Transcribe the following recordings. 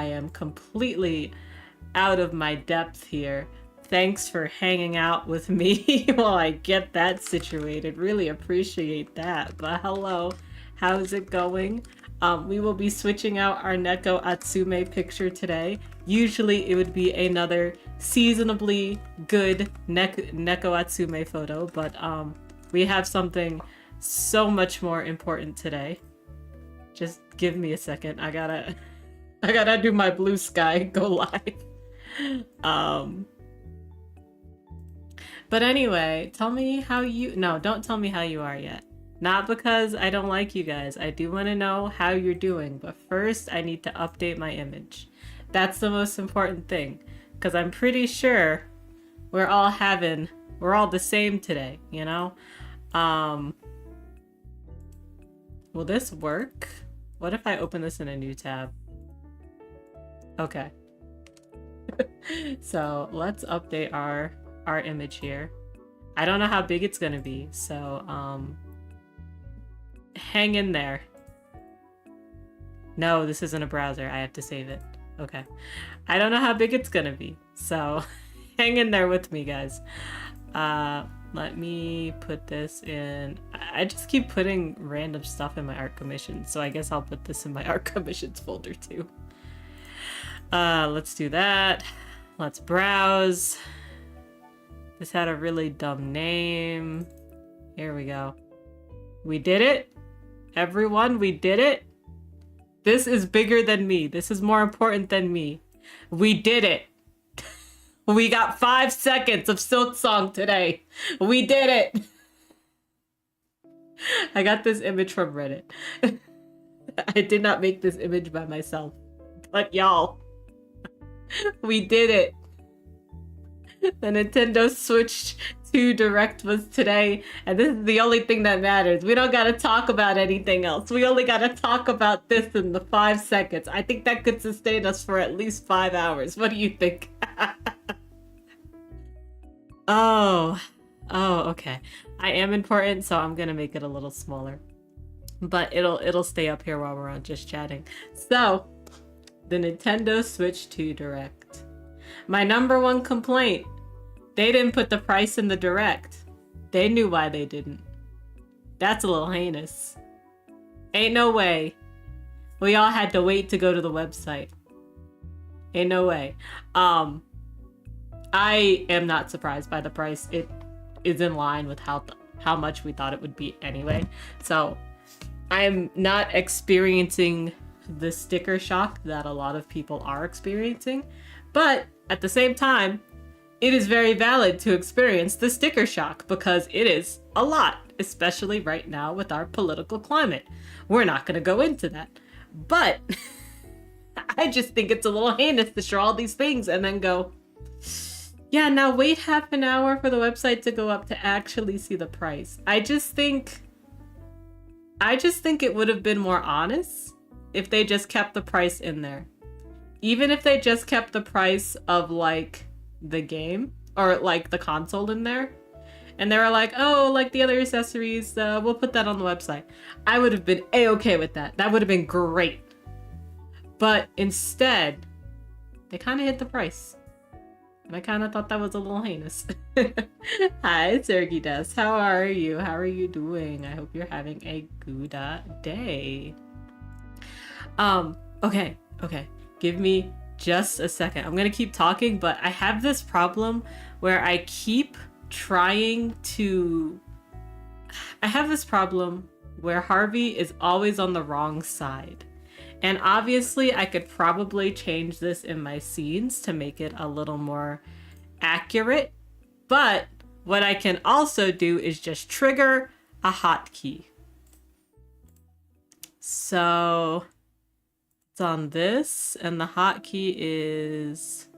am completely out of my depth here. Thanks for hanging out with me while I get that situated. Really appreciate that. But hello, how's it going? We will be switching out our Neko Atsume picture today. Usually it would be another seasonably good Neko Atsume photo, but we have something so much more important today. Just give me a second. I gotta do my blue sky go live. But anyway, tell me how you... No, don't tell me how you are yet. Not because I don't like you guys. I do want to know how you're doing. But first, I need to update my image. That's the most important thing. Because I'm pretty sure we're all the same today, you know? Will this work? What if I open this in a new tab? Okay. So let's update our image here. I don't know how big it's gonna be, so hang in there. No, this isn't a browser. I have to save it. Okay. I don't know how big it's gonna be, so hang in there with me, guys. Let me put this in. I just keep putting random stuff in my art commissions, so I guess I'll put this in my art commissions folder too. Let's do that. Let's browse. This had a really dumb name. Here we go. We did it. Everyone, we did it. This is bigger than me. This is more important than me. We did it. We got 5 seconds of Silk Song today. We did it. I got this image from Reddit. I did not make this image by myself. But y'all, we did it. The Nintendo Switch 2 Direct was today, and this is the only thing that matters. We don't gotta talk about anything else. We only gotta talk about this in the 5 seconds. I think that could sustain us for at least 5 hours. What do you think? Oh, okay. I am important, so I'm gonna make it a little smaller. But it'll stay up here while we're on just chatting. So, the Nintendo Switch 2 Direct. My #1 complaint. They didn't put the price in the Direct. They knew why they didn't. That's a little heinous. Ain't no way. We all had to wait to go to the website. Ain't no way. I am not surprised by the price. It is in line with how much we thought it would be anyway. So I'm not experiencing the sticker shock that a lot of people are experiencing. But at the same time, it is very valid to experience the sticker shock because it is a lot, especially right now with our political climate. We're not going to go into that. But I just think it's a little heinous to show all these things and then go, yeah, now wait half an hour for the website to go up to actually see the price. I just think it would have been more honest if they just kept the price in there. Even if they just kept the price of like the game or like the console in there and they were like, oh, like the other accessories, we'll put that on the website. I would have been a-okay with that. That would have been great. But instead, they kind of hit the price. And I kind of thought that was a little heinous. Hi, Sergi Des. How are you? How are you doing? I hope you're having a good day. Okay. Give me just a second. I'm gonna keep talking, but I have this problem where I keep trying to... I have this problem where Harvey is always on the wrong side. And obviously I could probably change this in my scenes to make it a little more accurate. But what I can also do is just trigger a hotkey. So it's on this, and the hotkey is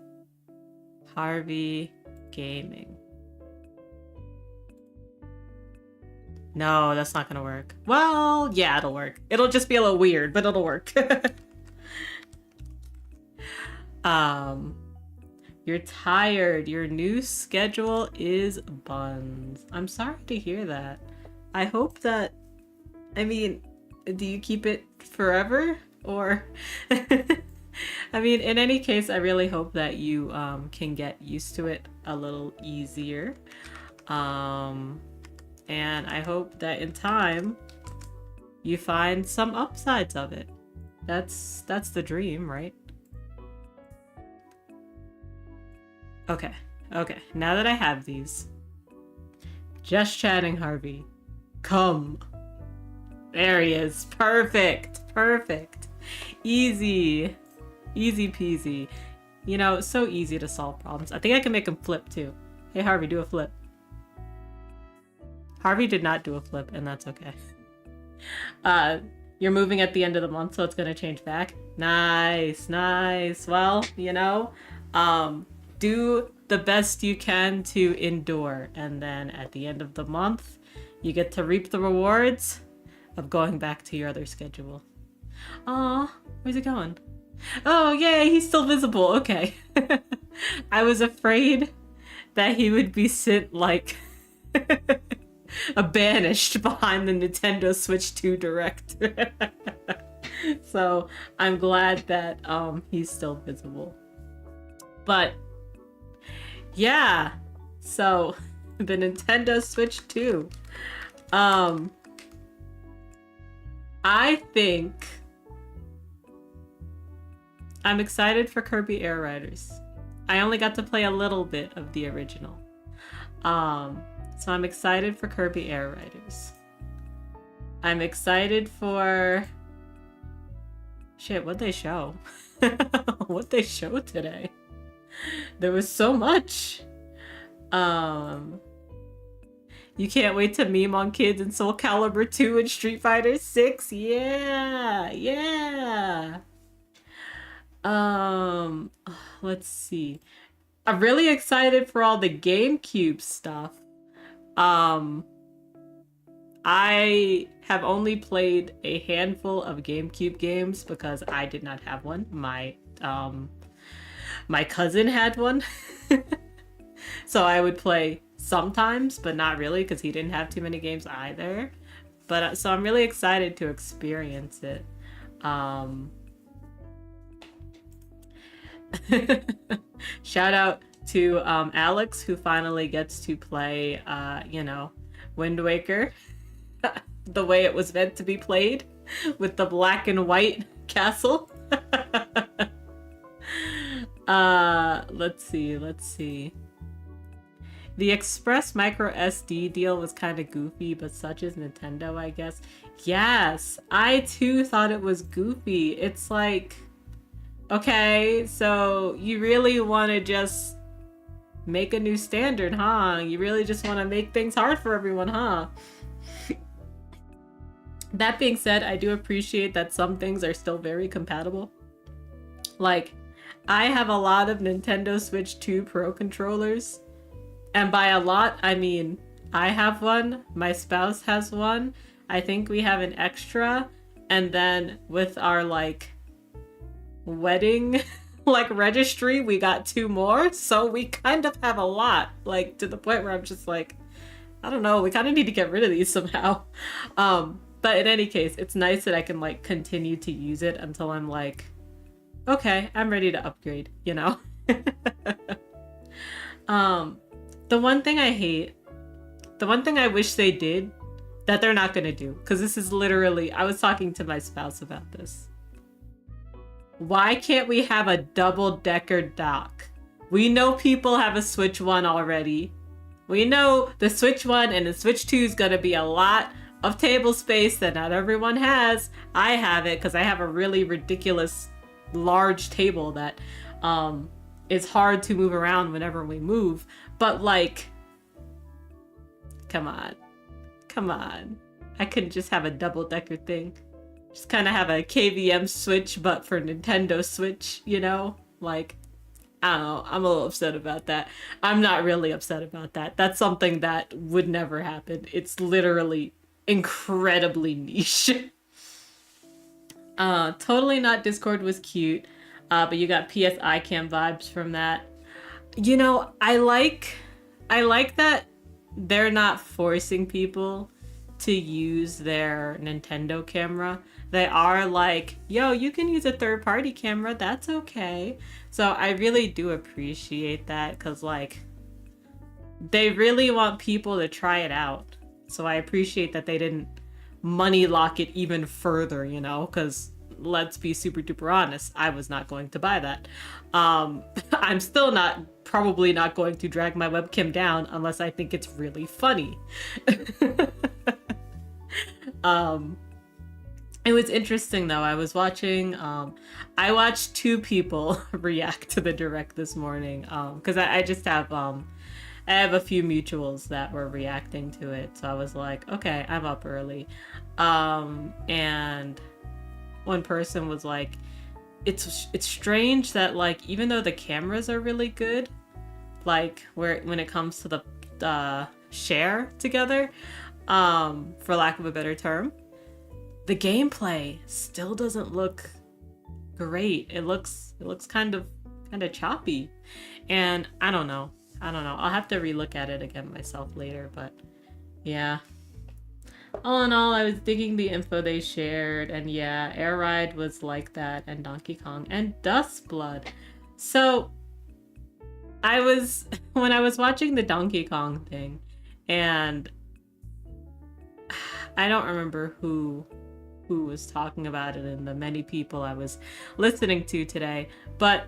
Harvey Gaming. No, that's not gonna work. Well, yeah, it'll work. It'll just be a little weird, but it'll work. You're tired. Your new schedule is buns. I'm sorry to hear that. I hope that, I mean, do you keep it forever? Or I mean, in any case, I really hope that you can get used to it a little easier. And I hope that in time you find some upsides of it. That's the dream, right? Okay. Okay. Now that I have these. Just chatting, Harvey. Come. There he is. Perfect. Perfect. Easy. Easy peasy. You know, so easy to solve problems. I think I can make him flip too. Hey, Harvey, do a flip. Harvey did not do a flip, and that's okay. You're moving at the end of the month, so it's gonna change back. Nice, nice. Well, you know, do the best you can to endure, and then at the end of the month, you get to reap the rewards of going back to your other schedule. Aw, where's it going? Oh, yay, he's still visible. Okay. I was afraid that he would be sent, like, banished behind the Nintendo Switch 2 Direct. So, I'm glad that he's still visible. But, yeah. So, the Nintendo Switch 2. I think I'm excited for Kirby Air Riders. I only got to play a little bit of the original. So I'm excited for Kirby Air Riders. I'm excited for... Shit, what'd they show? What'd they show today? There was so much. You can't wait to meme on kids in Soul Calibur 2 and Street Fighter 6. Yeah, yeah. Let's see. I'm really excited for all the GameCube stuff. I have only played a handful of GameCube games because I did not have one. My cousin had one. So I would play sometimes, but not really because he didn't have too many games either. But so I'm really excited to experience it. Shout out to Alex, who finally gets to play, you know, Wind Waker the way it was meant to be played, with the black and white castle. Let's see. The Express Micro SD deal was kind of goofy, but such is Nintendo, I guess. Yes, I too thought it was goofy. It's like, okay, so you really want to just make a new standard, huh? You really just want to make things hard for everyone, huh? That being said, I do appreciate that some things are still very compatible. Like, I have a lot of Nintendo Switch 2 Pro controllers. And by a lot, I mean, I have one, my spouse has one, I think we have an extra, and then with our, like, wedding, like, registry, we got 2 more, so we kind of have a lot, like, to the point where I'm just like, I don't know, we kind of need to get rid of these somehow. But in any case, it's nice that I can, like, continue to use it until I'm like, okay, I'm ready to upgrade, you know? The one thing I hate, the one thing I wish they did, that they're not gonna do, because this is literally, I was talking to my spouse about this. Why can't we have a double-decker dock? We know people have a Switch 1 already. We know the Switch 1 and the Switch 2 is gonna be a lot of table space that not everyone has. I have it because I have a really ridiculous large table that is hard to move around whenever we move. But like, come on. I couldn't just have a double-decker thing. Just kind of have a KVM Switch, but for Nintendo Switch, you know? Like, I don't know. I'm a little upset about that. I'm not really upset about that. That's something that would never happen. It's literally incredibly niche. Totally Not Discord was cute, but you got PS iCam vibes from that. You know, I like that they're not forcing people to use their Nintendo camera. they are like, yo, you can use a third-party camera, that's okay. So I really do appreciate that, because like they really want people to try it out. So I appreciate that they didn't money lock it even further, you know, because let's be super duper honest, I was not going to buy that. I'm still probably not going to drag my webcam down unless I think it's really funny. It was interesting though. I was watching, I watched two people react to the direct this morning, because I just have, I have a few mutuals that were reacting to it. So I was like, okay, I'm up early. And one person was like, it's strange that like, even though the cameras are really good, like when it comes to the share together, for lack of a better term, the gameplay still doesn't look great. It looks kind of choppy, and I don't know. I'll have to relook at it again myself later, but yeah. All in all, I was digging the info they shared, and yeah, Air Ride was like that, and Donkey Kong, and Dustblood. So when I was watching the Donkey Kong thing, and I don't remember who was talking about it and the many people I was listening to today, but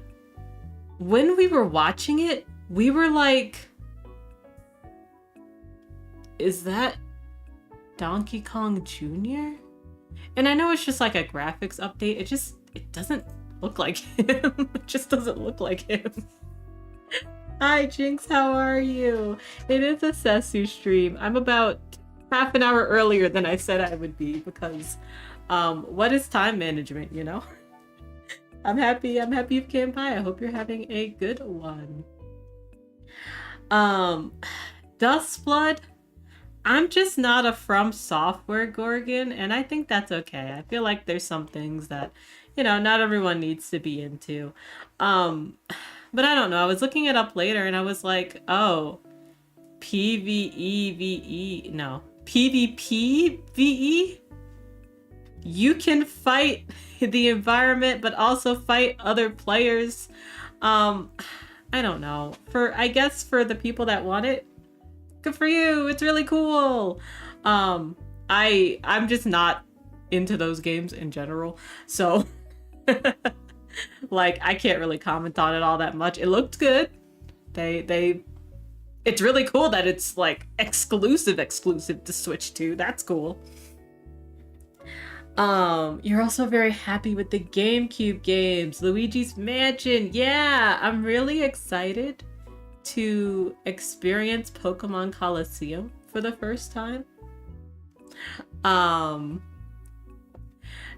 when we were watching it, we were like, is that Donkey Kong Jr.? And I know it's just like a graphics update. It doesn't look like him. It just doesn't look like him. Hi Jinx, how are you? It is a Sesu stream. I'm about half an hour earlier than I said I would be, because what is time management, you know? I'm happy you came by. I hope you're having a good one. Dustblood, I'm just not a From Software Gorgon, and I think that's okay. I feel like there's some things that, you know, not everyone needs to be into. But I don't know. I was looking it up later and I was like, oh, PvEVE, no, PvPVE? You can fight the environment, but also fight other players. I don't know. I guess for the people that want it, good for you. It's really cool. I'm just not into those games in general. So like I can't really comment on it all that much. It looked good. It's really cool that it's like exclusive to Switch 2. That's cool. You're also very happy with the GameCube games. Luigi's Mansion. Yeah, I'm really excited to experience Pokemon Coliseum for the first time.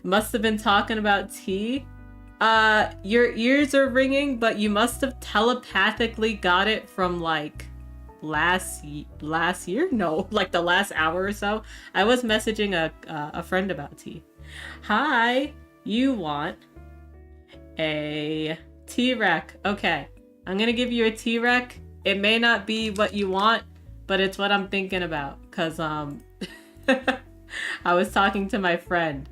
Must have been talking about tea. Your ears are ringing, but you must have telepathically got it from like last year? No, like the last hour or so. I was messaging a friend about tea. Hi, you want a T-Rec. Okay, I'm gonna give you a T-Rec. It may not be what you want, but it's what I'm thinking about, because I was talking to my friend,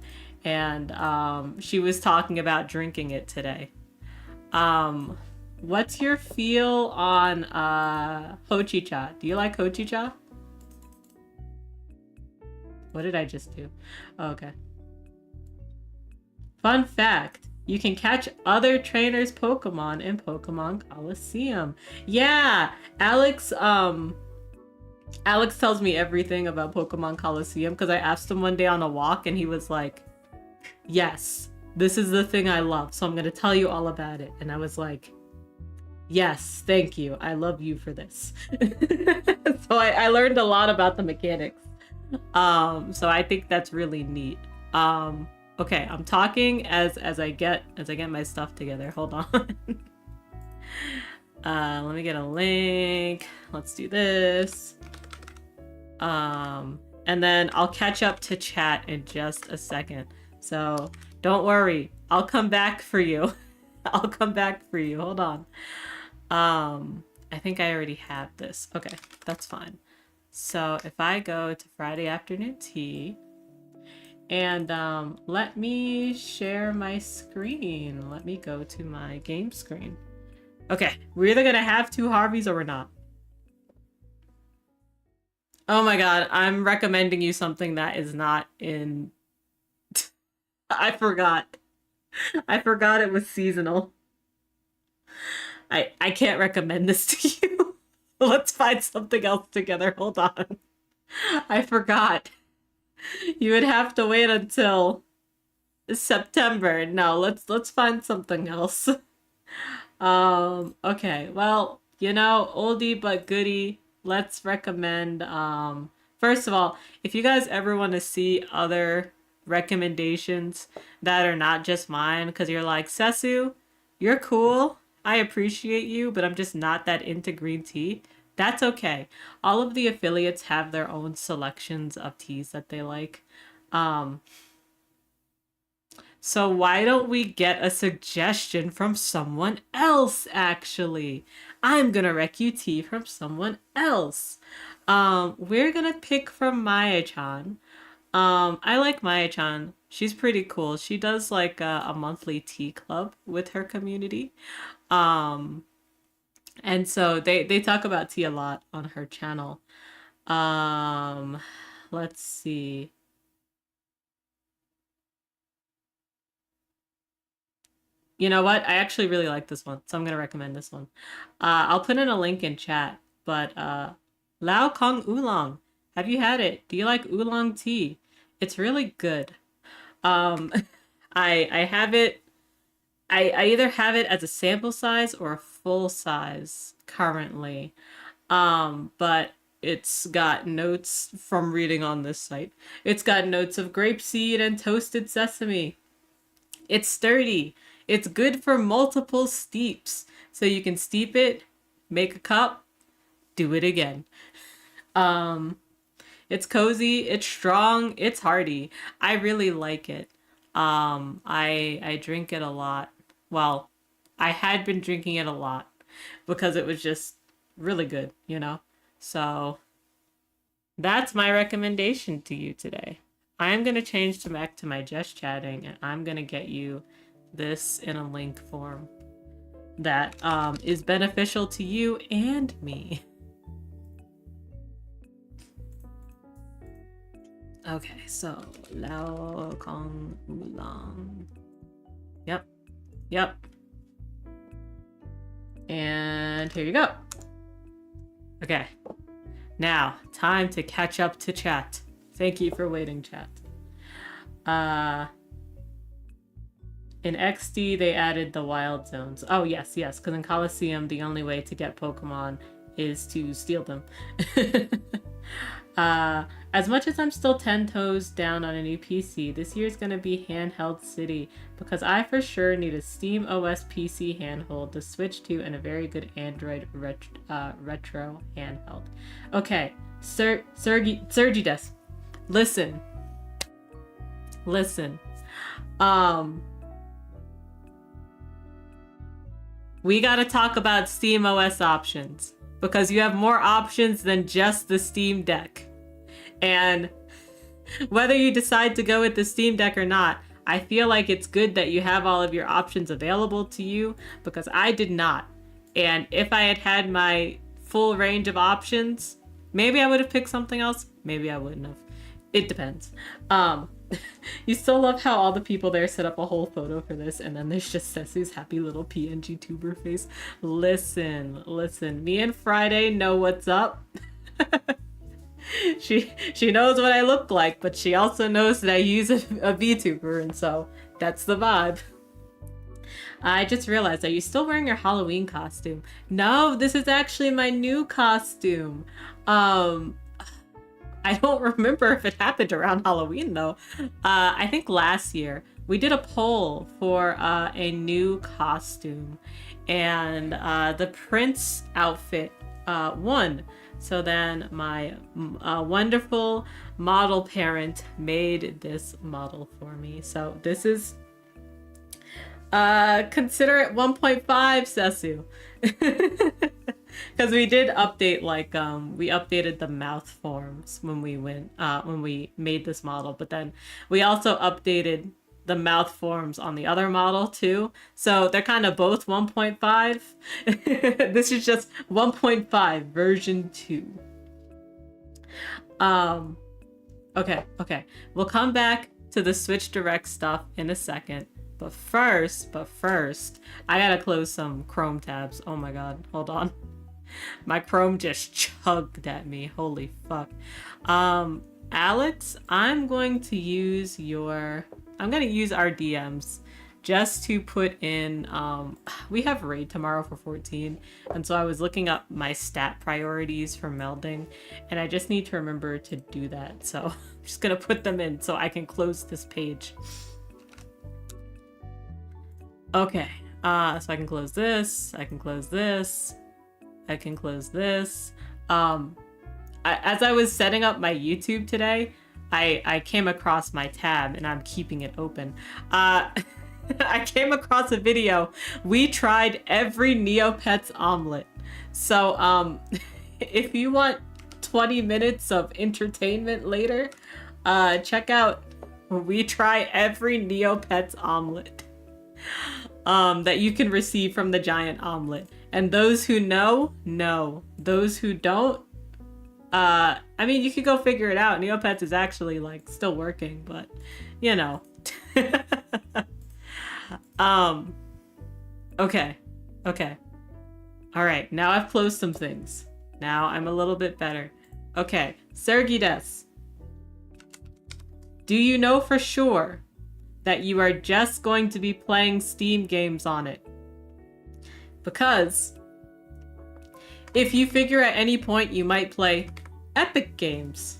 and she was talking about drinking it today. What's your feel on Hochicha? Do you like Hochicha? What did I just do? Oh, okay. Fun fact, you can catch other trainers' Pokemon in Pokemon Coliseum. Yeah, Alex tells me everything about Pokemon Coliseum, because I asked him one day on a walk and he was like, yes, this is the thing I love, so I'm going to tell you all about it. And I was like, yes, thank you. I love you for this. So I learned a lot about the mechanics. So I think that's really neat. Okay, I'm talking as I get my stuff together. Hold on. Let me get a link. Let's do this. And then I'll catch up to chat in just a second. So don't worry, I'll come back for you. I'll come back for you. Hold on. I think I already have this. Okay, that's fine. So if I go to Friday afternoon tea, And let me share my screen. Let me go to my game screen. Okay, we're either gonna have two Harveys or we're not. Oh my god, I'm recommending you something that is not in... I forgot. I forgot it was seasonal. I can't recommend this to you. Let's find something else together. Hold on. I forgot. You would have to wait until September. No, let's find something else. Okay. Well, you know, oldie but goodie. Let's recommend first of all, if you guys ever want to see other recommendations that are not just mine, because you're like, Sesu, you're cool. I appreciate you, but I'm just not that into green tea. That's okay. All of the affiliates have their own selections of teas that they like. Um, so why don't we get a suggestion from someone else, actually? I'm gonna rec you tea from someone else. We're gonna pick from Maya-chan. I like Maya-chan. She's pretty cool. She does like a monthly tea club with her community. Um, and so they talk about tea a lot on her channel. Um, let's see. You know what? I actually really like this one, so I'm gonna recommend this one. I'll put in a link in chat, but Lao Kong Oolong. Have you had it? Do you like oolong tea? It's really good. Um, I have it. I either have it as a sample size or a full size currently. But it's got notes from reading on this site. It's got notes of grapeseed and toasted sesame. It's sturdy. It's good for multiple steeps. So you can steep it, make a cup, do it again. Um, it's cozy, it's strong, it's hearty. I really like it. I drink it a lot. Well, I had been drinking it a lot because it was just really good, you know? So that's my recommendation to you today. I'm going to change to back to my just chatting, and I'm going to get you this in a link form that is beneficial to you and me. Okay, so Lao Kong Oolong. Yep. Yep. And here you go. Okay. Now, time to catch up to chat. Thank you for waiting, chat. In XD, they added the wild zones. Oh, yes, because in Coliseum, the only way to get Pokemon is to steal them. As much as I'm still 10 toes down on a new PC, this year's gonna be Handheld City, because I for sure need a Steam OS PC handhold to switch to and a very good Android retro handheld. Okay, Sergides, listen. We gotta talk about Steam OS options, because you have more options than just the Steam Deck. And whether you decide to go with the Steam Deck or not, I feel like it's good that you have all of your options available to you, because I did not. And if I had had my full range of options, maybe I would have picked something else. Maybe I wouldn't have. It depends. You still love how all the people there set up a whole photo for this, and then there's just Ceci's happy little PNG tuber face. Listen. Me and Friday know what's up. She knows what I look like, but she also knows that I use a VTuber, and so that's the vibe. I just realized, are you still wearing your Halloween costume? No, this is actually my new costume. I don't remember if it happened around Halloween though. I think last year we did a poll for a new costume, and the Prince outfit won. So then my wonderful model parent made this model for me. So this is Consider it 1.5, Sesu. Because we did update, like, we updated the mouth forms when we made this model, but then we also updated the mouth forms on the other model too. So they're kind of both 1.5. This is just 1.5 version 2. Okay. We'll come back to the Switch Direct stuff in a second. But first, I gotta close some Chrome tabs. Oh my god, hold on. My Chrome just chugged at me. Holy fuck. Alex, I'm going to use our DMs just to put in, we have raid tomorrow for 14, and so I was looking up my stat priorities for melding, and I just need to remember to do that. So I'm just gonna put them in so I can close this page. Okay, so I can close this, I can close this, I can close this. As I was setting up my YouTube today, I came across my tab, and I'm keeping it open. I came across a video. We tried every Neopets omelet. So, if you want 20 minutes of entertainment later, check out We Try Every Neopets omelet that you can receive from the giant omelet. And those who know. Those who don't, I mean, you could go figure it out. Neopets is actually, like, still working, but, you know. Okay. All right, now I've closed some things. Now I'm a little bit better. Okay, Sergides. Do you know for sure that you are just going to be playing Steam games on it? Because if you figure at any point you might play Epic games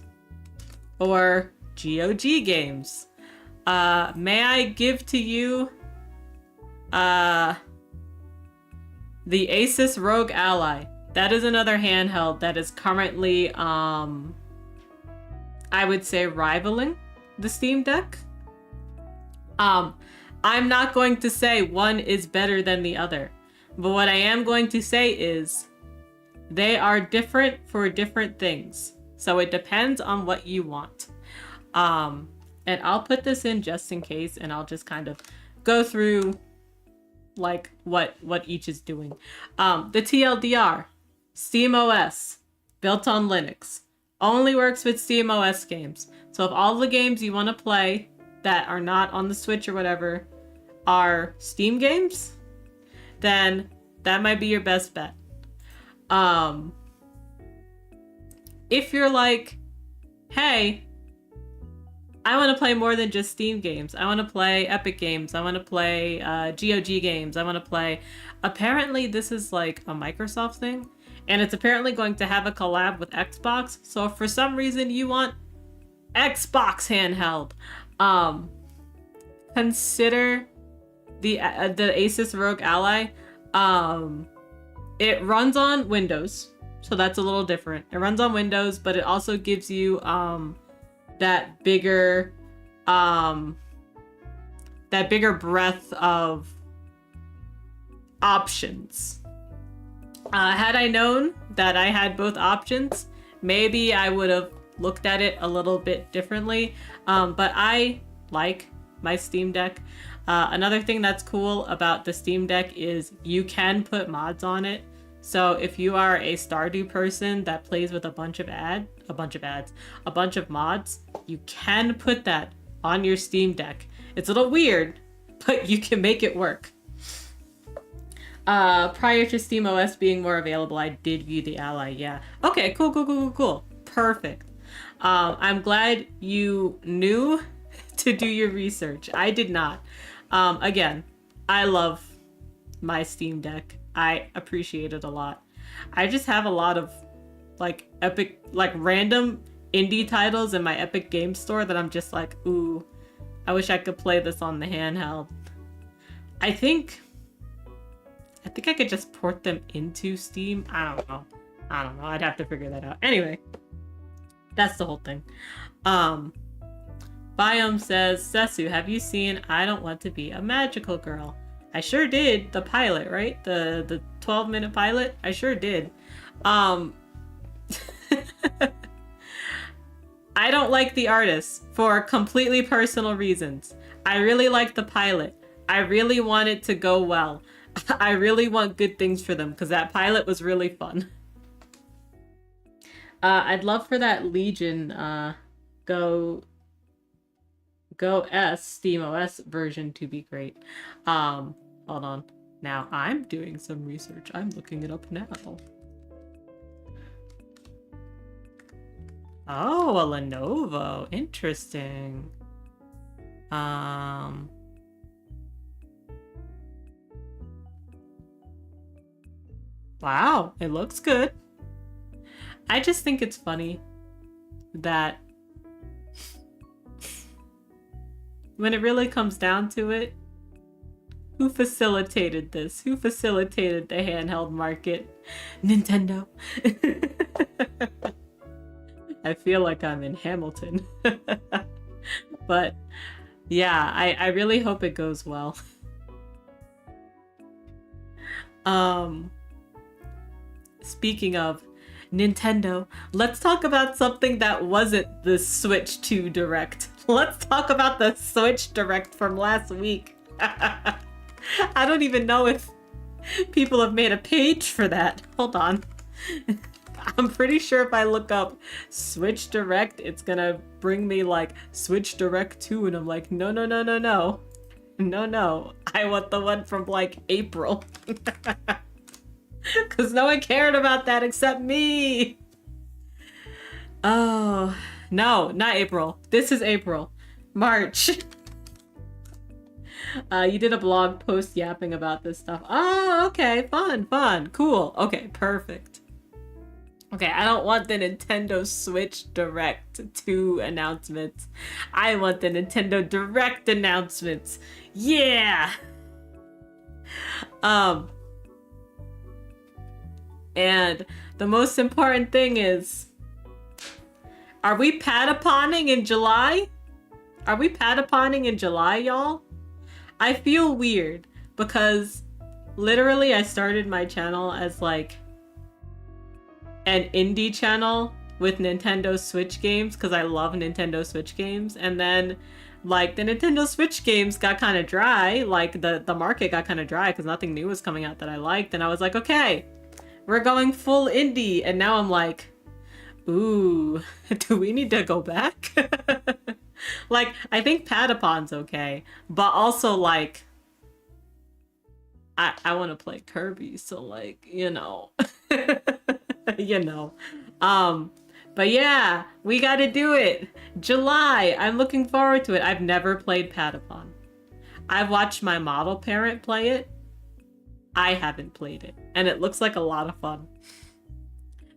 or GOG games, may I give to you the Asus Rogue Ally. That is another handheld that is currently, I would say, rivaling the Steam Deck. I'm not going to say one is better than the other, but what I am going to say is they are different for different things. So it depends on what you want. And I'll put this in just in case, and I'll just kind of go through like what each is doing. The TLDR, SteamOS, built on Linux, only works with SteamOS games. So if all the games you want to play that are not on the Switch or whatever are Steam games, then that might be your best bet. If you're like, hey, I want to play more than just Steam games. I want to play Epic games. I want to play GOG games. I want to play... Apparently, this is like a Microsoft thing, and it's apparently going to have a collab with Xbox. So if for some reason you want Xbox handheld, consider the Asus Rogue Ally. It runs on Windows, so that's a little different. It runs on Windows, but it also gives you that bigger breadth of options. Had I known that I had both options, maybe I would have looked at it a little bit differently. But I like my Steam Deck. Another thing that's cool about the Steam Deck is you can put mods on it. So if you are a Stardew person that plays with a bunch of mods, you can put that on your Steam Deck. It's a little weird, but you can make it work. Prior to SteamOS being more available, I did view the Ally, yeah. Okay, cool. Perfect. I'm glad you knew to do your research. I did not. Again, I love my Steam Deck. I appreciate it a lot. I just have a lot of like epic, like random indie titles in my Epic Game Store that I'm just like, ooh, I wish I could play this on the handheld. I think I could just port them into Steam. I don't know. I'd have to figure that out. Anyway, that's the whole thing. Biome says, Sesu, have you seen I Don't Want to Be a Magical Girl? I sure did. The pilot, right? The 12-minute pilot? I sure did. I don't like the artists for completely personal reasons. I really like the pilot. I really want it to go well. I really want good things for them because that pilot was really fun. I'd love for that Legion Go S SteamOS version to be great. Hold on. Now I'm doing some research. I'm looking it up now. Oh, a Lenovo. Interesting. Wow, it looks good. I just think it's funny that when it really comes down to it, who facilitated this? Who facilitated the handheld market? Nintendo. I feel like I'm in Hamilton. But yeah, I really hope it goes well. Speaking of Nintendo, let's talk about something that wasn't the Switch 2 Direct. Let's talk about the Switch Direct from last week. I don't even know if people have made a page for that. Hold on. I'm pretty sure if I look up Switch Direct, it's gonna bring me like Switch Direct 2, and I'm like, no. No. I want the one from like April. Because no one cared about that except me. Oh, no, not April. This is April. March. You did a blog post yapping about this stuff. Oh, okay. Fun. Cool. Okay, perfect. Okay, I don't want the Nintendo Switch Direct 2 announcements. I want the Nintendo Direct announcements. Yeah! And the most important thing is, are we pataponing in July? Are we pataponing in July, y'all? I feel weird because literally I started my channel as like an indie channel with Nintendo Switch games because I love Nintendo Switch games, and then like the Nintendo Switch games got kind of dry, like the market got kind of dry because nothing new was coming out that I liked, and I was like, okay, we're going full indie, and now I'm like, ooh, do we need to go back? Like, I think Patapon's okay, but also like I want to play Kirby, so like, you know. But yeah, we got to do it. July. I'm looking forward to it. I've never played Patapon. I've watched my model parent play it. I haven't played it, and it looks like a lot of fun.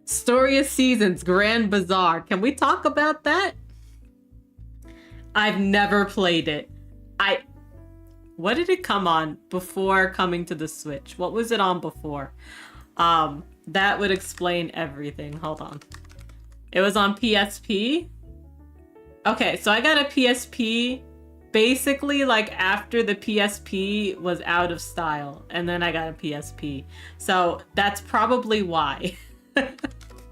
Story of Seasons Grand Bazaar. Can we talk about that? I've never played it. What did it come on before coming to the Switch? What was it on before? That would explain everything. Hold on. It was on PSP? Okay, so I got a PSP basically like after the PSP was out of style, and then I got a PSP. So that's probably why.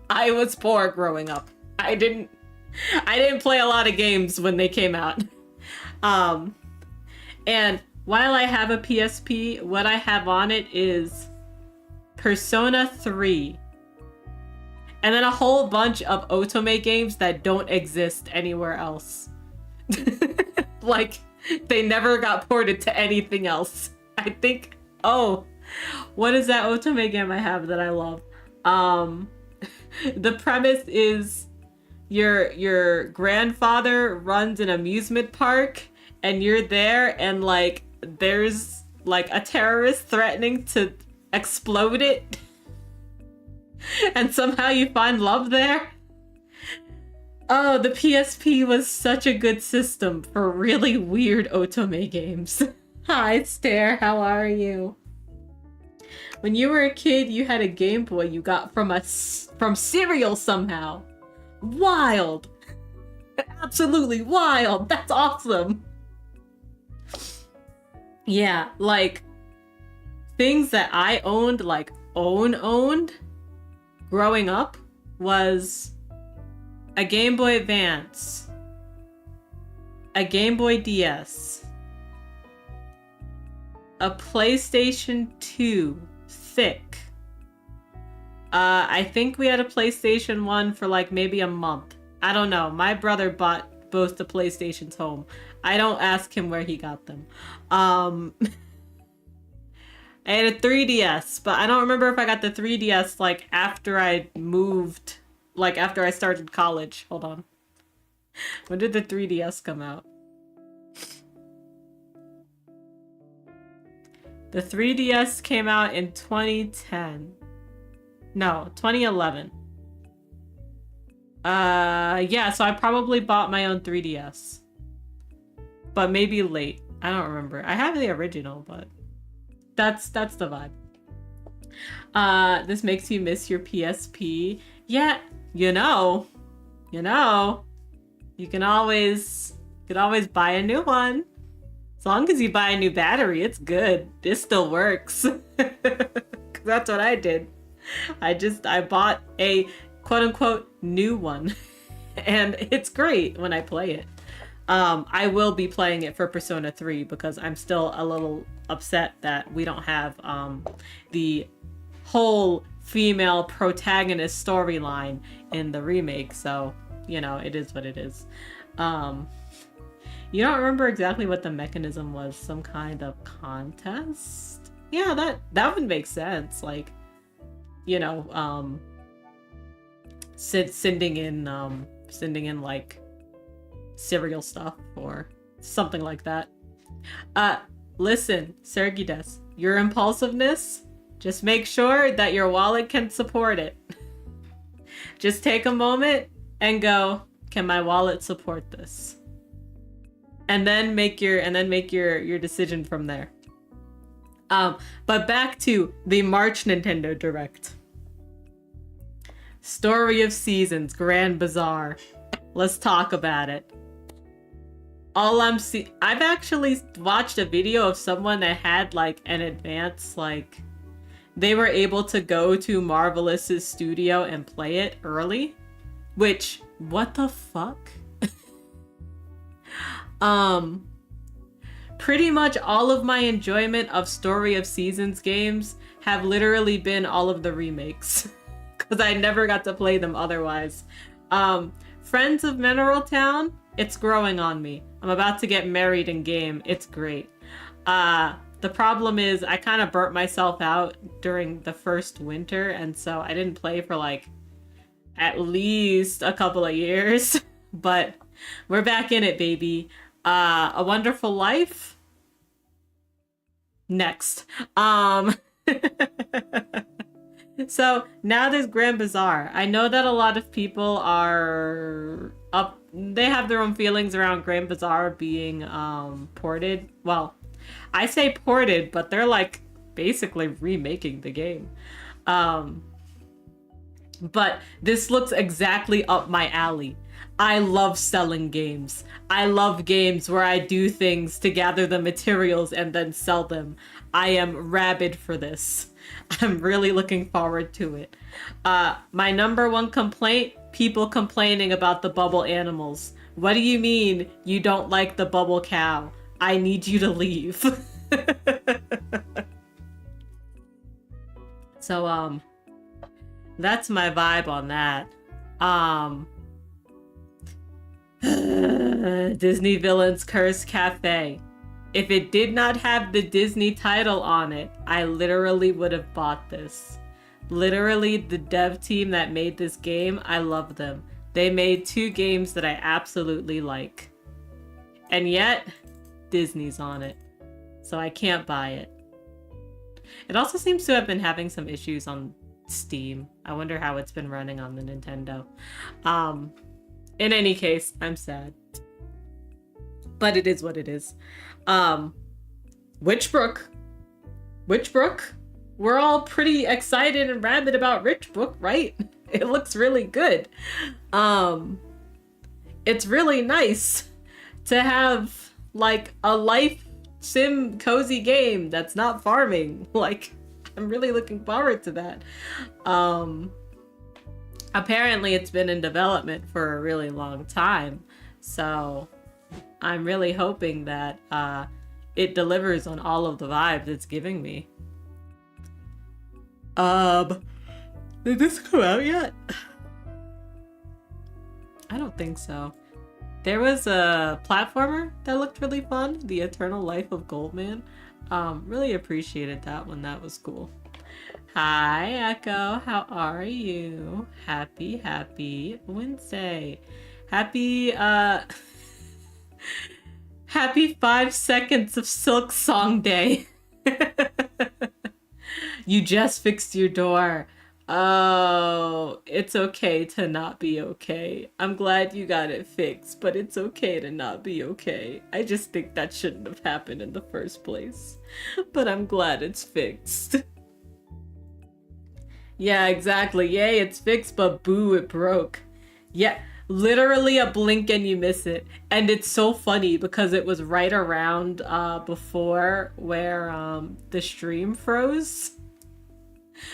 I was poor growing up. I didn't play a lot of games when they came out. And while I have a PSP, what I have on it is Persona 3. And then a whole bunch of Otome games that don't exist anywhere else. Like, they never got ported to anything else. I think, oh, what is that Otome game I have that I love? The premise is your grandfather runs an amusement park, and you're there, and like there's like a terrorist threatening to explode it, and somehow you find love there. Oh, the PSP was such a good system for really weird Otome games. Hi, Stare, how are you? When you were a kid, you had a Game Boy you got from cereal somehow. Wild. Absolutely wild. That's awesome. Yeah, like, things that I owned, like owned growing up, was a Game Boy Advance, a Game Boy DS, a PlayStation 2 thick. I think we had a PlayStation 1 for like maybe a month. I don't know. My brother bought both the PlayStations home. I don't ask him where he got them. I had a 3DS, but I don't remember if I got the 3DS like after I moved, like after I started college. Hold on. When did the 3DS come out? The 3DS came out in 2010. No, 2011. Yeah, so I probably bought my own 3DS. But maybe late. I don't remember. I have the original, but that's the vibe. This makes you miss your PSP. Yeah, you can always buy a new one. As long as you buy a new battery, it's good. This still works. 'Cause that's what I did. I bought a quote-unquote new one. And it's great when I play it. I will be playing it for Persona 3 because I'm still a little upset that we don't have the whole female protagonist storyline in the remake. So, it is what it is. You don't remember exactly what the mechanism was? Some kind of contest? Yeah, that would make sense. Like, sending in like cereal stuff or something like that. Listen, Sergides, your impulsiveness, just make sure that your wallet can support it. Just take a moment and go, can my wallet support this? And then make your decision from there. But back to the March Nintendo Direct. Story of Seasons, Grand Bazaar. Let's talk about it. I've actually watched a video of someone that had like an advance, like they were able to go to Marvelous's studio and play it early, which, what the fuck? Pretty much all of my enjoyment of Story of Seasons games have literally been all of the remakes because I never got to play them otherwise. Friends of Mineral Town, it's growing on me. I'm about to get married in game. It's great. The problem is I kind of burnt myself out during the first winter, and so I didn't play for like at least a couple of years. But we're back in it, baby. A Wonderful Life? Next. So now there's Grand Bazaar. I know that a lot of people are they have their own feelings around Grand Bazaar being ported. Well, I say ported, but they're like basically remaking the game. But this looks exactly up my alley. I love selling games. I love games where I do things to gather the materials and then sell them. I am rabid for this. I'm really looking forward to it. My number one complaint, people complaining about the bubble animals. What do you mean you don't like the bubble cow? I need you to leave. So, that's my vibe on that. Disney Villains Curse Cafe. If it did not have the Disney title on it, I literally would have bought this. Literally, the dev team that made this game, I love them. They made 2 games that I absolutely like. And yet, Disney's on it. So I can't buy it. It also seems to have been having some issues on Steam. I wonder how it's been running on the Nintendo. In any case, I'm sad. But it is what it is. Witchbrook. We're all pretty excited and rabid about Witchbrook, right? It looks really good. It's really nice to have like a life sim cozy game that's not farming. Like, I'm really looking forward to that. Apparently it's been in development for a really long time, so I'm really hoping that it delivers on all of the vibes it's giving me. Did this come out yet? I don't think so. There was a platformer that looked really fun, The Eternal Life of Goldman. Really appreciated that one. That was cool. Hi, Echo. How are you? Happy Wednesday. Happy 5 seconds of Silk Song Day. You just fixed your door. Oh, it's okay to not be okay. I'm glad you got it fixed, but it's okay to not be okay. I just think that shouldn't have happened in the first place. But I'm glad it's fixed. Yeah, exactly. Yay, it's fixed, but boo, it broke. Yeah, literally a blink and you miss it. And it's so funny because it was right around before where the stream froze,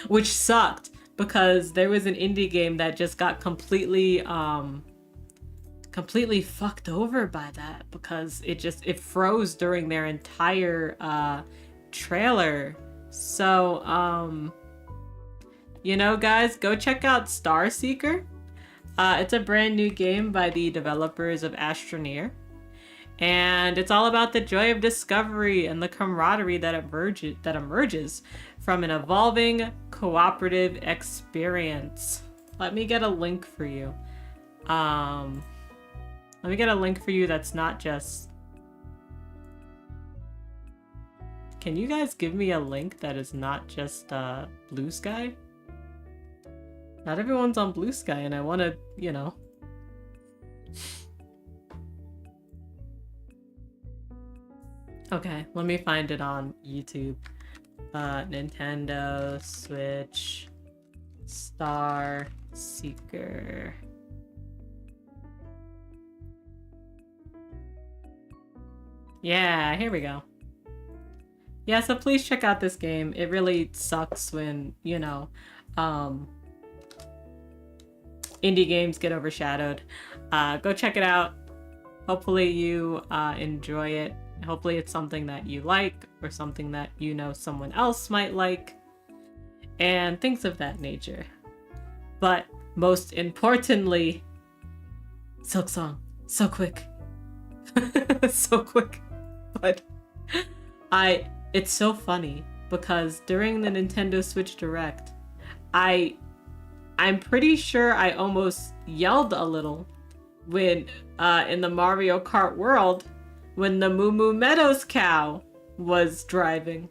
which sucked because there was an indie game that just got completely fucked over by that because it froze during their entire trailer. So you know, guys, go check out Star Seeker. It's a brand new game by the developers of Astroneer. And it's all about the joy of discovery and the camaraderie that emerges from an evolving cooperative experience. Let me get a link for you. Let me get a link for you that's not just... Can you guys give me a link that is not just Blue Sky? Not everyone's on Blue Sky and I want to, you know... Okay, let me find it on YouTube. Nintendo Switch Star Seeker. Yeah, here we go. Yeah, so please check out this game. It really sucks when, you know, indie games get overshadowed. Go check it out. Hopefully you enjoy it. Hopefully it's something that you like or something that you know someone else might like and things of that nature. But most importantly, Silk Song, so quick. So quick. But it's so funny because during the Nintendo Switch Direct, I'm pretty sure I almost yelled a little when in the Mario Kart world when the Moo Moo Meadows cow was driving.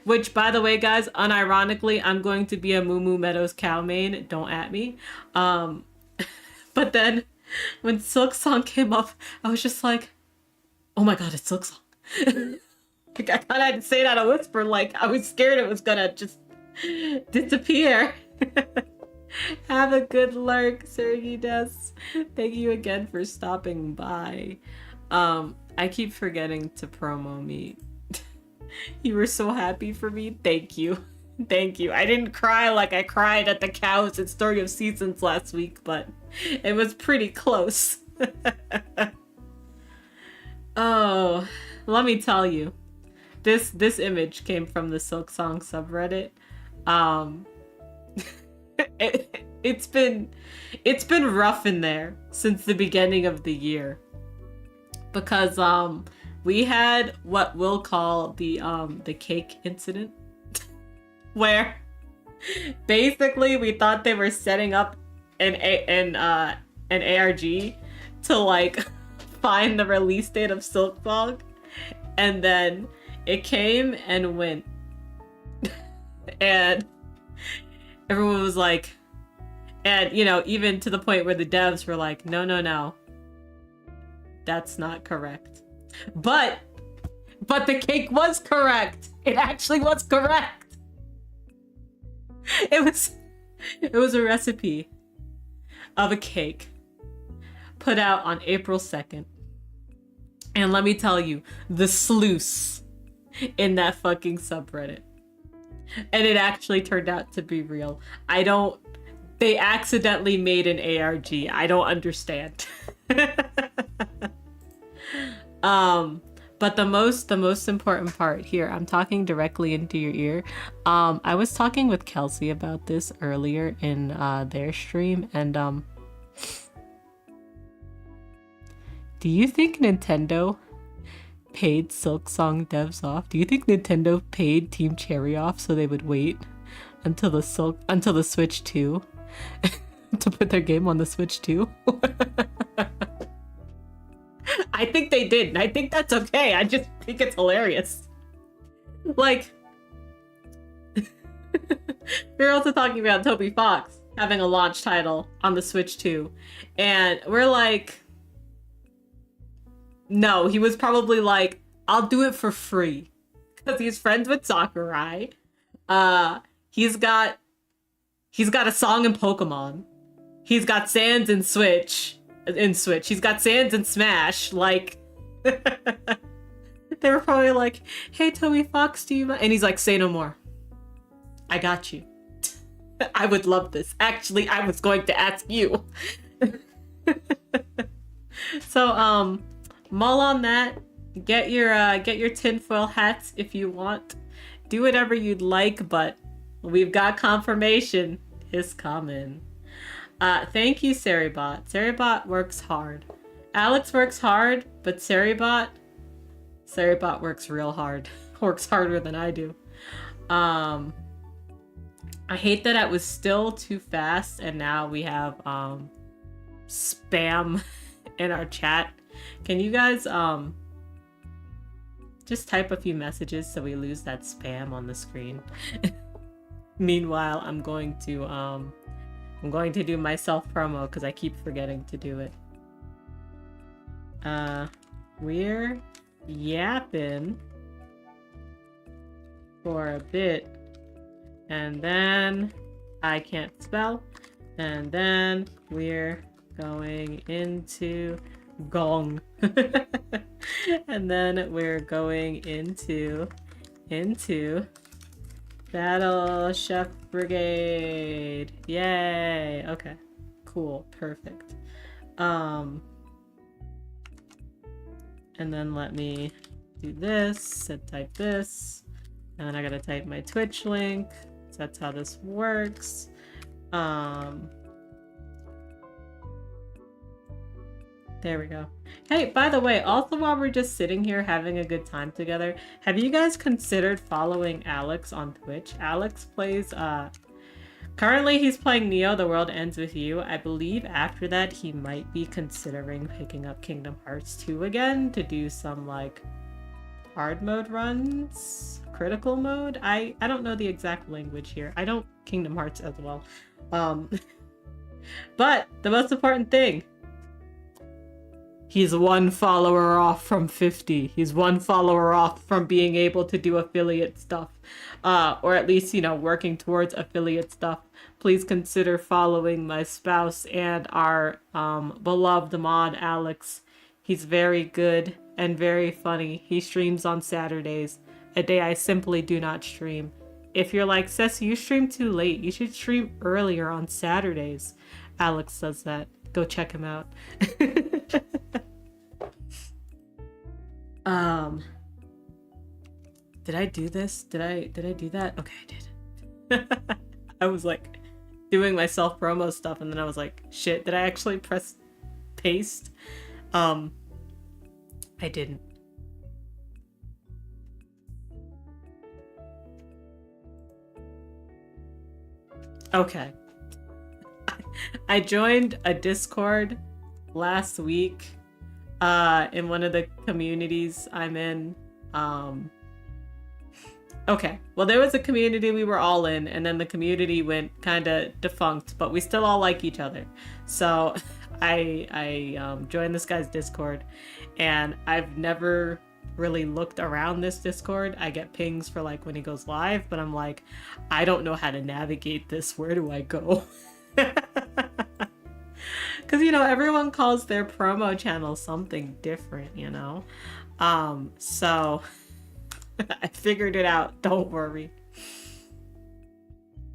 Which, by the way, guys, unironically, I'm going to be a Moo Moo Meadows cow main. Don't at me. But then when Silk Song came up, I was just like, oh my god, it's Silk Song. Like, I kind of had to say that in a whisper, like I was scared it was gonna just disappear. Have a good lurk, Sergi Des. Thank you again for stopping by. I keep forgetting to promo me. You were so happy for me. Thank you. Thank you. I didn't cry like I cried at the cows in Story of Seasons last week, but it was pretty close. Oh, let me tell you. This image came from the Silk Song subreddit. It's been rough in there since the beginning of the year. Because we had what we'll call the cake incident, where basically we thought they were setting up an ARG to like find the release date of Silk Song, and then it came and went, and everyone was like, and you know, even to the point where the devs were like, no. That's not correct. But the cake was correct. It actually was correct. It was a recipe of a cake put out on April 2nd. And let me tell you, the sluice in that fucking subreddit. And it actually turned out to be real. They accidentally made an ARG. I don't understand. But the most important part here, I'm talking directly into your ear. I was talking with Kelsey about this earlier in their stream, and do you think Nintendo paid Silksong devs off? Do you think Nintendo paid Team Cherry off so they would wait until the Switch 2 to put their game on the Switch 2? I think they did, and I think that's okay. I just think it's hilarious. Like, we're also talking about Toby Fox having a launch title on the Switch 2, and we're like, no, he was probably like, I'll do it for free because he's friends with Sakurai. He's got a song in Pokemon. He's got Sans in Switch. He's got Sans in Smash. Like, they were probably like, hey, Toby Fox, do you mind? And he's like, say no more. I got you. I would love this. Actually, I was going to ask you. So, mull on that. Get your tinfoil hats if you want. Do whatever you'd like, but we've got confirmation. It's coming. Thank you, Seribot. Seribot works hard. Alex works hard, but Seribot works real hard. Works harder than I do. I hate that it was still too fast, and now we have spam in our chat. Can you guys just type a few messages so we lose that spam on the screen? Meanwhile, I'm going to do my self-promo because I keep forgetting to do it. We're yapping for a bit, and then I can't spell, and then we're going into gong. And then we're going into Battle Chef Brigade. Yay. Okay. Cool. Perfect. And then let me do this and type this. And then I gotta type my Twitch link. So that's how this works. There we go. Hey, by the way, also while we're just sitting here having a good time together, have you guys considered following Alex on Twitch? Alex plays, currently he's playing Neo, The World Ends With You. I believe after that he might be considering picking up Kingdom Hearts 2 again to do some, like, hard mode runs? Critical mode? I don't know the exact language here. I don't Kingdom Hearts as well. But the most important thing, he's one follower off from 50. He's one follower off from being able to do affiliate stuff. Or at least, you know, working towards affiliate stuff. Please consider following my spouse and our beloved mod, Alex. He's very good and very funny. He streams on Saturdays, a day I simply do not stream. If you're like, Ceci, you stream too late. You should stream earlier on Saturdays. Alex says that. Go check him out. Did I do this? Did I do that? Okay, I did. I was like doing my self-promo stuff and then I was like, shit, did I actually press paste? I didn't. Okay. I joined a Discord last week in one of the communities I'm in. Okay, well, there was a community we were all in, and then the community went kind of defunct, but we still all like each other. So I joined this guy's Discord, and I've never really looked around this Discord. I get pings for like when he goes live, but I'm like, I don't know how to navigate this. Where do I go? Because, you know, everyone calls their promo channel something different, you know? So I figured it out. Don't worry.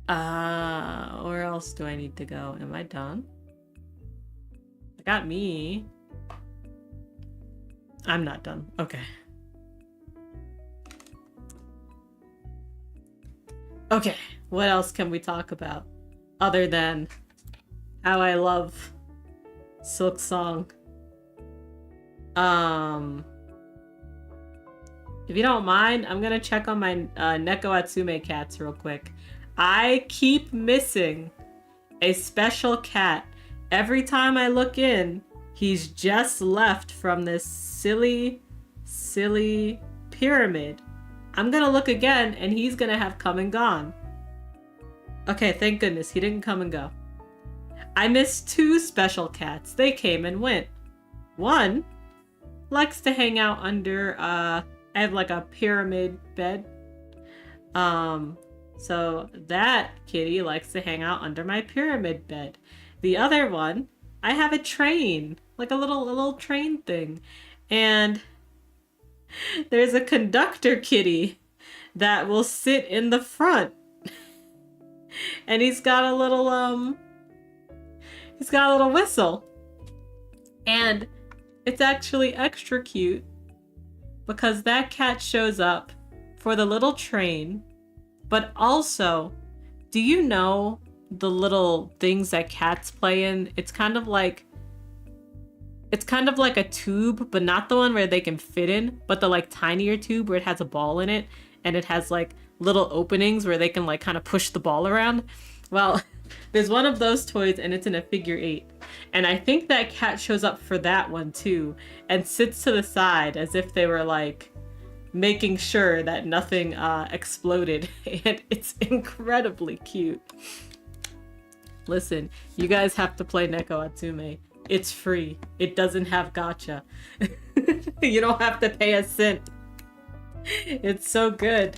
Where else do I need to go? Am I done? I got me. I'm not done. Okay. Okay, what else can we talk about other than how I love Silk Song? If you don't mind, I'm gonna check on my Neko Atsume cats real quick. I keep missing a special cat. Every time I look in, he's just left from this silly pyramid. I'm gonna look again and he's gonna have come and gone. Okay, thank goodness he didn't come and go. I missed 2 special cats. They came and went. One likes to hang out under I have like a pyramid bed. So that kitty likes to hang out under my pyramid bed. The other one, I have a train, like a little train thing. And there's a conductor kitty that will sit in the front. And he's got a little whistle. And it's actually extra cute because that cat shows up for the little train, but also, do you know the little things that cats play in? It's kind of like a tube, but not the one where they can fit in, but the like tinier tube where it has a ball in it and it has like little openings where they can like kind of push the ball around. Well, there's one of those toys and it's in a figure 8. And I think that cat shows up for that one too and sits to the side as if they were like making sure that nothing exploded. And it's incredibly cute. Listen, you guys have to play Neko Atsume. It's free. It doesn't have gacha. You don't have to pay a cent. It's so good.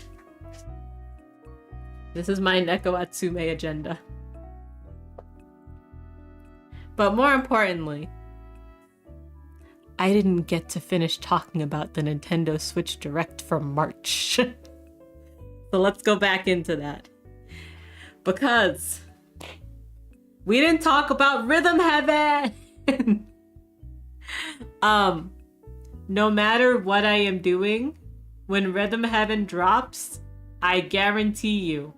This is my Neko Atsume agenda. But more importantly, I didn't get to finish talking about the Nintendo Switch Direct from March. So let's go back into that. Because we didn't talk about Rhythm Heaven! No matter what I am doing, when Rhythm Heaven drops, I guarantee you,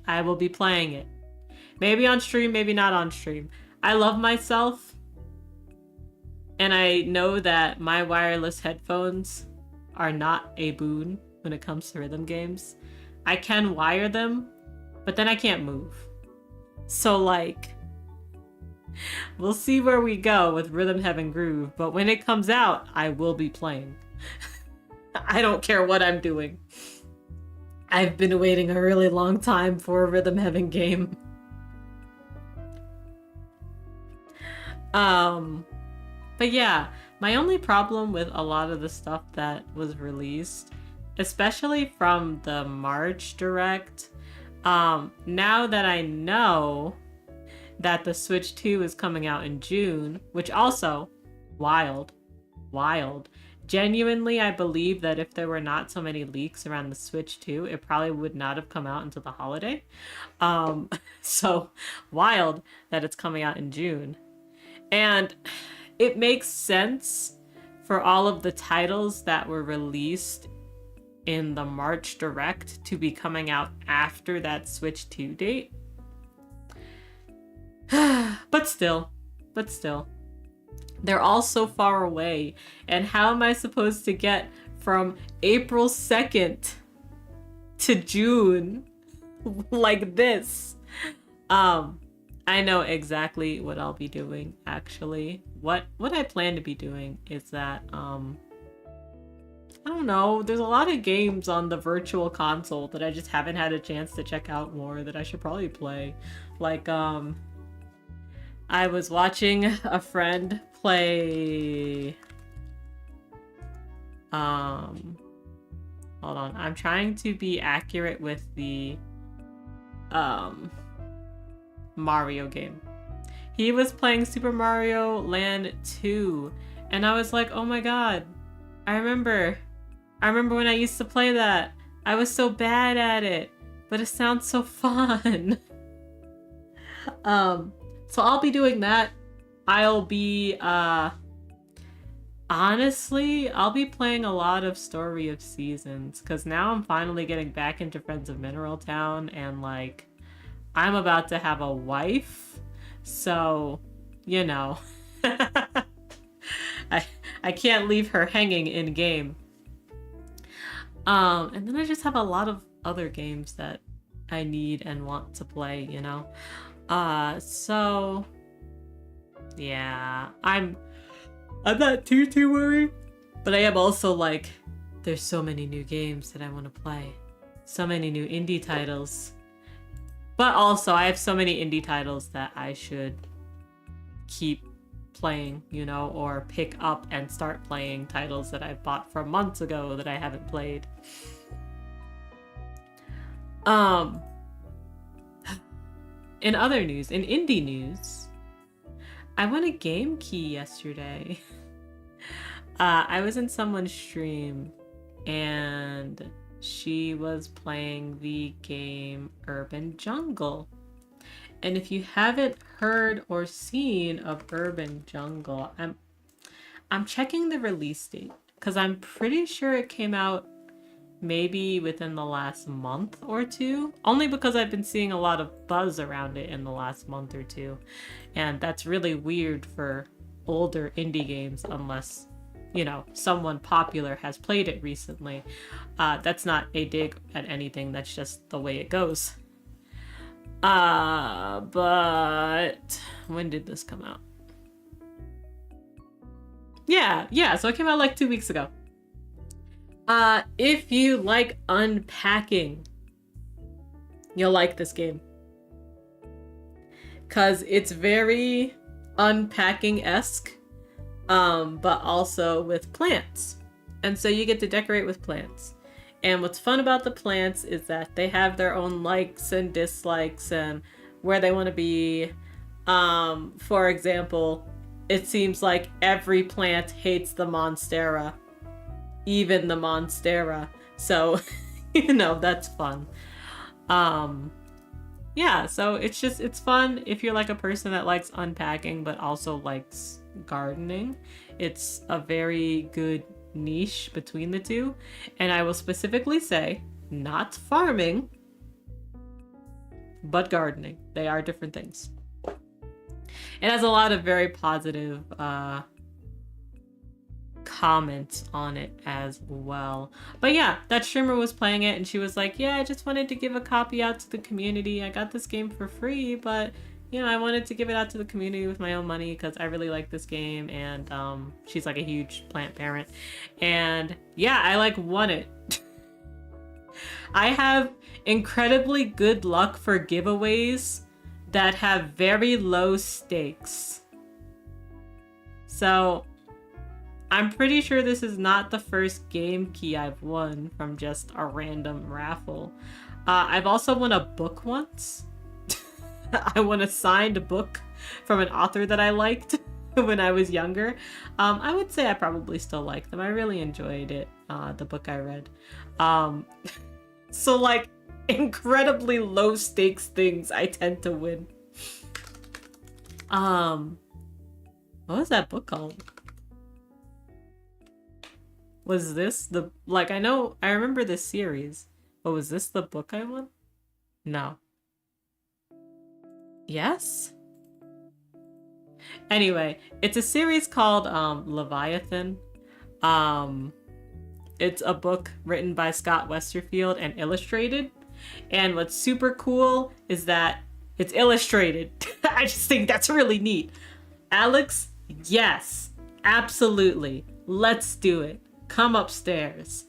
I will be playing it. Maybe on stream, maybe not on stream. I love myself, and I know that my wireless headphones are not a boon when it comes to rhythm games. I can wire them, but then I can't move. So like, we'll see where we go with Rhythm Heaven Groove, but when it comes out, I will be playing. I don't care what I'm doing. I've been waiting a really long time for a Rhythm Heaven game. But yeah, my only problem with a lot of the stuff that was released, especially from the March Direct, now that I know that the Switch 2 is coming out in June, which also, wild. Genuinely, I believe that if there were not so many leaks around the Switch 2, it probably would not have come out until the holiday. So wild that it's coming out in June. And it makes sense for all of the titles that were released in the March Direct to be coming out after that Switch 2 date. But still, they're all so far away. And how am I supposed to get from April 2nd to June like this? I know exactly what I'll be doing, actually. What I plan to be doing is that, I don't know, there's a lot of games on the virtual console that I just haven't had a chance to check out more that I should probably play. Like, I was watching a friend play, hold on, I'm trying to be accurate with the, Mario game. he was playing Super Mario Land 2, and I was like, oh my god, I remember when I used to play that. I was so bad at it, but it sounds so fun. So I'll be doing that. I'll be, honestly, I'll be playing a lot of Story of Seasons, because now I'm finally getting back into Friends of Mineral Town, and, like, I'm about to have a wife, so, you know. I can't leave her hanging in-game. And then I just have a lot of other games that I need and want to play, you know? So... yeah, I'm not too worried, but I am also like, there's so many new games that I want to play. So many new indie titles. But also, I have so many indie titles that I should keep playing, you know, or pick up and start playing titles that I bought from months ago that I haven't played. In other news, in indie news, I won a game key yesterday. I was in someone's stream and she was playing the game Urban Jungle. And if you haven't heard or seen of Urban Jungle, I'm checking the release date because I'm pretty sure it came out maybe within the last month or two, only because I've been seeing a lot of buzz around it in the last month or two, and that's really weird for older indie games unless, you know, someone popular has played it recently. That's not a dig at anything, that's just the way it goes. But when did this come out? Yeah, so it came out like 2 weeks ago. If you like unpacking, you'll like this game. 'Cause it's very unpacking-esque, but also with plants. And so you get to decorate with plants. And what's fun about the plants is that they have their own likes and dislikes and where they want to be. For example, it seems like every plant hates the Monstera. Even the Monstera. So, you know, that's fun. Yeah, so it's fun if you're like a person that likes unpacking but also likes gardening. It's a very good niche between the two. And I will specifically say, not farming, but gardening. They are different things. It has a lot of very positive comments on it as well. But yeah, that streamer was playing it and she was like, yeah, I just wanted to give a copy out to the community. I got this game for free, but you know, I wanted to give it out to the community with my own money because I really like this game. And she's like a huge plant parent. And yeah, I like won it. I have incredibly good luck for giveaways that have very low stakes. So I'm pretty sure this is not the first game key I've won from just a random raffle. I've also won a book once. I won a signed book from an author that I liked when I was younger. I would say I probably still like them. I really enjoyed it, the book I read. So like incredibly low stakes things I tend to win. What was that book called? Was this the, like, I remember this series, but was this the book I won? No. Yes? Anyway, it's a series called Leviathan. It's a book written by Scott Westerfield and illustrated. And what's super cool is that it's illustrated. I just think that's really neat. Alex, yes, absolutely. Let's do it. Come upstairs.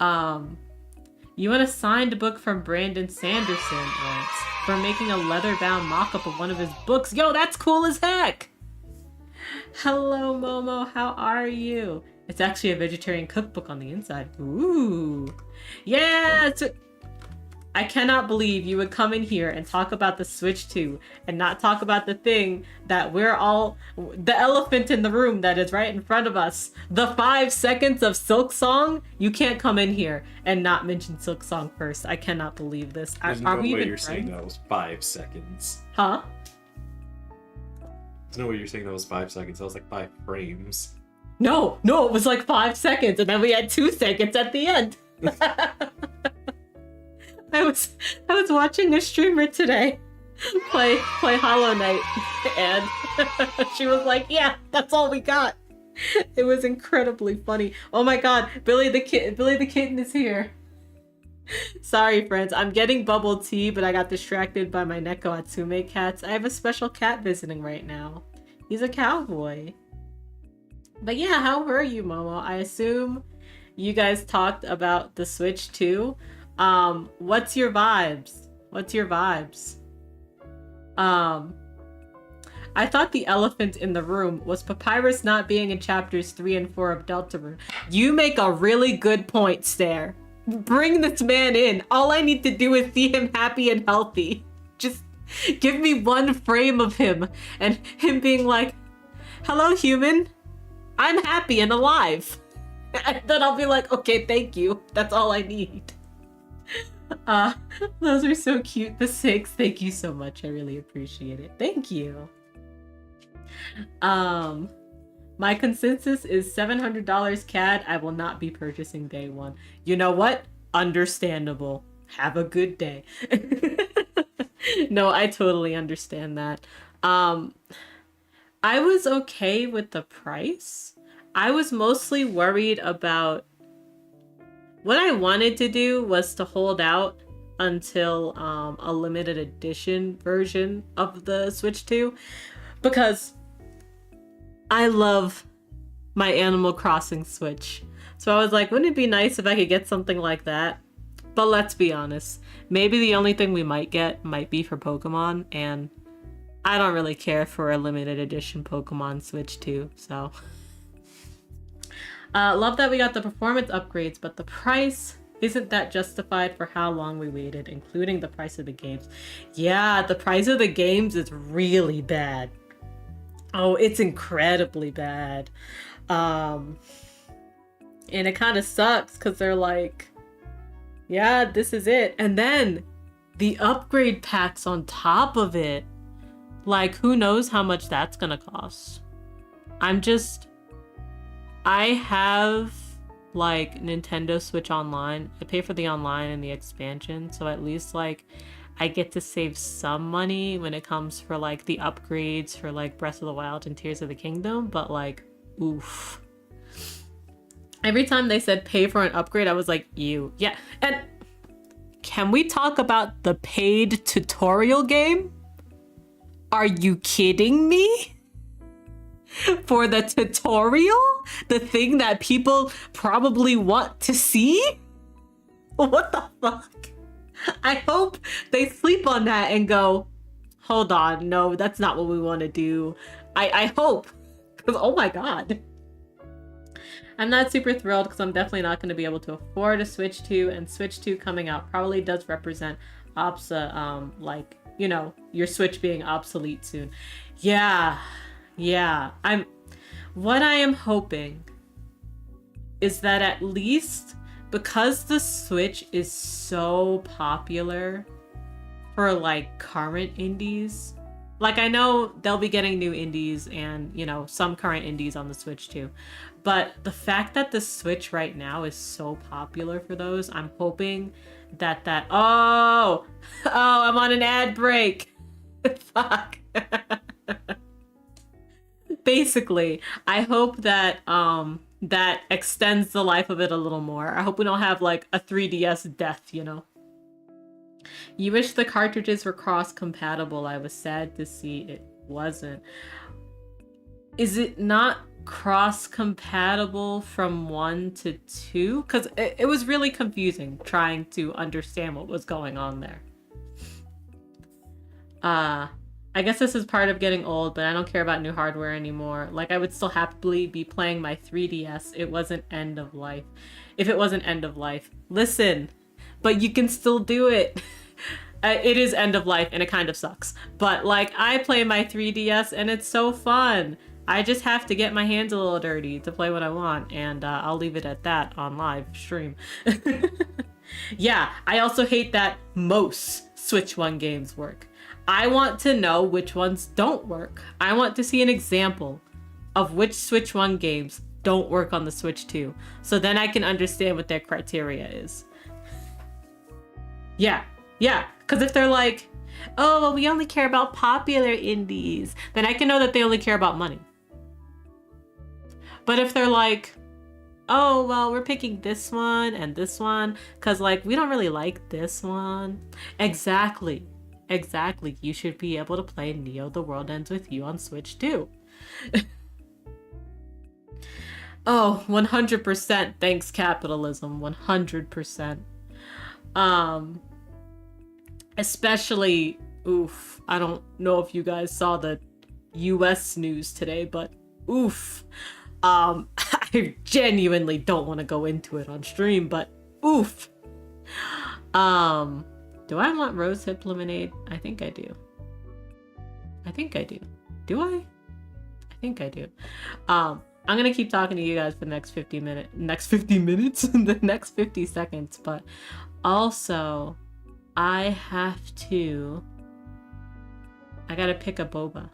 You want a signed book from Brandon Sanderson once for making a leather-bound mock-up of one of his books. Yo, that's cool as heck! Hello, Momo. How are you? It's actually a vegetarian cookbook on the inside. Ooh. Yeah! I cannot believe you would come in here and talk about the Switch 2 and not talk about the thing that we're all, the elephant in the room that is right in front of us. The 5 seconds of Silk Song. You can't come in here and not mention Silk Song first. I cannot believe this. There's Are no we way even you're friends? saying that was 5 seconds. Huh? There's no way you're saying that was 5 seconds. That was like 5 frames. No, it was like 5 seconds and then we had 2 seconds at the end. I was watching a streamer today play Hollow Knight and she was like, yeah, that's all we got. It was incredibly funny. Oh my god, Billy the kitten is here. Sorry friends, I'm getting bubble tea, but I got distracted by my Neko Atsume cats. I have a special cat visiting right now. He's a cowboy. But yeah, how were you, Momo? I assume you guys talked about the Switch too. What's your vibes? I thought the elephant in the room was Papyrus not being in chapters 3 and 4 of Deltarune. You make a really good point, Stare. Bring this man in. All I need to do is see him happy and healthy. Just give me one frame of him and him being like, hello, human. I'm happy and alive. And then I'll be like, okay, thank you. That's all I need. Those are so cute. The 6, thank you so much. I really appreciate it. Thank you. My consensus is $700 CAD. I will not be purchasing day one. You know what? Understandable. Have a good day. No, I totally understand that. I was okay with the price. I was mostly worried about what I wanted to do was to hold out until a limited edition version of the Switch 2 because I love my Animal Crossing Switch. So I was like, wouldn't it be nice if I could get something like that? But let's be honest, maybe the only thing we might get might be for Pokemon, and I don't really care for a limited edition Pokemon Switch 2, so. Love that we got the performance upgrades, but the price isn't that justified for how long we waited, including the price of the games. Yeah, the price of the games is really bad. Oh, it's incredibly bad. And it kind of sucks because they're like, yeah, this is it. And then the upgrade packs on top of it. Like, who knows how much that's gonna cost. I have like Nintendo Switch Online. I pay for the online and the expansion, so at least like I get to save some money when it comes for like the upgrades for like Breath of the Wild and Tears of the Kingdom, but like, oof. Every time they said pay for an upgrade, I was like, ew. Yeah, and can we talk about the paid tutorial game? Are you kidding me? For the tutorial? The thing that people probably want to see? What the fuck? I hope they sleep on that and go, hold on, no, that's not what we want to do. I hope. Because, oh my god. I'm not super thrilled because I'm definitely not going to be able to afford a Switch 2, and Switch 2 coming out probably does represent like, you know, your Switch being obsolete soon. Yeah. What I am hoping is that at least because the Switch is so popular for like current indies, like I know they'll be getting new indies and, you know, some current indies on the Switch too, but the fact that the Switch right now is so popular for those, I'm hoping that oh, I'm on an ad break. Fuck. Basically, I hope that that extends the life of it a little more. I hope we don't have like a 3DS death, you know. You wish the cartridges were cross-compatible. I was sad to see it wasn't. Is it not cross-compatible from 1 to 2? Because it was really confusing trying to understand what was going on there. I guess this is part of getting old, but I don't care about new hardware anymore. Like, I would still happily be playing my 3DS. It wasn't end of life. If it wasn't end of life. Listen, but you can still do it. It is end of life and it kind of sucks. But like, I play my 3DS and it's so fun. I just have to get my hands a little dirty to play what I want, and I'll leave it at that on live stream. Yeah, I also hate that most Switch 1 games work. I want to know which ones don't work. I want to see an example of which Switch 1 games don't work on the Switch 2, so then I can understand what their criteria is. Yeah, because if they're like, oh, well, we only care about popular indies, then I can know that they only care about money. But if they're like, oh, well, we're picking this one and this one because, like, we don't really like this one. Exactly. You should be able to play Neo The World Ends With You on Switch too. Oh, 100% thanks capitalism. 100%. Especially, oof, I don't know if you guys saw the US news today, but oof. I genuinely don't want to go into it on stream, but oof. Do I want rose hip lemonade? I think I do. Do I? I think I do. I'm gonna keep talking to you guys for the next 50 minutes, the next 50 seconds, but also I gotta pick a boba.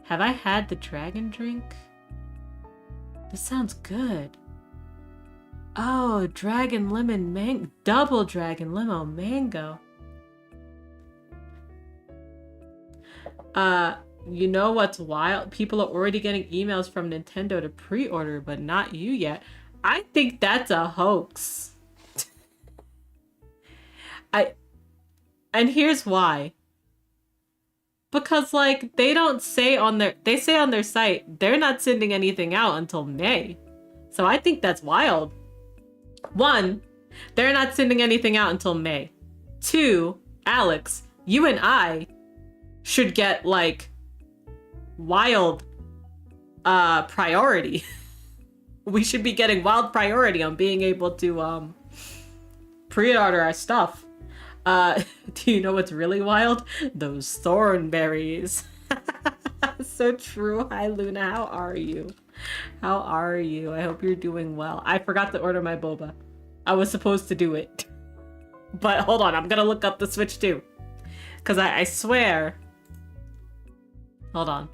Have I had the dragon drink? This sounds good. Oh, dragon lemon double dragon lemon mango. You know what's wild? People are already getting emails from Nintendo to pre-order, but not you yet. I think that's a hoax. And here's why. Because, like, they say on their site, they're not sending anything out until May. So I think that's wild. 1, they're not sending anything out until May. 2, Alex, you and I should get, like, wild priority. We should be getting wild priority on being able to pre-order our stuff. Do you know what's really wild? Those thornberries. So true. Hi Luna, how are you? I hope you're doing well. I forgot to order my boba. I was supposed to do it. But hold on, I'm gonna look up the Switch too. Cause I swear. Hold on.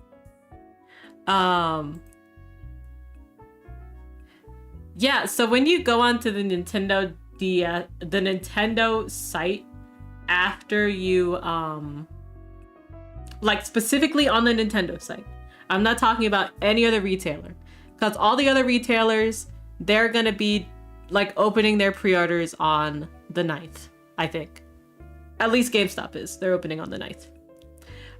Yeah, so when you go onto the Nintendo site after you like specifically on the Nintendo site. I'm not talking about any other retailer, because all the other retailers, they're gonna be like opening their pre-orders on the 9th, I think. At least GameStop is. They're opening on the 9th.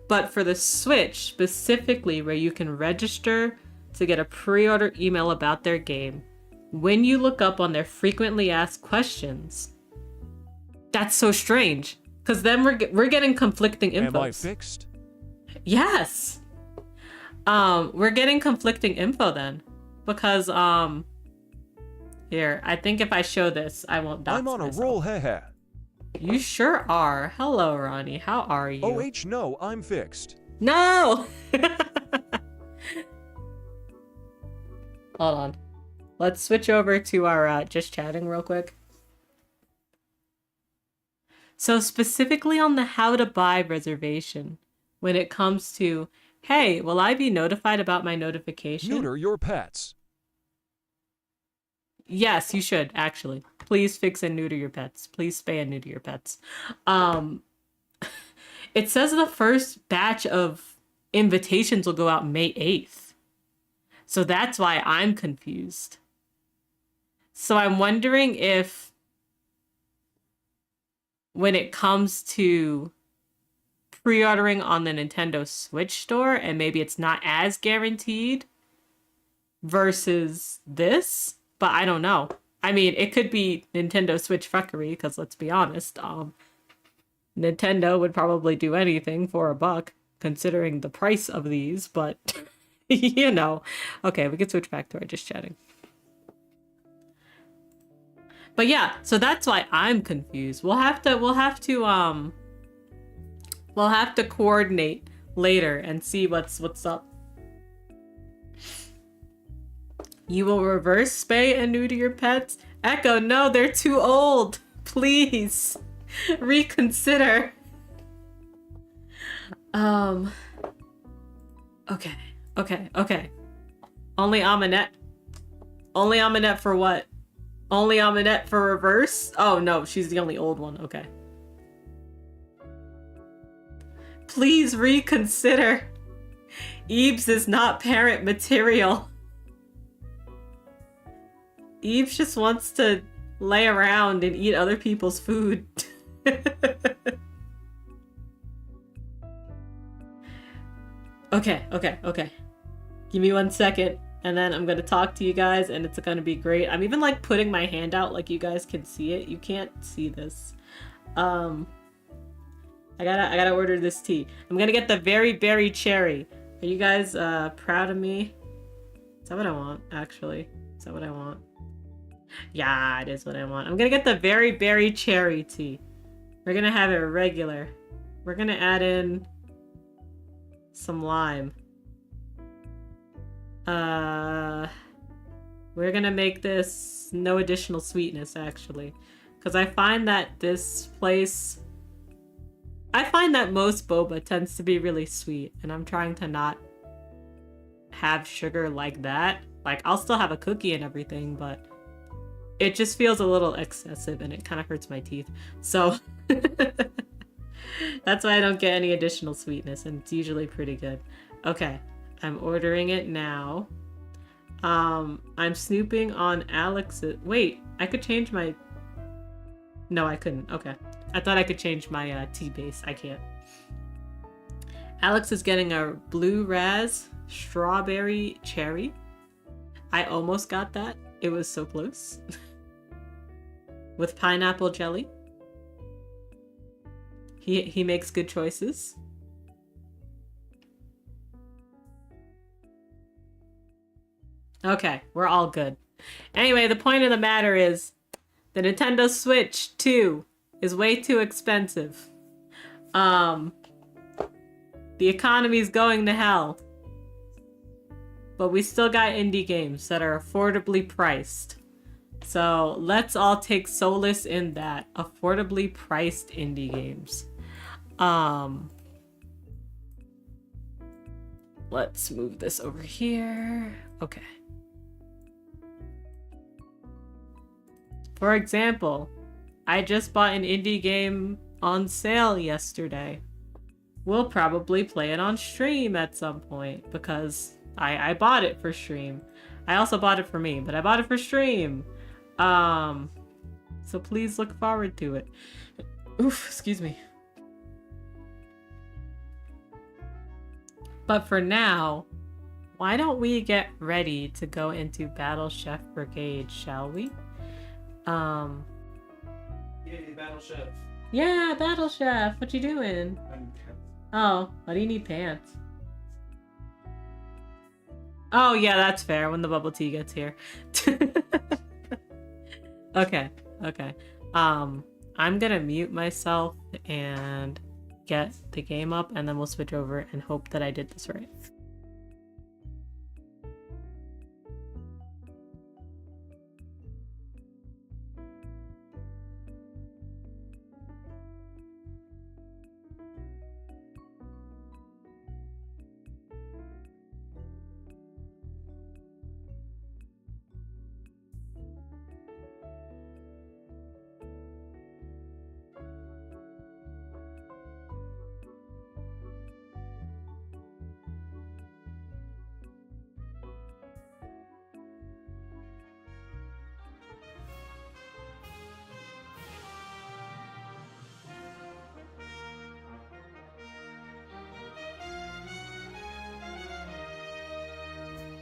But for the Switch specifically, where you can register to get a pre-order email about their game, when you look up on their frequently asked questions, that's so strange. Because then we're getting conflicting info. Am I fixed? Yes. We're getting conflicting info then. Because, here, I think if I show this, I won't dox I'm on myself. a roll, haha. You sure are. Hello, Ronnie. How are you? OH, no, I'm fixed. No! Hold on. Let's switch over to our just chatting real quick. So specifically on the how to buy reservation, when it comes to, hey, will I be notified about my notification? Neuter your pets. Yes, you should, actually. Please fix and neuter your pets. Please spay and neuter your pets. It says the first batch of invitations will go out May 8th. So that's why I'm confused. So I'm wondering if when it comes to pre-ordering on the Nintendo Switch store, and maybe it's not as guaranteed versus this, but I don't know. I mean, it could be Nintendo Switch fuckery, because let's be honest, Nintendo would probably do anything for $1, considering the price of these, but, you know. Okay, we can switch back to our just chatting. But yeah, so that's why I'm confused. We'll have to coordinate later and see what's up. You will reverse spay and neuter your pets? Echo, no, they're too old. Please reconsider. Okay. Only Amanette. Only Amanette for what? Only Amanette for reverse? Oh no, she's the only old one. Okay. Please reconsider. Eves is not parent material. Eves just wants to lay around and eat other people's food. Okay. Give me 1 second, and then I'm gonna talk to you guys, and it's gonna be great. I'm even like putting my hand out like you guys can see it. You can't see this. I gotta order this tea. I'm gonna get the very berry cherry. Are you guys proud of me? Is that what I want, actually? Is that what I want? Yeah, it is what I want. I'm gonna get the very berry cherry tea. We're gonna have it regular. We're gonna add in some lime. We're gonna make this no additional sweetness, actually. Because I find that this place... I find that most boba tends to be really sweet, and I'm trying to not have sugar like that. Like, I'll still have a cookie and everything, but it just feels a little excessive, and it kind of hurts my teeth. So, that's why I don't get any additional sweetness, and it's usually pretty good. Okay, I'm ordering it now. I'm snooping on Alex's... Wait, I could change my... No, I couldn't. Okay. I thought I could change my tea base. I can't. Alex is getting a blue raz strawberry cherry. I almost got that. It was so close. With pineapple jelly. He makes good choices. Okay, we're all good. Anyway, the point of the matter is the Nintendo Switch 2 is way too expensive. The economy's going to hell. But we still got indie games that are affordably priced. So let's all take solace in that. Affordably priced indie games. Let's move this over here. Okay. For example, I just bought an indie game on sale yesterday. We'll probably play it on stream at some point because I bought it for stream. I also bought it for me, but I bought it for stream. So please look forward to it. Oof, excuse me. But for now, why don't we get ready to go into Battle Chef Brigade, shall we? Yay, Battle Chef. Yeah, Battle Chef. What you doing? Oh, why do you need pants? Oh, yeah, that's fair when the bubble tea gets here. Okay. I'm gonna mute myself and get the game up, and then we'll switch over and hope that I did this right.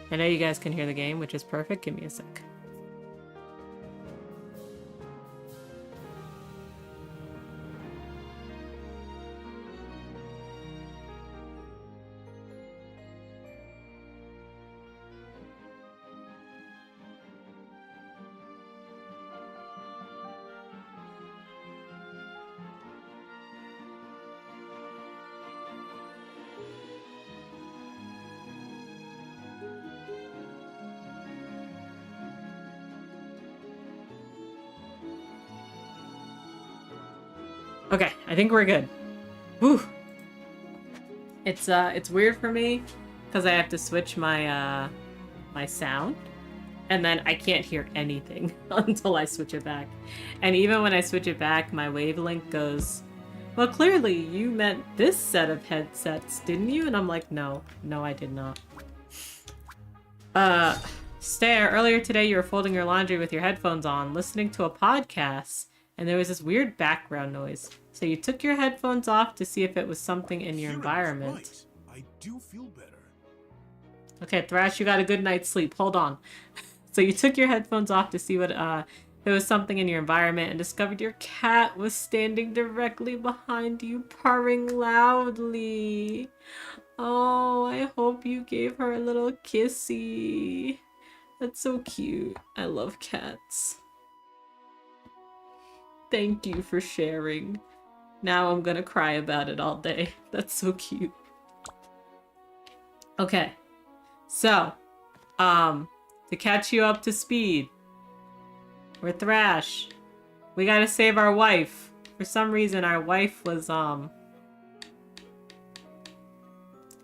I know you guys can hear the game, which is perfect. Give me a sec. Okay, I think we're good. Whew. It's weird for me because I have to switch my my sound, and then I can't hear anything until I switch it back. And even when I switch it back, my wavelength goes, well, clearly you meant this set of headsets, didn't you? And I'm like, no, I did not. Stare, earlier today you were folding your laundry with your headphones on, listening to a podcast, and there was this weird background noise. So you took your headphones off to see if it was something in your environment. Right. I do feel better. Okay, Thrash, you got a good night's sleep. Hold on. So you took your headphones off to see what if it was something in your environment and discovered your cat was standing directly behind you, purring loudly. Oh, I hope you gave her a little kissy. That's so cute. I love cats. Thank you for sharing. Now I'm gonna cry about it all day. That's so cute. Okay. So, to catch you up to speed, we're Thrash. We gotta save our wife. For some reason, our wife was,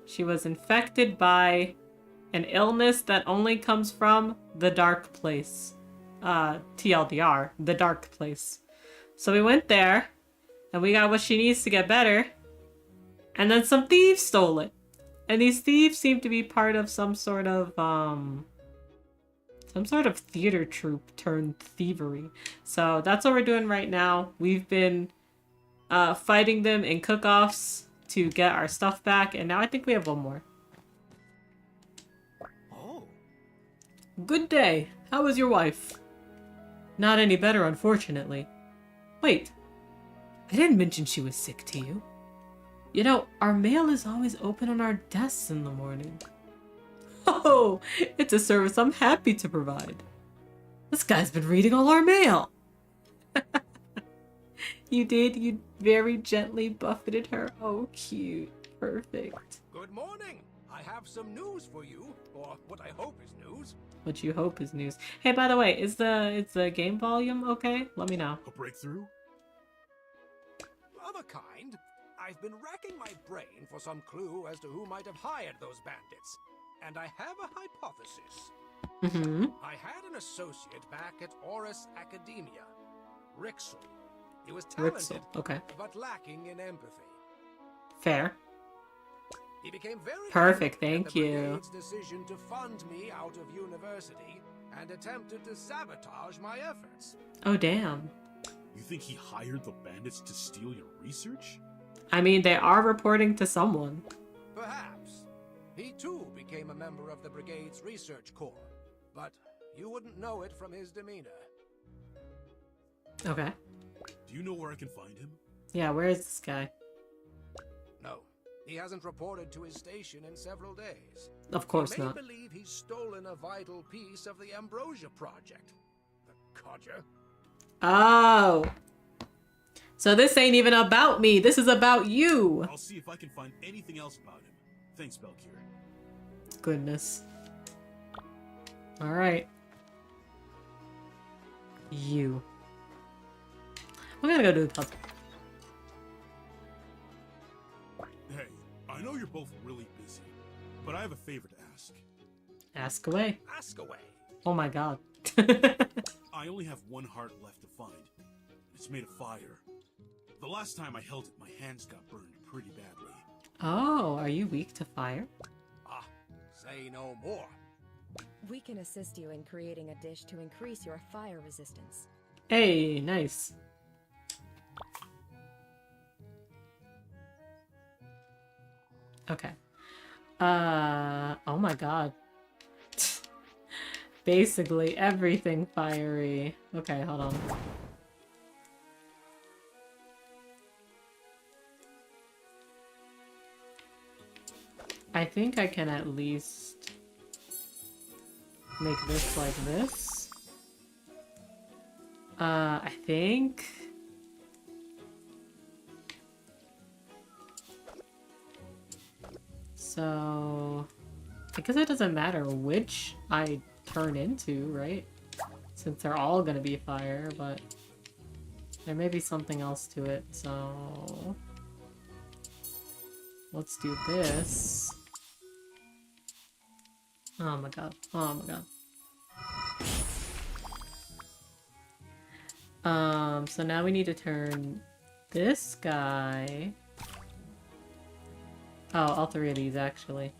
she was infected by an illness that only comes from the dark place. TLDR, the dark place. So we went there, and we got what she needs to get better, and then some thieves stole it. And these thieves seem to be part of some sort of theater troupe turned thievery. So that's what we're doing right now. We've been fighting them in cook-offs to get our stuff back, and now I think we have one more. Oh. Good day. How is your wife? Not any better, unfortunately. Wait, I didn't mention she was sick to you. You know, our mail is always open on our desks in the morning. Oh, it's a service I'm happy to provide. This guy's been reading all our mail. You did? You very gently buffeted her? Oh, cute. Perfect. Good morning. I have some news for you, or what I hope is news. What you hope is news. Hey, by the way, is the game volume okay? Let me know. A breakthrough? Of a kind. I've been racking my brain for some clue as to who might have hired those bandits. And I have a hypothesis. Mm-hmm. I had an associate back at Oris Academia, Rixel. He was talented, okay. but lacking in empathy. Fair. He became very perfect, angry thank at the you. Brigade's decision to fund me out of university and attempted to sabotage my efforts. Oh, damn. You think he hired the bandits to steal your research? I mean, they are reporting to someone. Perhaps. He too became a member of the Brigade's research corps, but you wouldn't know it from his demeanor. Okay. Do you know where I can find him? Yeah, where is this guy? No. He hasn't reported to his station in several days. Of course you may not. believe he's stolen a vital piece of the Ambrosia Project. The codger. Oh. So this ain't even about me. This is about you. I'll see if I can find anything else about him. Thanks, Belkir. Goodness. Alright. You. We're gonna go do the puzzle. Hey, I know you're both really busy, but I have a favor to ask. Ask away. Ask away. Oh my god. I only have one heart left to find. It's made of fire. The last time I held it, my hands got burned pretty badly. Oh, are you weak to fire? Ah, say no more. We can assist you in creating a dish to increase your fire resistance. Hey, nice. Okay. Oh my god. Basically everything fiery. Okay, hold on. I think I can at least make this like this. I think. So, I guess it doesn't matter which I turn into, right? Since they're all gonna be fire, but... There may be something else to it, so... Let's do this. Oh my god. Oh my god. So now we need to turn this guy... Oh, all three of these, actually.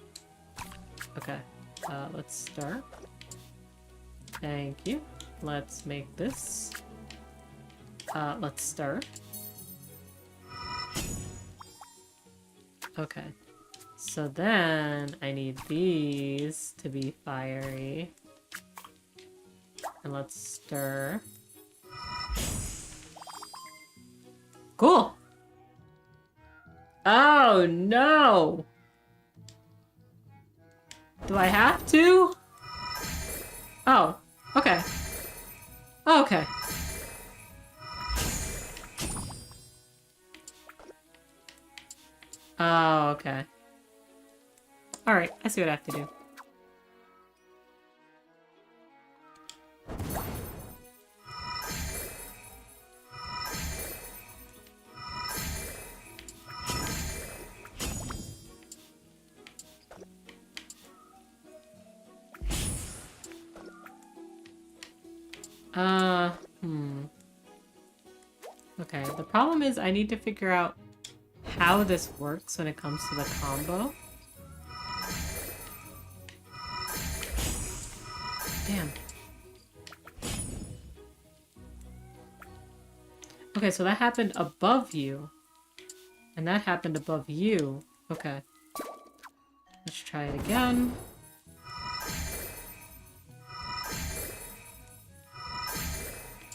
Okay. Let's start. Thank you. Let's make this. Let's start. Okay. So then I need these to be fiery. And let's stir. Cool! Oh no! Do I have to? Oh, okay. Oh, okay. Oh, okay. Alright, I see what I have to do. Okay, the problem is I need to figure out how this works when it comes to the combo. Damn. Okay, so that happened above you. And that happened above you. Okay. Let's try it again.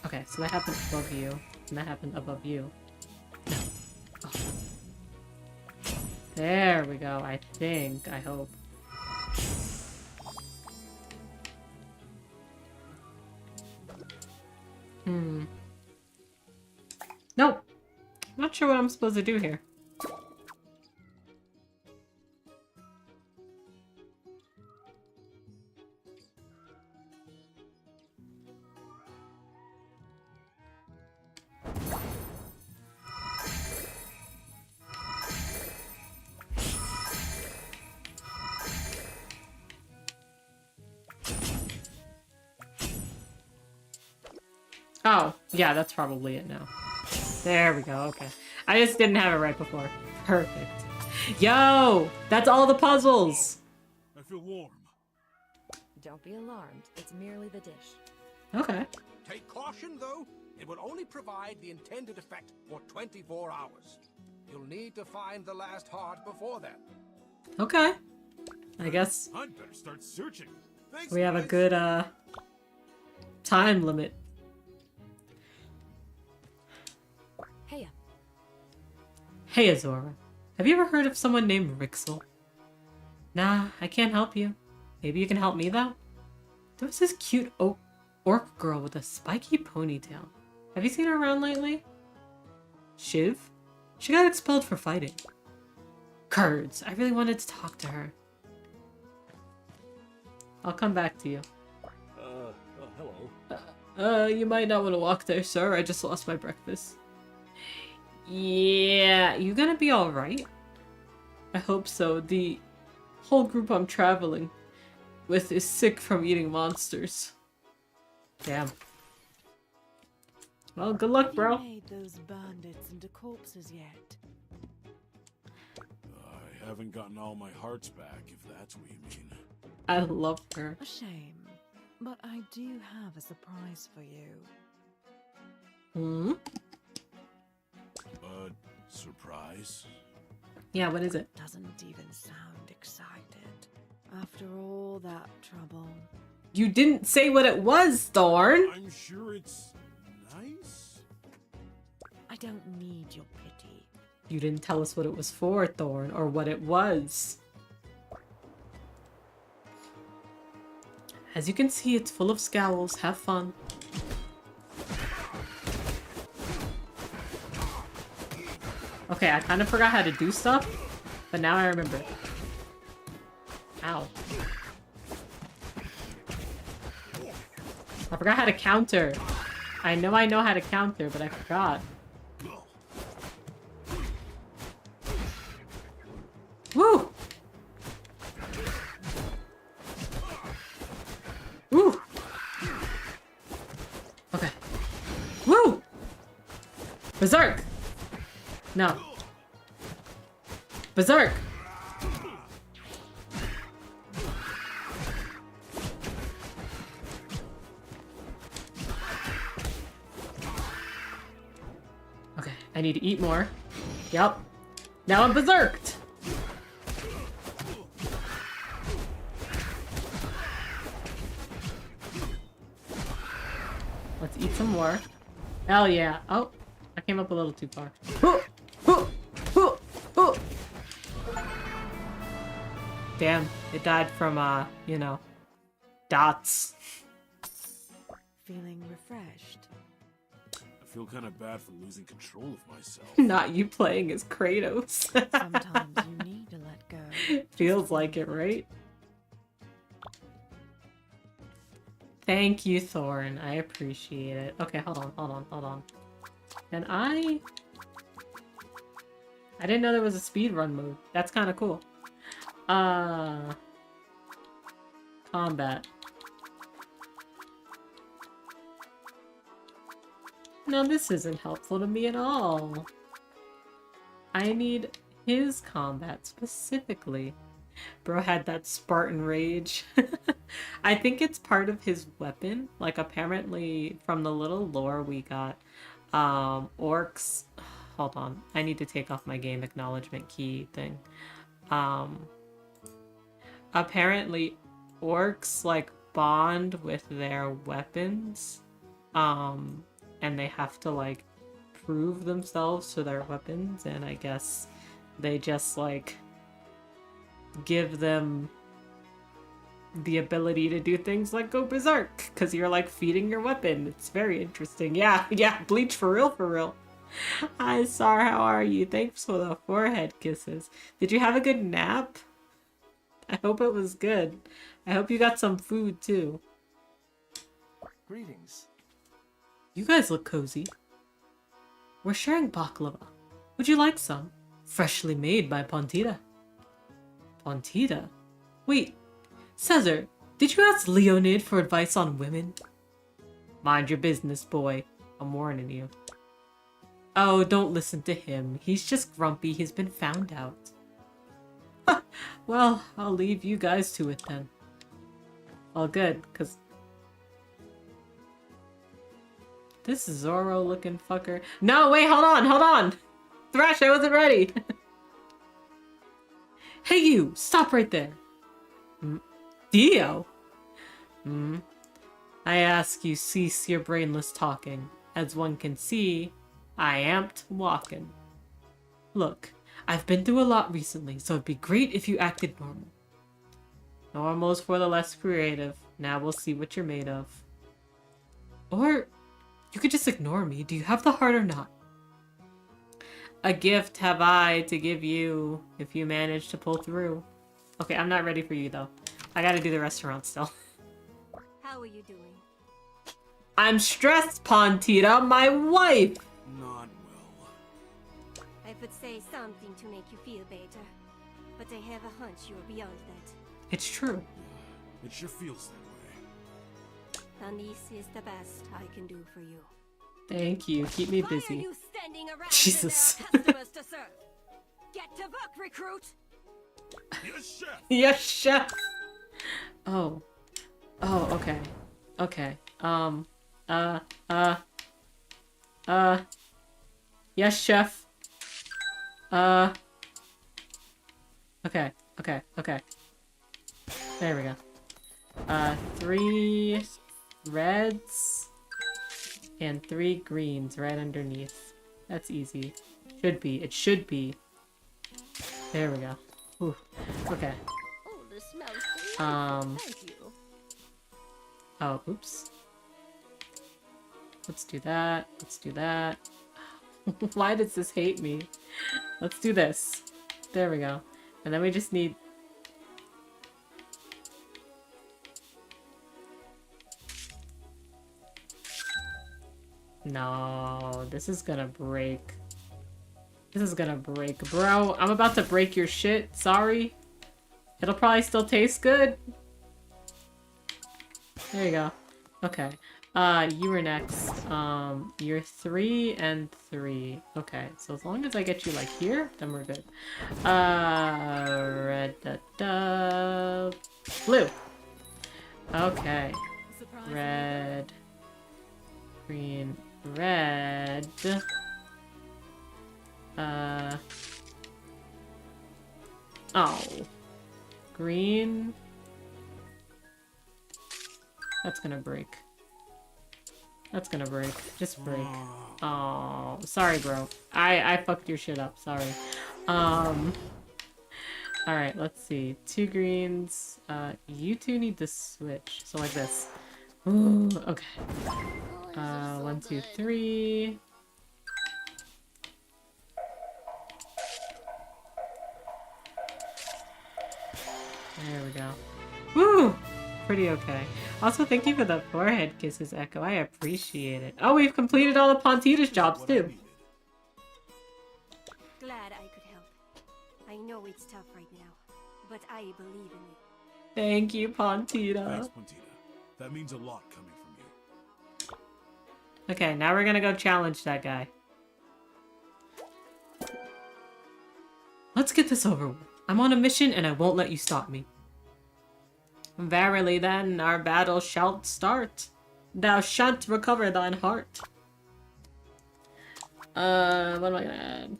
Okay, so that happened above you. And that happened above you. No. Oh. There we go, I think. I hope. Nope. Not sure what I'm supposed to do here. Oh, yeah, that's probably it now. There we go, okay. I just didn't have it right before. Perfect. Yo! That's all the puzzles! I feel warm. Don't be alarmed. It's merely the dish. Okay. Take caution, though. It will only provide the intended effect for 24 hours. You'll need to find the last heart before then. Okay. I guess I'd better start searching. Thanks, we have a guys. good, time limit. Heya. Hey, Azora. Have you ever heard of someone named Rixel? Nah, I can't help you. Maybe you can help me, though? There was this cute orc girl with a spiky ponytail. Have you seen her around lately? Shiv? She got expelled for fighting. Kurds, I really wanted to talk to her. I'll come back to you. Hello. You might not want to walk there, sir. I just lost my breakfast. Yeah, you gonna be alright? I hope so. The whole group I'm traveling with is sick from eating monsters. Damn. Well, good luck, bro. Have you made those bandits into corpses yet? I haven't gotten all my hearts back, if that's what you mean. I love her. A shame. But I do have a surprise for you. Hmm? Surprise? Yeah, what is it? Doesn't even sound excited. After all that trouble. You didn't say what it was, Thorn! I'm sure it's nice. I don't need your pity. You didn't tell us what it was for, Thorn, or what it was. As you can see, it's full of scowls. Have fun. Okay, I kind of forgot how to do stuff, but now I remember. Ow. I forgot how to counter. I know how to counter, but I forgot. Woo! Woo! Okay. Woo! Berserk! No. Berserk! Okay, I need to eat more. Yup. Now I'm berserked! Let's eat some more. Hell yeah. Oh, I came up a little too far. Damn, it died from, you know, dots. Feeling refreshed. I feel kind of bad for losing control of myself. Not you playing as Kratos. Sometimes you need to let go. Feels like it, right? Thank you, Thorn. I appreciate it. Okay, hold on. And I didn't know there was a speedrun mode. That's kind of cool. Combat. No, this isn't helpful to me at all. I need his combat specifically. Bro had that Spartan rage. I think it's part of his weapon. Like, apparently, from the little lore we got, orcs... Hold on. I need to take off my game acknowledgement key thing. Apparently, orcs, like, bond with their weapons. And they have to, like, prove themselves to their weapons. And I guess they just, like, give them the ability to do things like go berserk, because you're like feeding your weapon. It's very interesting. Yeah, Bleach for real. Hi Sar, how are you? Thanks for the forehead kisses. Did you have a good nap? I hope it was good. I hope you got some food too. Greetings. You guys look cozy. We're sharing baklava. Would you like some? Freshly made by Pontita. Pontita? Wait, Caesar, did you ask Leonid for advice on women? Mind your business, boy. I'm warning you. Oh, don't listen to him. He's just grumpy. He's been found out. Well, I'll leave you guys to it then. All good, because... This Zorro-looking fucker... No, wait, hold on! Thrash, I wasn't ready! Hey you! Stop right there! Dio? I ask you cease your brainless talking. As one can see, I amped walking. Look, I've been through a lot recently, so it'd be great if you acted normal. Normal's for the less creative. Now we'll see what you're made of. Or, you could just ignore me. Do you have the heart or not? A gift have I to give you if you manage to pull through. Okay, I'm not ready for you though. I gotta do the restaurant still. How are you doing? I'm stressed, Pontita, my wife! Not well. I would say something to make you feel better, but I have a hunch you're beyond that. It's true. It sure feels that way. And this is the best I can do for you. Thank you. Keep me Why busy. are you standing around Jesus. when there are customers to serve? Get to work, recruit! Yes, chef! Yes, chef! Oh. Oh, okay. Okay. Yes, chef. Okay. There we go. 3 reds and 3 greens right underneath. That's easy. It should be. There we go. Ooh. Okay. Oh, this smells delightful. Thank you. Oh, oops. Let's do that. Why does this hate me? Let's do this. There we go. And then we just need... No, this is gonna break. This is gonna break. Bro, I'm about to break your shit. Sorry. It'll probably still taste good. There you go. Okay. You were next. You're 3 and 3. Okay, so as long as I get you like here, then we're good. Red, blue. Okay. Red, green, red. Oh. Green. That's gonna break. That's gonna break. Just break. Oh, sorry, bro. I fucked your shit up. Sorry. Alright, let's see. 2 greens. You two need to switch. So like this. Ooh, okay. 1, 2, 3. There we go. Woo! Pretty okay. Also, thank you for the forehead kisses, Echo. I appreciate it. Oh, we've completed all the Pontita's jobs, too. Glad I could help. I know it's tough right now, but I believe in you. Thank you, Pontita. Thanks, Pontita. That means a lot coming from you. Okay, now we're gonna go challenge that guy. Let's get this over with. I'm on a mission and I won't let you stop me. Verily then, our battle shalt start. Thou shalt recover thine heart. What am I gonna add?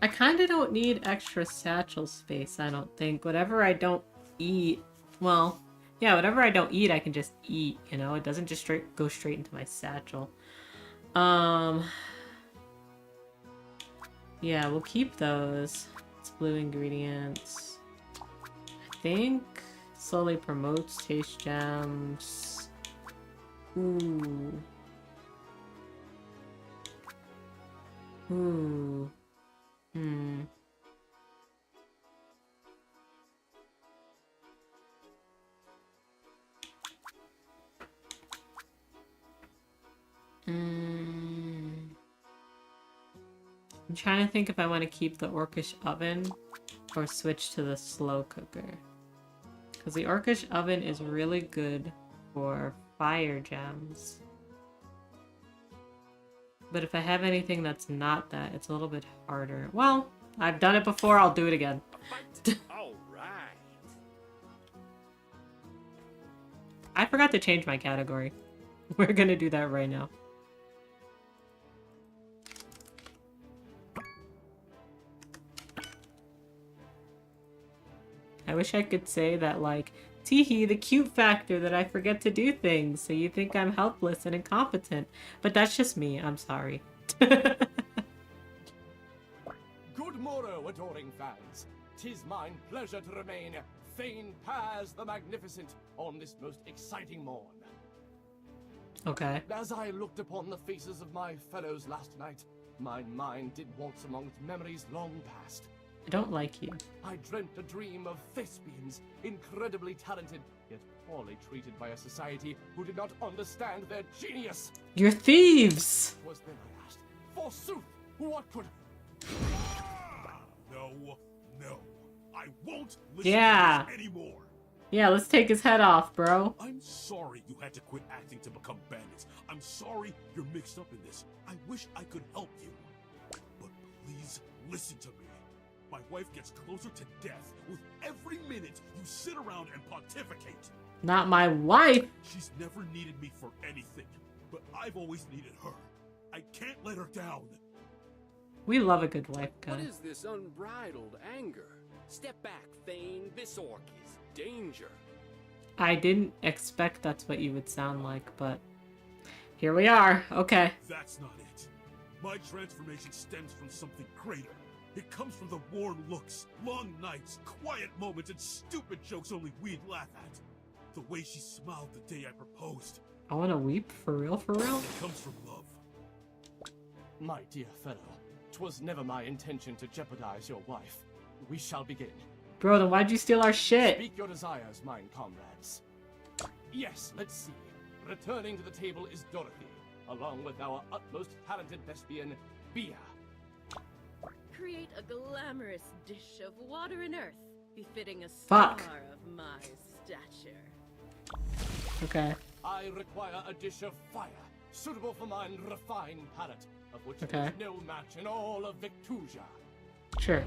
I kinda don't need extra satchel space, I don't think. Whatever I don't eat, well, yeah, whatever I don't eat, I can just eat, you know? It doesn't just go straight into my satchel. Yeah, we'll keep those. It's blue ingredients. I think slowly promotes taste gems. Ooh. Ooh. Hmm. I'm trying to think if I want to keep the orcish oven or switch to the slow cooker. Because the orcish oven is really good for fire gems. But if I have anything that's not that, it's a little bit harder. Well, I've done it before, I'll do it again. All right. I forgot to change my category. We're gonna do that right now. I wish I could say that, like, teehee, the cute factor that I forget to do things, so you think I'm helpless and incompetent. But that's just me, I'm sorry. Good morrow, adoring fans. 'Tis mine pleasure to remain Thane Paz the Magnificent on this most exciting morn. Okay. As I looked upon the faces of my fellows last night, my mind did waltz amongst memories long past. I don't like you. I dreamt a dream of thespians, incredibly talented, yet poorly treated by a society who did not understand their genius. You're thieves! Was then I asked, forsooth, what could... No, no. I won't listen Yeah. to this anymore. Yeah, let's take his head off, bro. I'm sorry you had to quit acting to become bandits. I'm sorry you're mixed up in this. I wish I could help you. But please listen to me. My wife gets closer to death with every minute you sit around and pontificate. Not my wife! She's never needed me for anything, but I've always needed her. I can't let her down. We love a good wife, What guys. is this unbridled anger? Step back, Thane. This orc is danger. I didn't expect that's what you would sound like, but here we are. Okay. That's not it. My transformation stems from something greater. It comes from the worn looks, long nights, quiet moments, and stupid jokes only we'd laugh at. The way she smiled the day I proposed. I want to weep, for real, for real? It comes from love. My dear fellow, 'twas never my intention to jeopardize your wife. We shall begin. Bro, then why'd you steal our shit? Speak your desires, mine comrades. Yes, let's see. Returning to the table is Dorothy, along with our utmost talented thespian, Bia. Create a glamorous dish of water and earth, befitting a Fuck. star of my stature. Okay. I require a dish of fire, suitable for mine refined palate, of which Okay. there is no match in all of Victusia. Sure.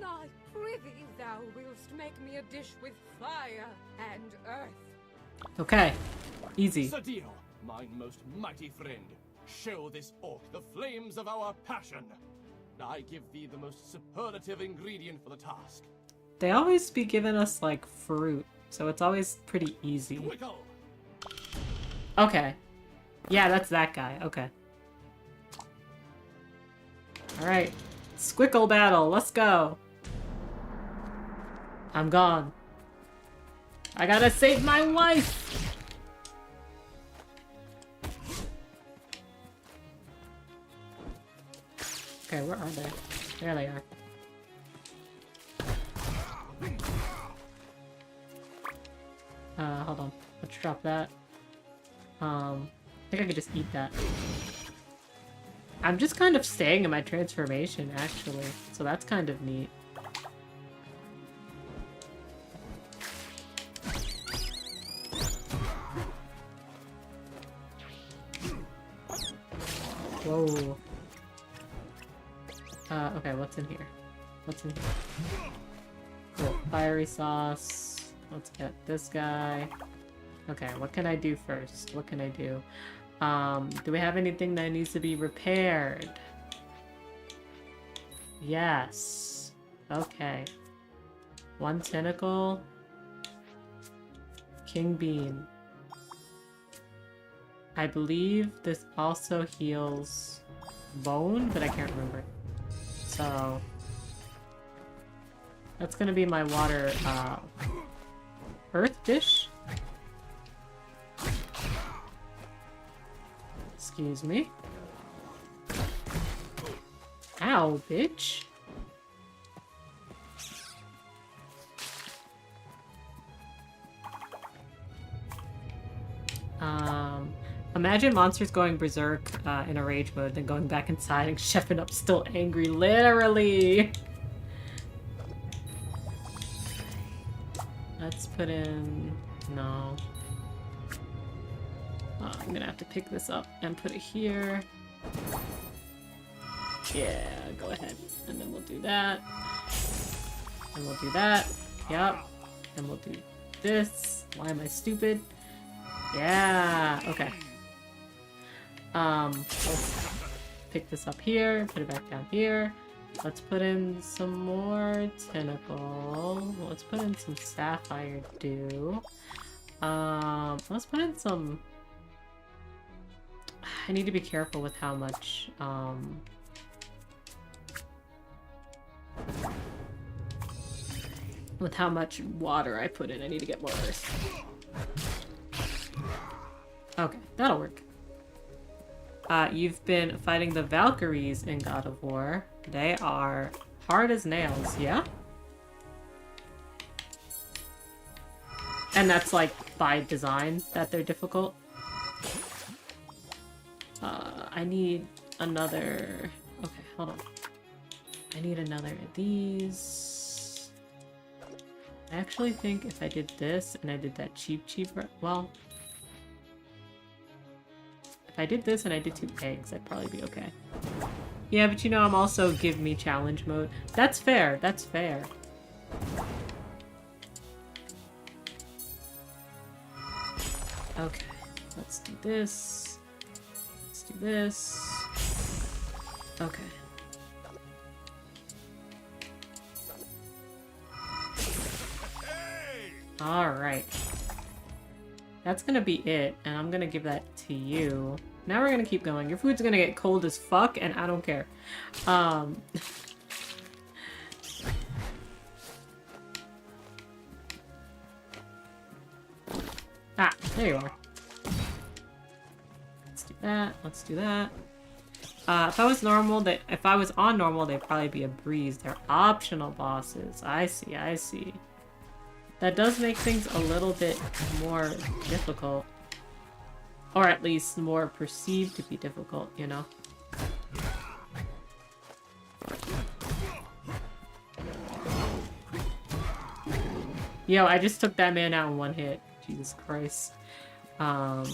I prithee thou willst make me a dish with fire and earth. Okay. Easy. Sadio, mine most mighty friend, show this orc the flames of our passion. I give thee the most superlative ingredient for the task. They always be giving us, like, fruit, so it's always pretty easy. Twickle! Okay. Yeah, that's that guy. Okay. Alright. Squickle battle. Let's go. I'm gone. I gotta save my wife! Okay, where are they? There they are. Hold on. Let's drop that. I think I could just eat that. I'm just kind of staying in my transformation, actually. So that's kind of neat. Whoa. Okay, what's in here? What's in here? Cool. Fiery sauce. Let's get this guy. Okay, what can I do first? What can I do? Do we have anything that needs to be repaired? Yes. Okay. One tentacle. King Bean. I believe this also heals bone, but I can't remember. So that's gonna be my water earth dish. Excuse me. Ow, bitch. Imagine monsters going berserk in a rage mode, then going back inside and chefing up still angry, literally. Let's put in... no. I'm gonna have to pick this up and put it here. Yeah, go ahead. And then we'll do that. And we'll do that. Yep. And we'll do this. Why am I stupid? Yeah, okay. Let's pick this up here, put it back down here. Let's put in some more tentacle. Let's put in some sapphire dew. Let's put in some... I need to be careful with how much, with how much water I put in. I need to get more earth. Okay, that'll work. You've been fighting the Valkyries in God of War. They are hard as nails, yeah? And that's like by design that they're difficult. I need another... okay, hold on. I need another of these. I actually think if I did this and I did that cheap, well... if I did this and I did 2 eggs, I'd probably be okay. Yeah, but you know, I'm also give me challenge mode. That's fair, that's fair. Okay, let's do this. Let's do this. Okay. Alright. That's gonna be it, and I'm gonna give that to you. Now we're gonna keep going. Your food's gonna get cold as fuck, and I don't care. Ah, there you are. Let's do that. Let's do that. If I was normal, if I was on normal, they'd probably be a breeze. They're optional bosses. I see, I see. That does make things a little bit more difficult. Or at least more perceived to be difficult, you know? Yo, I just took that man out in one hit. Jesus Christ. Alright.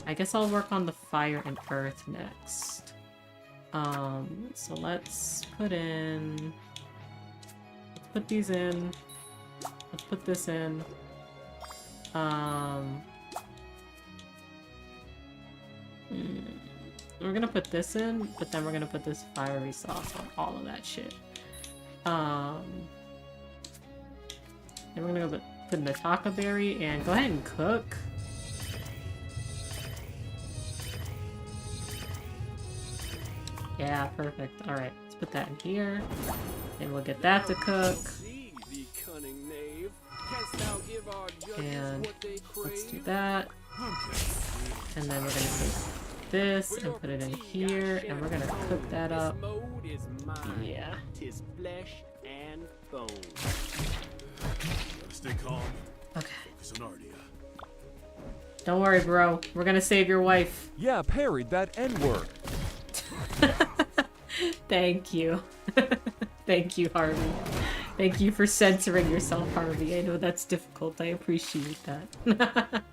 I guess I'll work on the fire and earth next. So let's put in... Let's put these in. Let's put this in. We're gonna put this in, but then we're gonna put this fiery sauce on all of that shit. Then we're gonna go put in the taka berry and go ahead and cook. Yeah, perfect. Alright, let's put that in here. And we'll get that to cook. And let's do that. And then we're gonna take this and put it in here, and we're gonna cook that up. Yeah. Stay calm. Okay. Focus on Ardia. Don't worry, bro. We're gonna save your wife. Yeah, parried that N-word. Thank you. Thank you, Harvey. Thank you for censoring yourself, Harvey. I know that's difficult. I appreciate that.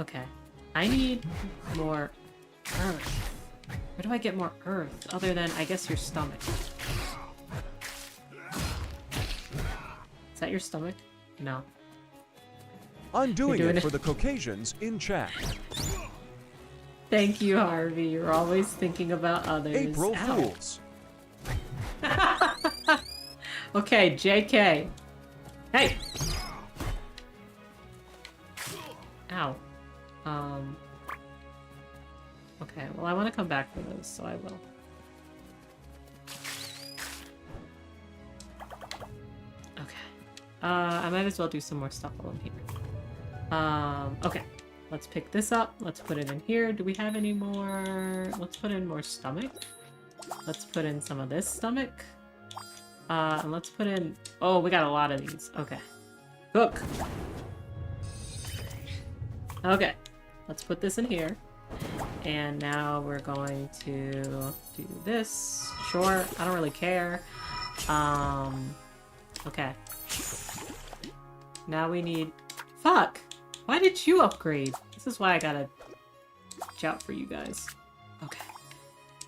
Okay. I need more earth. Where do I get more earth? Other than, I guess, your stomach. Is that your stomach? No. I'm doing it for the Caucasians in chat. Thank you, Harvey. You're always thinking about others. April Ow. Fools. Okay, JK. Hey! Ow. Okay, well I want to come back for those, so I will. Okay. I might as well do some more stuff while I'm here. Okay. Let's pick this up. Let's put it in here. Do we have any more? Let's put in more stomach. Let's put in some of this stomach. And let's put in... Oh, we got a lot of these. Okay. Cook! Okay. Let's put this in here. And now we're going to do this. Sure, I don't really care. Okay. Now we need... Fuck! Why did you upgrade? This is why I gotta watch out for you guys. Okay.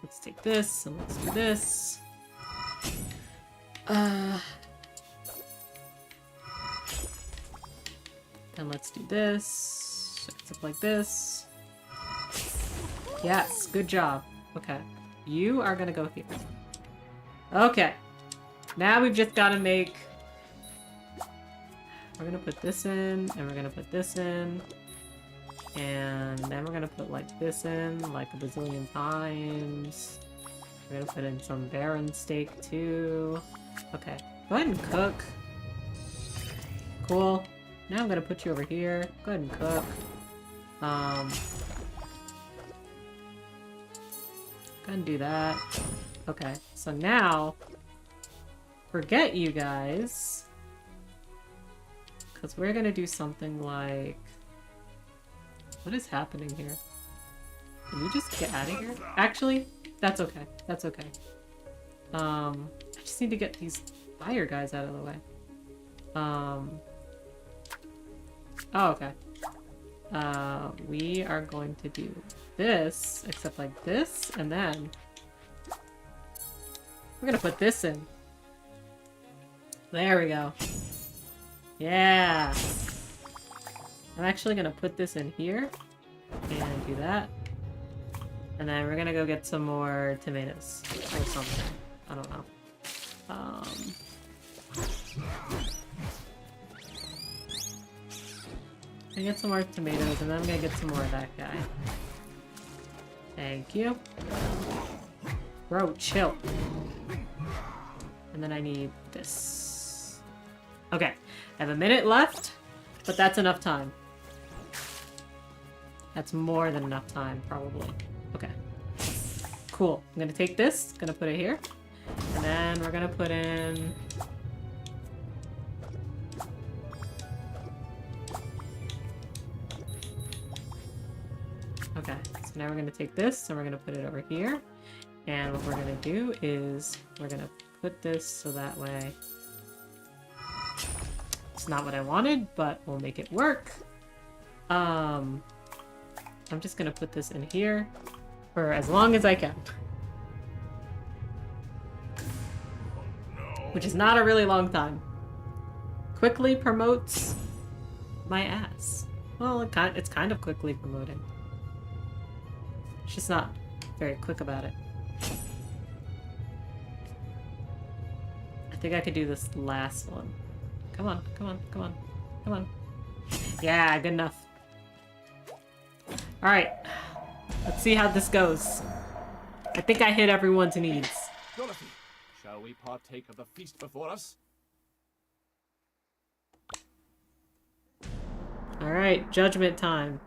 Let's take this, and let's do this. Then let's do this. Except like this. Yes, good job. Okay. You are gonna go here. Okay. Now we've just gotta make... We're gonna put this in, and we're gonna put this in. And then we're gonna put like this in, like a bazillion times. We're gonna put in some Baron steak too. Okay, go ahead and cook. Cool. Now I'm gonna put you over here. Go ahead and cook. Go ahead and do that. Okay, so now, forget you guys. Because we're gonna do something like... What is happening here? Can you just get out of here? Actually, that's okay. That's okay. I just need to get these fire guys out of the way. Oh, okay. We are going to do this, except like this, and then we're gonna put this in. There we go. Yeah! I'm actually gonna put this in here and do that. And then we're gonna go get some more tomatoes or something. I don't know. I get some more tomatoes and then I'm gonna get some more of that guy. Thank you. Bro, chill. And then I need this. Okay, I have a minute left, but that's enough time. That's more than enough time, probably. Okay. Cool. I'm gonna take this, gonna put it here. And then we're gonna put in... So now we're gonna take this and we're gonna put it over here. And what we're gonna do is we're gonna put this so that way it's not what I wanted, but we'll make it work. I'm just gonna put this in here for as long as I can. Which is not a really long time. Quickly promotes my ass. Well, it's kind of quickly promoting. It's just not very quick about it. I think I could do this last one. Come on, come on, come on, come on. Yeah, good enough. Alright. Let's see how this goes. I think I hit everyone's needs. Dorothy, shall we partake of the feast before us? Alright, judgment time.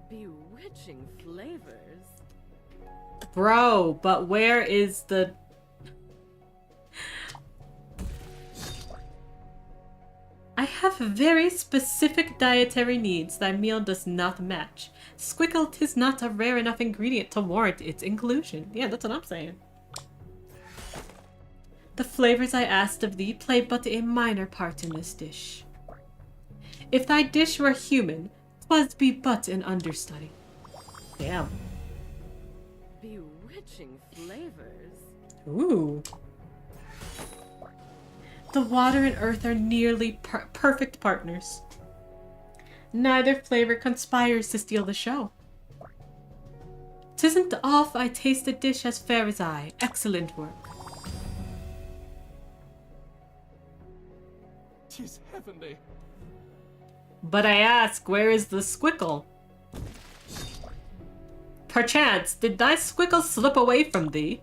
Bewitching flavors. Bro, but where is the... I have very specific dietary needs thy meal does not match. Squickle 'tis not a rare enough ingredient to warrant its inclusion. Yeah, that's what I'm saying. The flavors I asked of thee play but a minor part in this dish. If thy dish were human, 'twas be but an understudy. Damn. Bewitching flavors. Ooh. The water and earth are nearly perfect partners. Neither flavor conspires to steal the show. 'Tisn't off I taste a dish as fair as I. Excellent work. 'Tis heavenly. But I ask, where is the squickle? Perchance, did thy squickle slip away from thee?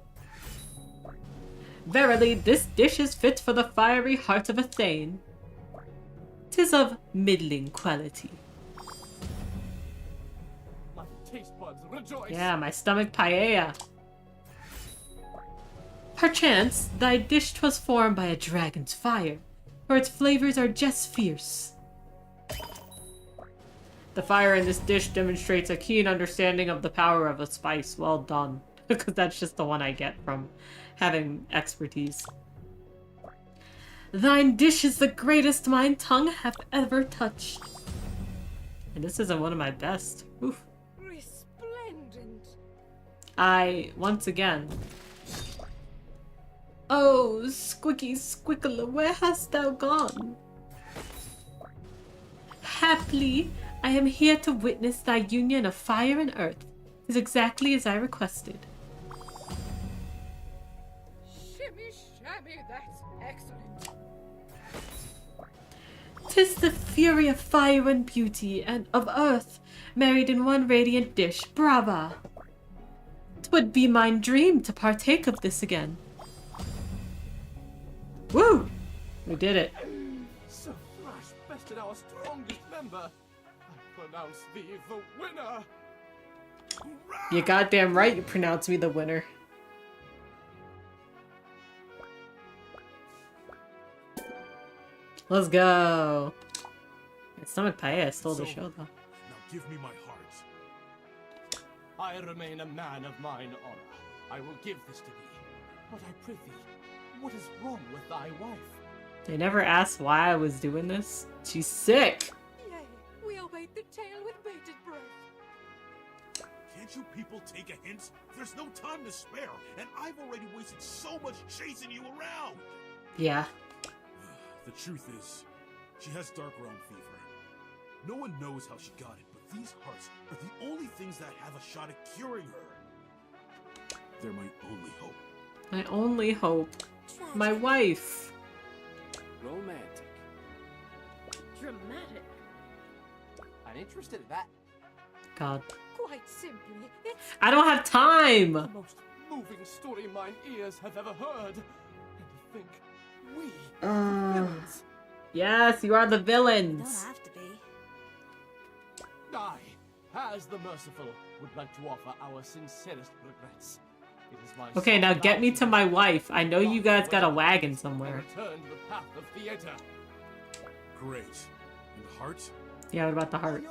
Verily, this dish is fit for the fiery heart of a thane. 'Tis of middling quality. My taste buds rejoice. Yeah, my stomach paella. Perchance, thy dish 'twas formed by a dragon's fire, for its flavors are just fierce. The fire in this dish demonstrates a keen understanding of the power of a spice. Well done. Because that's just the one I get from having expertise. Thine dish is the greatest mine tongue have ever touched. And this isn't one of my best. Oof. Resplendent. Once again. Oh, Squicky Squickle, where hast thou gone? Haply, I am here to witness thy union of fire and earth. 'Tis exactly as I requested. Shimmy shammy, that's excellent. 'Tis the fury of fire and beauty, and of earth, married in one radiant dish. Brava! 'Twould be mine dream to partake of this again. Woo! We did it. Sir Thrash bested our strongest member. I pronounce thee the winner. You goddamn right you pronounce me the winner. Let's go. My stomach paella stole the show though. Now give me my heart. I remain a man of mine honor. I will give this to thee. But I prithee, what is wrong with thy wife? They never asked why I was doing this. She's sick. Yea, we await the tale with bated breath. Can't you people take a hint? There's no time to spare, and I've already wasted so much chasing you around. Yeah. The truth is, she has dark realm fever. No one knows how she got it, but these hearts are the only things that have a shot at curing her. They're my only hope. My only hope. My wife. Romantic. Dramatic. I'm interested in that. God. Quite simply, it's I don't have time! The most moving story mine ears have ever heard. And to think, we are the villains. Yes, you are the Don't villains. have to be. I, as the merciful, would like to offer our sincerest regrets. It is my Okay, now get me to my wife. I know you guys got a wagon and somewhere. return to the path of theater. Great. And the heart? Yeah, what about the heart?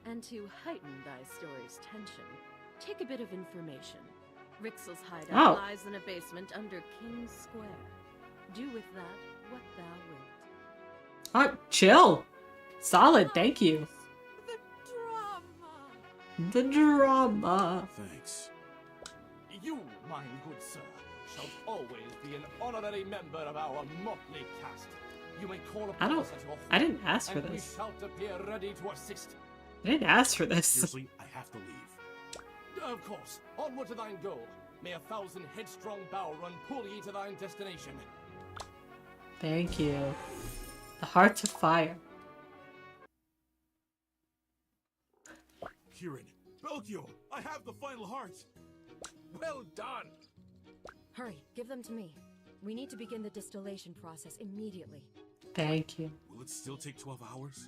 And to heighten thy story's tension, take a bit of information. Rixel's hideout lies in a basement under King's Square. Do with that what thou wilt. Chill. Solid, thank you. The drama. Thanks. You, mine good sir, shall always be an honorary member of our motley cast. You may call upon us at your home, I didn't ask for and this. we shall appear ready to assist. I didn't ask for this. Seriously, I have to leave. Of course, onward to thine goal. May 1,000 headstrong bow run pull ye to thine destination. Thank you. The Hearts of Fire. Kieran, Belkio, I have the final heart. Well done. Hurry, give them to me. We need to begin the distillation process immediately. Thank you. Will it still take 12 hours?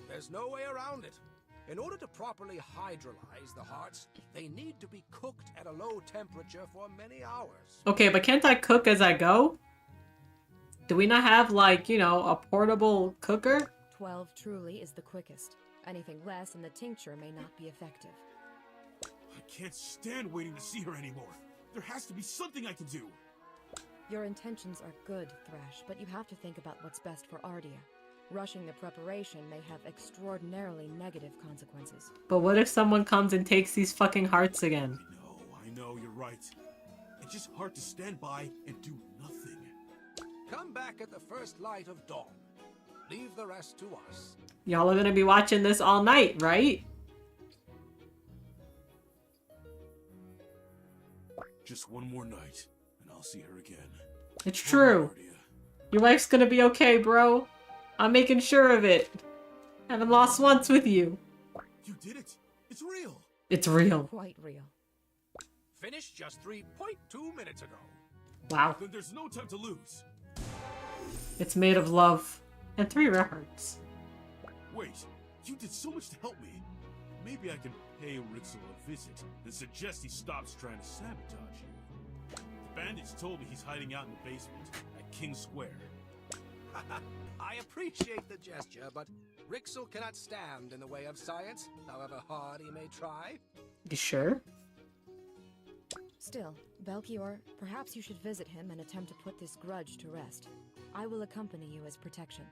There's no way around it. In order to properly hydrolyze the hearts, they need to be cooked at a low temperature for many hours. Okay, but can't I cook as I go? Do we not have, like, you know, a portable cooker? 12 truly is the quickest. Anything less in the tincture may not be effective. I can't stand waiting to see her anymore. There has to be something I can do. Your intentions are good, Thrash, but you have to think about what's best for Ardia. Rushing the preparation may have extraordinarily negative consequences. But what if someone comes and takes these fucking hearts again? I know, you're right. It's just hard to stand by and do nothing. Come back at the first light of dawn. Leave the rest to us. Y'all are gonna be watching this all night, right? Just one more night, and I'll see her again. It's true. Your wife's gonna be okay, bro. I'm making sure of it. Haven't lost once with you. You did it. It's real. It's real. Quite real. Finished just 3.2 minutes ago. Wow. Then there's no time to lose. It's made of love. And 3 rare hearts. Wait, you did so much to help me. Maybe I can pay Rixel a visit and suggest he stops trying to sabotage you. The bandits told me he's hiding out in the basement at King Square. I appreciate the gesture, but Rixel cannot stand in the way of science, however hard he may try. You sure? Still, Belkior, perhaps you should visit him and attempt to put this grudge to rest. I will accompany you as protection.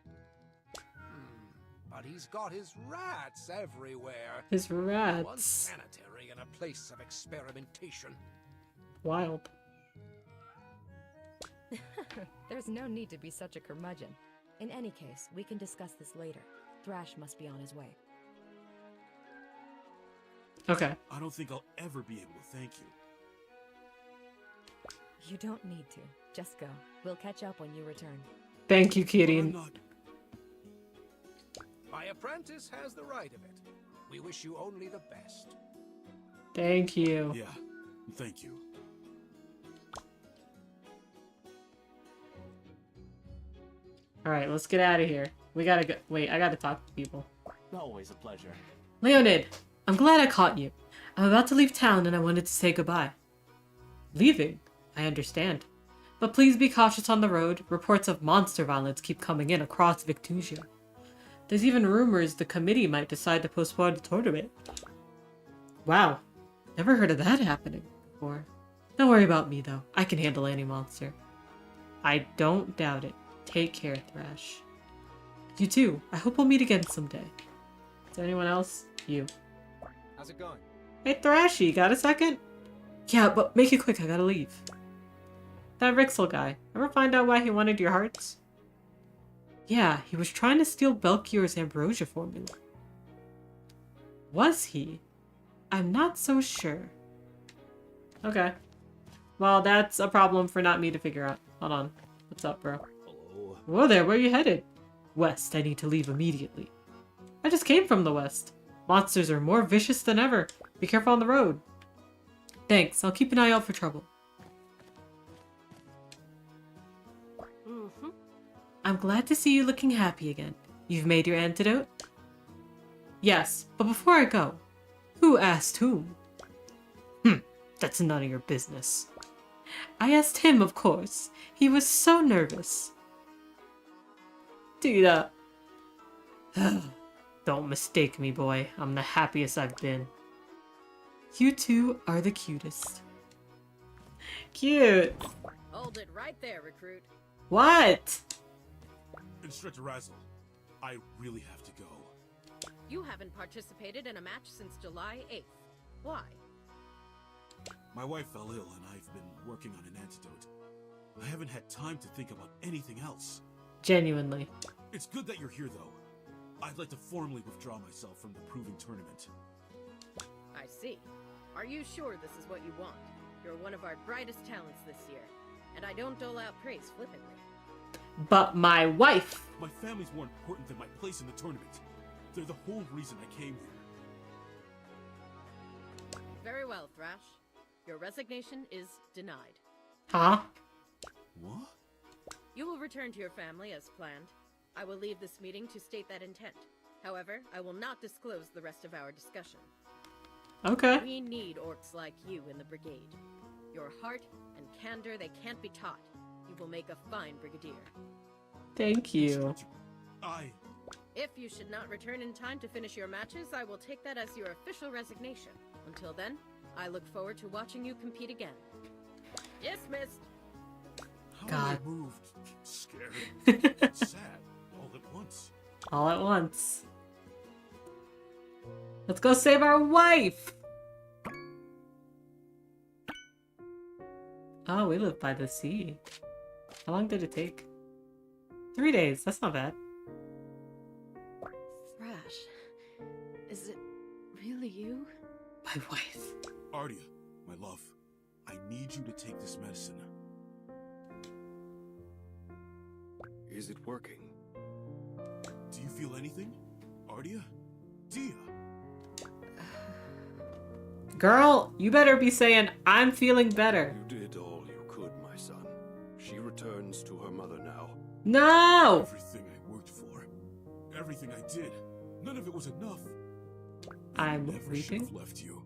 But he's got his rats everywhere. His rats. Unsanitary and a place of experimentation. Wild. There's no need to be such a curmudgeon. In any case, we can discuss this later. Thrash must be on his way. Okay. I don't think I'll ever be able to thank you. You don't need to. Just go. We'll catch up when you return. Thank you, Kirin. My apprentice has the right of it. We wish you only the best. Thank you. Yeah, thank you. Alright, let's get out of here. We gotta go. Wait, I gotta talk to people. Always a pleasure. Leonid, I'm glad I caught you. I'm about to leave town and I wanted to say goodbye. Leaving? I understand. But please be cautious on the road. Reports of monster violence keep coming in across Victusia. There's even rumors the committee might decide to postpone the tournament. Wow. Never heard of that happening before. Don't worry about me though. I can handle any monster. I don't doubt it. Take care, Thrash. You too. I hope we'll meet again someday. Is there anyone else? You. How's it going? Hey Thrashy, got a second? Yeah, but make it quick, I gotta leave. That Rixel guy, ever find out why he wanted your hearts? Yeah, he was trying to steal Belkior's ambrosia formula. Was he? I'm not so sure. Okay. Well, that's a problem for not me to figure out. Hold on. What's up, bro? Hello. Whoa there, where are you headed? West, I need to leave immediately. I just came from the west. Monsters are more vicious than ever. Be careful on the road. Thanks, I'll keep an eye out for trouble. I'm glad to see you looking happy again. You've made your antidote? Yes, but before I go, who asked whom? That's none of your business. I asked him, of course. He was so nervous. Dude, Don't mistake me, boy. I'm the happiest I've been. You two are the cutest. Cute. Hold it right there, recruit. What? Instructor Razzle, I really have to go. You haven't participated in a match since July 8th. Why? My wife fell ill and I've been working on an antidote. I haven't had time to think about anything else. Genuinely. It's good that you're here, though. I'd like to formally withdraw myself from the proving tournament. I see. Are you sure this is what you want? You're one of our brightest talents this year, and I don't dole out praise flippantly. But my wife! My family's more important than my place in the tournament. They're the whole reason I came here. Very well, Thrash. Your resignation is denied. Huh? What? You will return to your family as planned. I will leave this meeting to state that intent. However, I will not disclose the rest of our discussion. Okay. We need orcs like you in the Brigade. Your heart and candor, they can't be taught. You will make a fine brigadier. Thank you. If you should not return in time to finish your matches, I will take that as your official resignation. Until then, I look forward to watching you compete again. Dismissed. God. I moved, scared, sad, all at once. All at once. Let's go save our wife! Oh, we live by the sea. How long did it take? 3 days. That's not bad. Thrash, is it really you? My wife. Ardia, my love, I need you to take this medicine. Is it working? Do you feel anything? Ardia? Dia? Girl, you better be saying, I'm feeling better. You did all you could, my son. She returns to her mother now. No! Everything I worked for, everything I did, none of it was enough. I'm Never should weeping. have left you.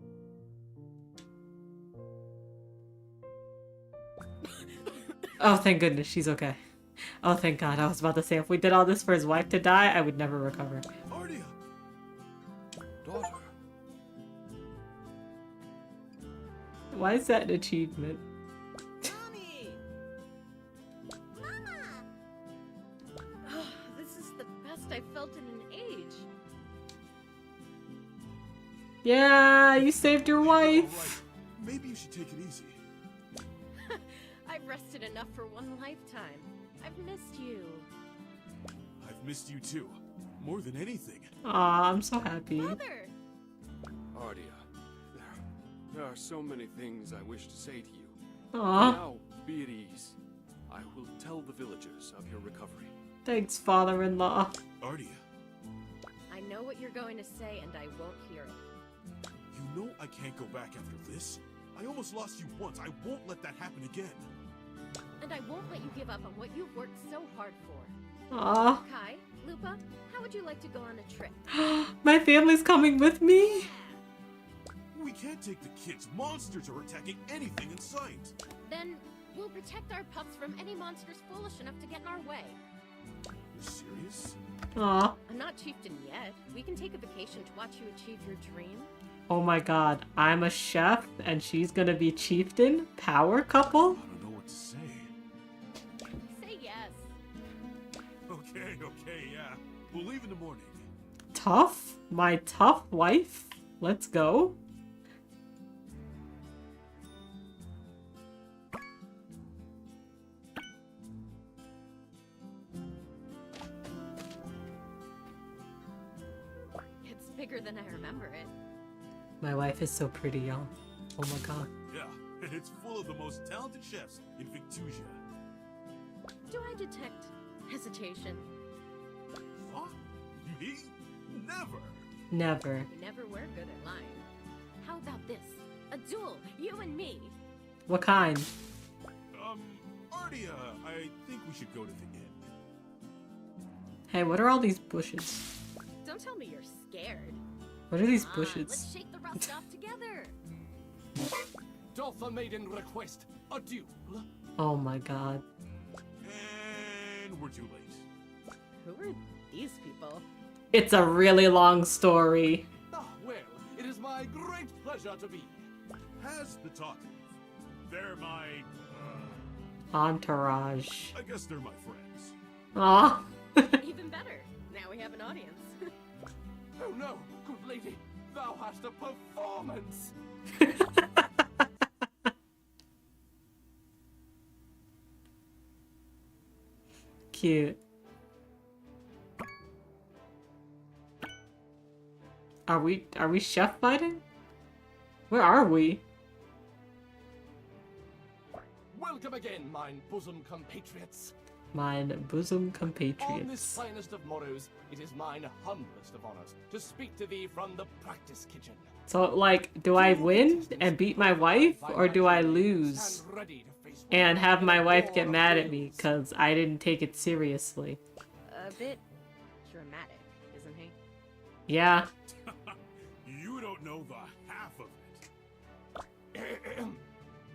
Oh, thank goodness, she's okay. Oh, thank God. I was about to say, if we did all this for his wife to die, I would never recover. Ardia! Daughter. Why is that an achievement? Mommy! Mama! Oh, this is the best I've felt in an age. Yeah, you saved your wife. Right. Maybe you should take it easy. I've rested enough for one lifetime. I've missed you. I've missed you too. More than anything. Aw, I'm so happy. Mother! Ardia, there are so many things I wish to say to you. Aw. Now, be at ease. I will tell the villagers of your recovery. Thanks, father-in-law. Ardia, I know what you're going to say, and I won't hear it. you know I can't go back after this. I almost lost you once. I won't let that happen again. And I won't let you give up on what you've worked so hard for. Aw. Kai, Lupa, how would you like to go on a trip? My family's coming with me? We can't take the kids. Monsters are attacking anything in sight. Then we'll protect our pups from any monsters foolish enough to get in our way. You're serious? Aw. I'm not chieftain yet. We can take a vacation to watch you achieve your dream. Oh my God. I'm a chef and she's gonna be chieftain? Power couple? I don't know what to say. Say yes. Okay, yeah. We'll leave in the morning. Tough? My tough wife? Let's go. It's bigger than I remember it. My wife is so pretty, y'all. Oh my God. Yeah, and it's full of the most talented chefs in Victusia. Do I detect hesitation? What? Me? Never. Never. You never were good at lying. How about this? A duel, you and me. What kind? Ardia, I think we should go to the inn. Hey, what are all these bushes? Don't tell me you're scared. What are these Come on, bushes? let's shake the rust off together. Doth the maiden request a duel? Oh my God. And we're too late. Who are these people? It's a really long story. Ah, well, it is my great pleasure to be. Has the talkative. They're my... Entourage. I guess they're my friends. Aw. Even better. Now we have an audience. Oh no, good lady, thou hast a performance. Cute. Are we chef fighting? Where are we? Welcome again, mine bosom compatriots. Mine bosom On this compatriots. finest of morrows, it is mine humblest of honors to speak to thee from the practice kitchen. So, like, do I win and beat my wife, or do I lose and have my wife get mad at me because I didn't take it seriously? A bit dramatic, isn't he? Yeah. You don't know the half of it.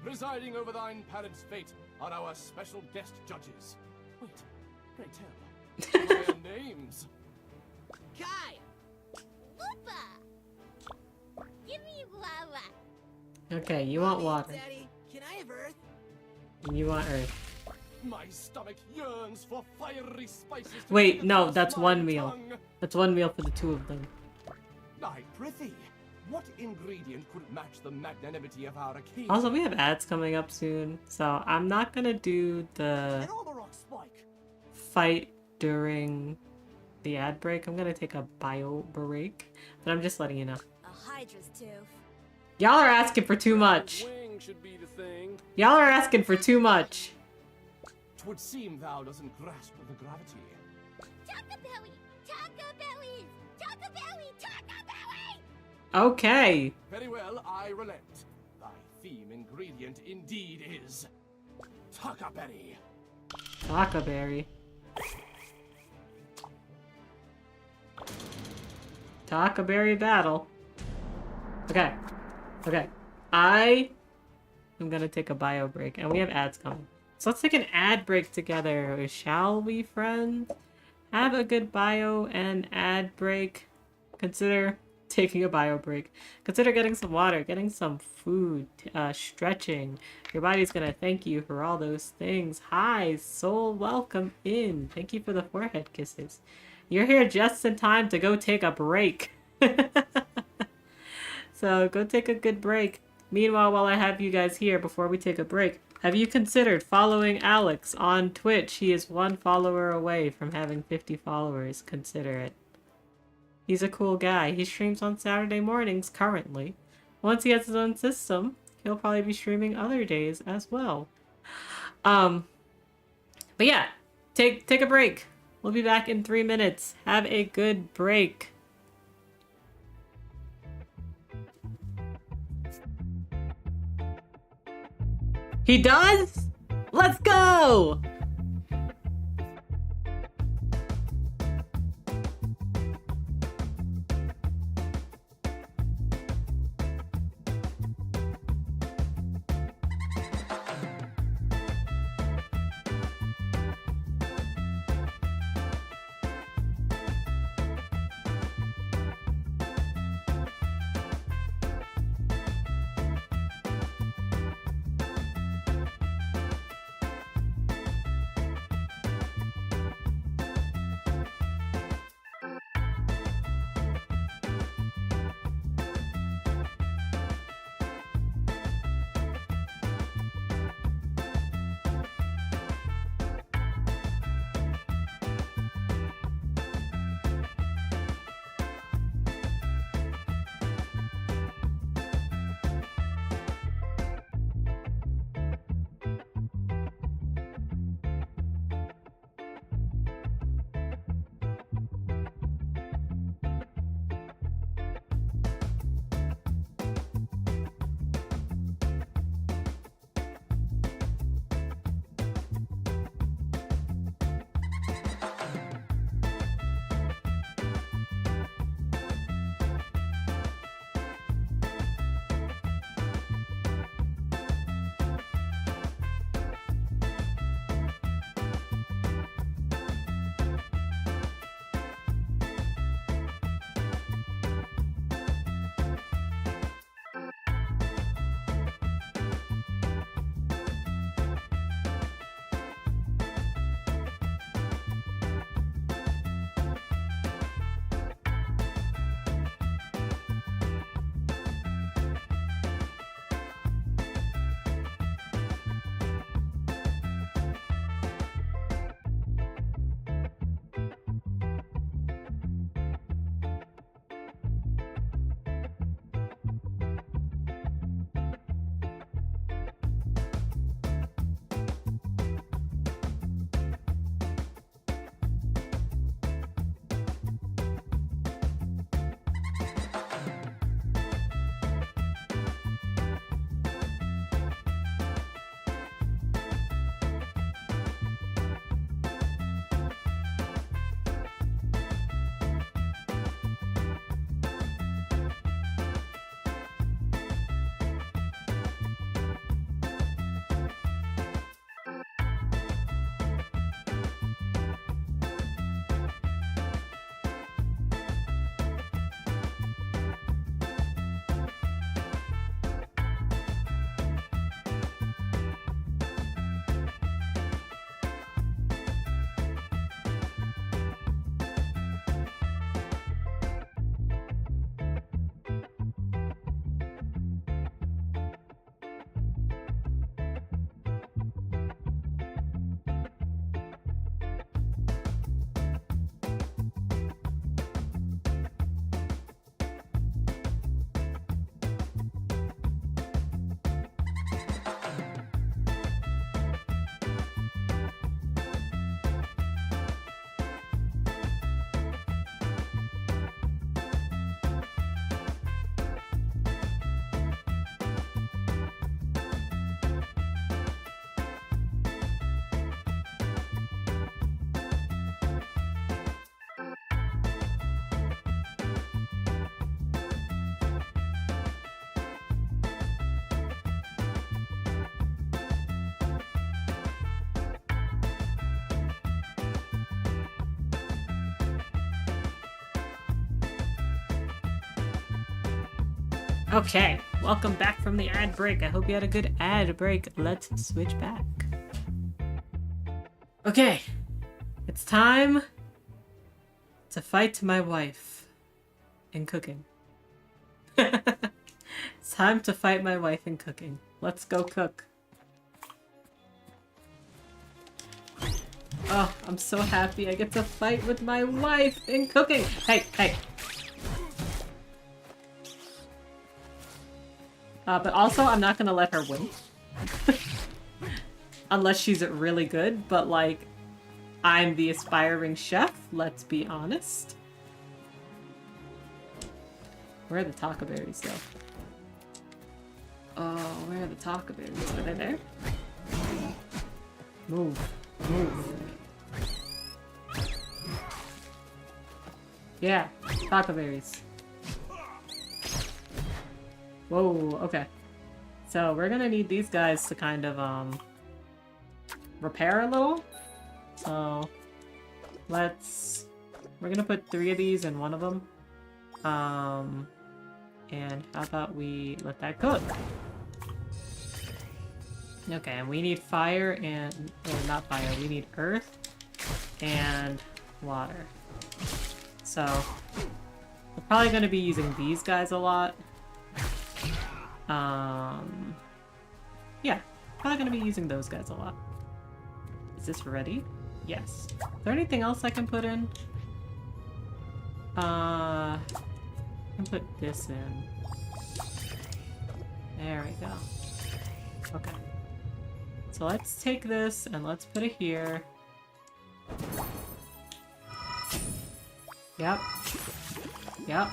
Presiding over thine parents' fate are our special guest judges. Wait, pray tell, what are their names? Kai! Whoopa! Give me lava! Okay, you want water. Daddy, can I have Earth? You want earth. My stomach yearns for fiery spices. to Wait, feed no, across that's my one meal. tongue. That's one meal for the two of them. I prithee, what ingredient could match the magnanimity of our occasion? Also, we have ads coming up soon, so I'm not gonna do the An Orberok spike. fight during the ad break. I'm gonna take a bio break, but I'm just letting you know. A Hydra's tooth. Y'all are asking for too much. Wing should be the thing. Y'all are asking for too much. 'Twould seem thou doesn't grasp the gravity. Taco Belly! Taco Belly! Taco Belly! Taco Belly! Okay. Very well, I relent. Thy theme ingredient indeed is Tuckerberry. Tacoberry. Tacoberry battle. Okay. Okay. I am gonna take a bio break, and we have ads coming. So let's take an ad break together, shall we, friends? Have a good bio and ad break. Consider taking a bio break. Consider getting some water, getting some food, stretching. Your body's gonna thank you for all those things. Hi, soul, welcome in. Thank you for the forehead kisses. You're here just in time to go take a break. So go take a good break. Meanwhile, while I have you guys here before we take a break, have you considered following Alex on Twitch? He is 1 follower away from having 50 followers. Consider it. He's a cool guy. He streams on Saturday mornings currently. Once he has his own system, he'll probably be streaming other days as well. But yeah, take a break. We'll be back in 3 minutes. Have a good break. He does? Let's go! Okay, welcome back from the ad break. I hope you had a good ad break. Let's switch back. Okay, it's time to fight my wife in cooking. It's time to fight my wife in cooking. Let's go cook. Oh, I'm so happy I get to fight with my wife in cooking. Hey, hey. But also, I'm not gonna let her win. Unless she's really good, but like, I'm the aspiring chef, let's be honest. Where are the taco berries, though? Oh, where are the taco berries? Are they there? Move. Move. Yeah, taco berries. Whoa, okay. So we're gonna need these guys to kind of, repair a little. So we're gonna put 3 of these in one of them. And how about we let that cook? Okay, and we need fire and, or not fire, we need earth and water. So we're probably gonna be using these guys a lot. Yeah, probably gonna be using those guys a lot. Is this ready? Yes. Is there anything else I can put in? I can put this in. There we go. Okay. So let's take this and let's put it here. Yep. Yep.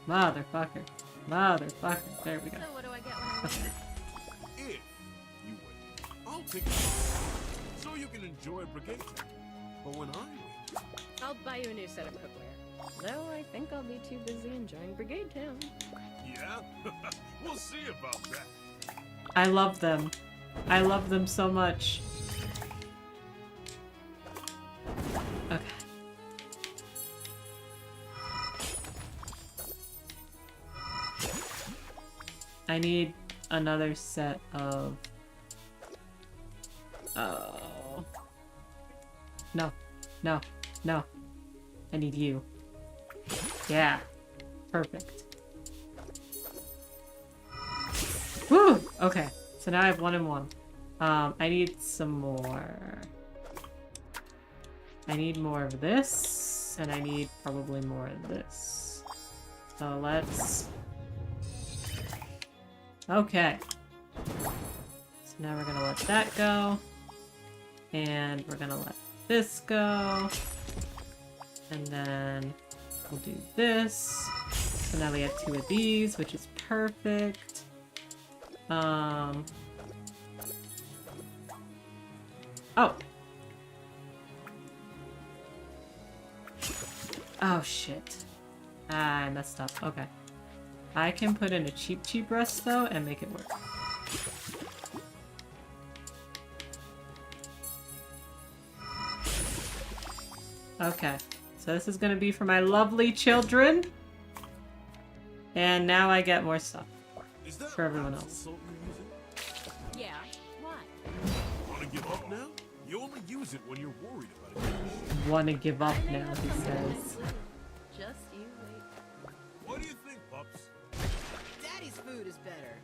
Motherfucker. Motherfucker. There we go. So what do I get when I Okay. If you win, I'll take it so you can enjoy Brigade time. But when I win, I'll buy you a new set of cookware. Though I think I'll be too busy enjoying Brigade Town. yeah, we'll see about that. I love them. I love them so much. Okay. I need another set of... Oh. No. No. No. I need you. Yeah. Perfect. Woo! Okay. So now I have 1 and 1. I need some more. I need more of this, and I need probably more of this. So let's... Okay. So now we're gonna let that go. And we're gonna let this go. And then we'll do this. So now we have 2 of these, which is perfect. Oh. Oh, shit. Ah, I messed up. Okay. I can put in a cheap rest, though, and make it work. Okay. So this is gonna be for my lovely children. And now I get more stuff. For everyone else. Yeah, why? Want to give up now? You only use it when you're worried about it. Wanna give up now, he says. Just you wait. What do you think, pups? Daddy's food is better.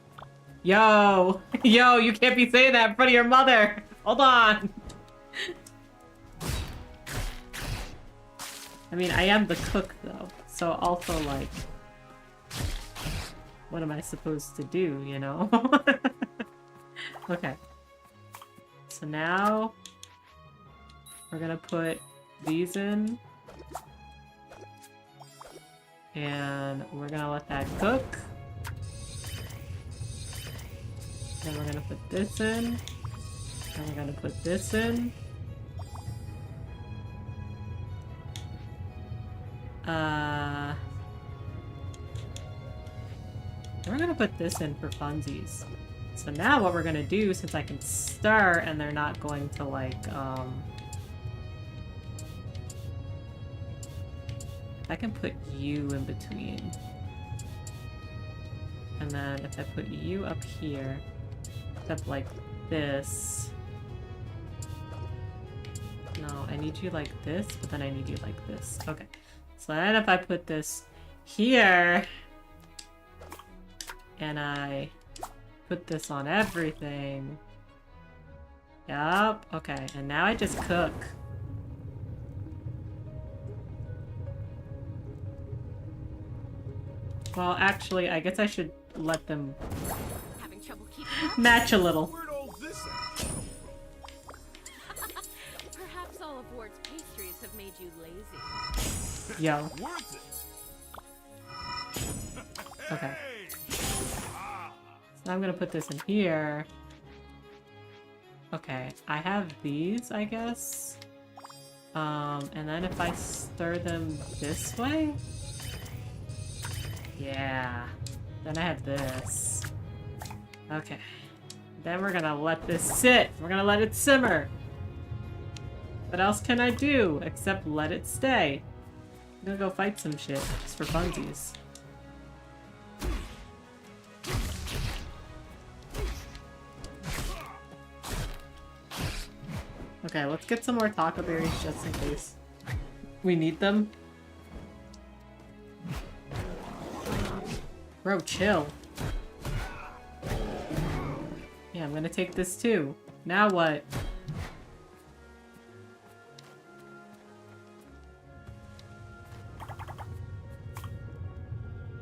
Yo! Yo, you can't be saying that in front of your mother! Hold on! I mean, I am the cook, though. So also, like... What am I supposed to do, you know? Okay. So now... We're gonna put these in. And we're gonna let that cook. Then we're gonna put this in. And we're gonna put this in. We're gonna put this in for funsies. So now what we're gonna do, since I can stir and they're not going to like, I I can put you in between. And then if I put you up here, except like this. No, I need you like this, but then I need you like this. Okay. So then if I put this here, and I put this on everything. Yup. Okay, and now I just cook. Well, actually, I guess I should let them Having trouble keeping up? match a little. Where'd all this action come from? Perhaps all of Ward's pastries have made you lazy. Yo. Worth it. Okay. Hey! So I'm gonna put this in here. Okay, I have these, I guess. And then if I stir them this way? Yeah. Then I have this. Okay. Then we're gonna let this sit. We're gonna let it simmer. What else can I do except let it stay? I'm gonna go fight some shit, just for funsies. Okay, let's get some more taco berries just in case we need them. Bro, chill. Yeah, I'm gonna take this too. Now what?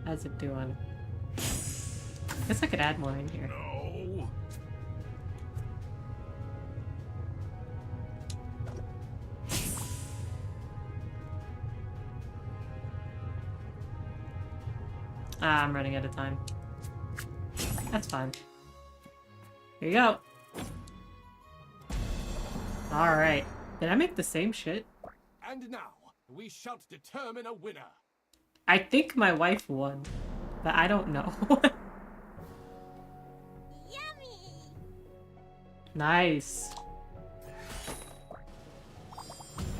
How's it doing? Guess I could add more in here. No. Ah, I'm running out of time. That's fine. Here you go. Alright. Did I make the same shit? And now, we shall determine a winner. I think my wife won, but I don't know. Yummy! Nice.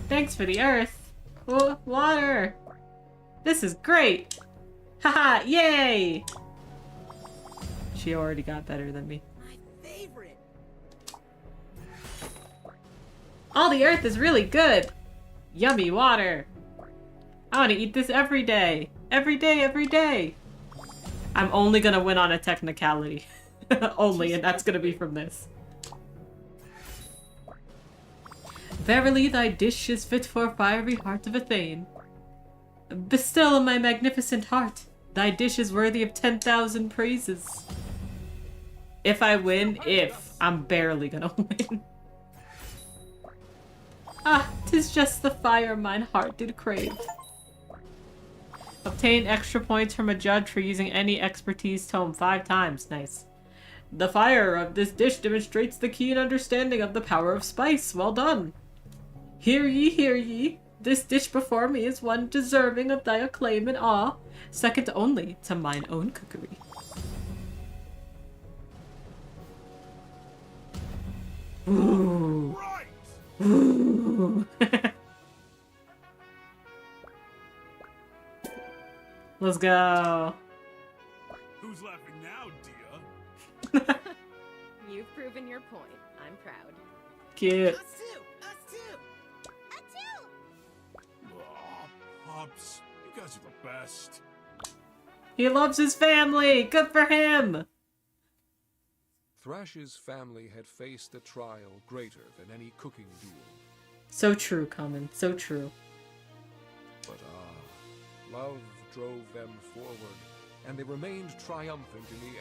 Thanks for the earth. Oh, water. This is great. Haha, yay! She already got better than me. My favorite. All the earth is really good. Yummy water. I want to eat this every day. Every day, every day. I'm only gonna win on a technicality. Only, and that's gonna be from this. Verily thy dish is fit for fiery heart of a thane. Bestow my magnificent heart. Thy dish is worthy of 10,000 praises. If I win, I'm barely gonna win. Ah, 'tis just the fire mine heart did crave. Obtain extra points from a judge for using any expertise tome 5 times. Nice. The fire of this dish demonstrates the keen understanding of the power of spice. Well done. Hear ye, hear ye. This dish before me is one deserving of thy acclaim and awe, second only to mine own cookery. Ooh. Right. Ooh. Let's go. Who's laughing now, dear? You've proven your point. I'm proud. Cute. Us too! Aw, Pops, you guys are the best. He loves his family. Good for him. Thrash's family had faced a trial greater than any cooking duel. So true, Common. So true. But love drove them forward, and they remained triumphant in the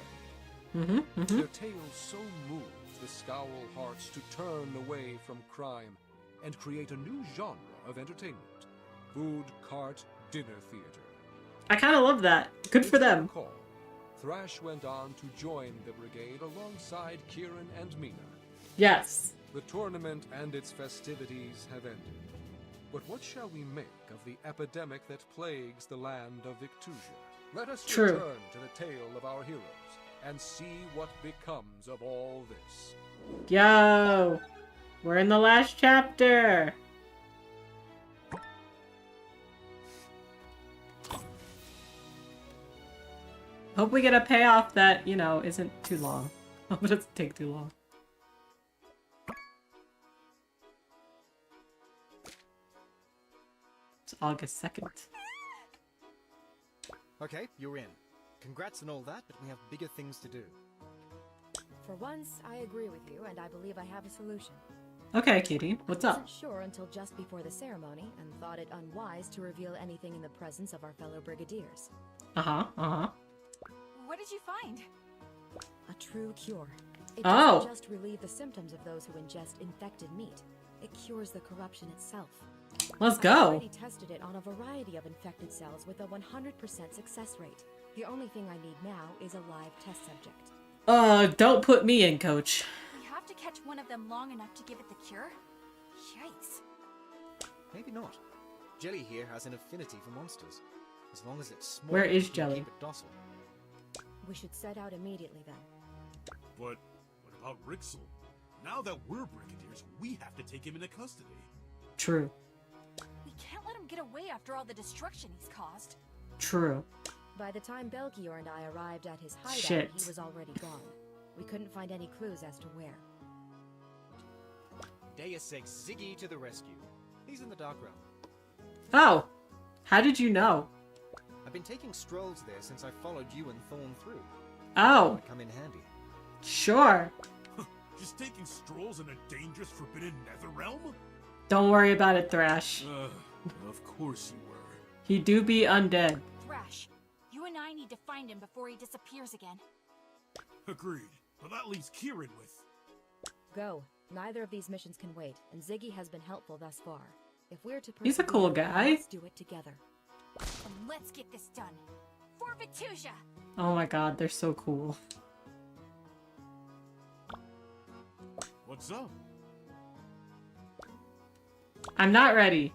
end. Their tales so moved the Scowl hearts to turn away from crime and create a new genre of entertainment. Food cart dinner theater. I kind of love that. Good for them. Recall, Thrash went on to join the Brigade alongside Kieran and Mina. Yes. The tournament and its festivities have ended. But what shall we make of the epidemic that plagues the land of Victusia? Let us return to the tale of our heroes and see what becomes of all this. Yo. We're in the last chapter. Hope we get a payoff that, you know, isn't too long. Hope it doesn't take too long. It's August 2nd. Okay, you're in. Congrats and all that, but we have bigger things to do. For once, I agree with you, and I believe I have a solution. Okay, Kitty, what's up? I wasn't sure until just before the ceremony, and thought it unwise to reveal anything in the presence of our fellow brigadiers. What did you find? A true cure. It Oh. doesn't just relieve the symptoms of those who ingest infected meat. It cures the corruption itself. Let's I've go. already tested it on a variety of infected cells with a 100% success rate. The only thing I need now is a live test subject. Don't put me in, Coach. We have to catch one of them long enough to give it the cure? Yikes. Maybe not. Jelly here has an affinity for monsters. As long as it's small, Where is we can Jelly? keep it docile. We should set out immediately then. But what about Rixel? Now that we're Brigadiers, we have to take him into custody. True. We can't let him get away after all the destruction he's caused. True. By the time Belkior and I arrived at his hideout, Shit. he was already gone. We couldn't find any clues as to where. Deus Ex Ziggy to the rescue. He's in the dark realm. Oh! How did you know? I've been taking strolls there since I followed you and Thorn through. Oh. Might come in handy. Sure. Just taking strolls in a dangerous forbidden nether realm? Don't worry about it, Thrash. Of course you were. He do be undead. Thrash, you and I need to find him before he disappears again. Agreed. But that leaves Kieran with... Go. Neither of these missions can wait, and Ziggy has been helpful thus far. If we're to He's a cool persevere, guy. let's do it together. And let's get this done. For Vitusia! Oh my god, they're so cool. What's up? I'm not ready.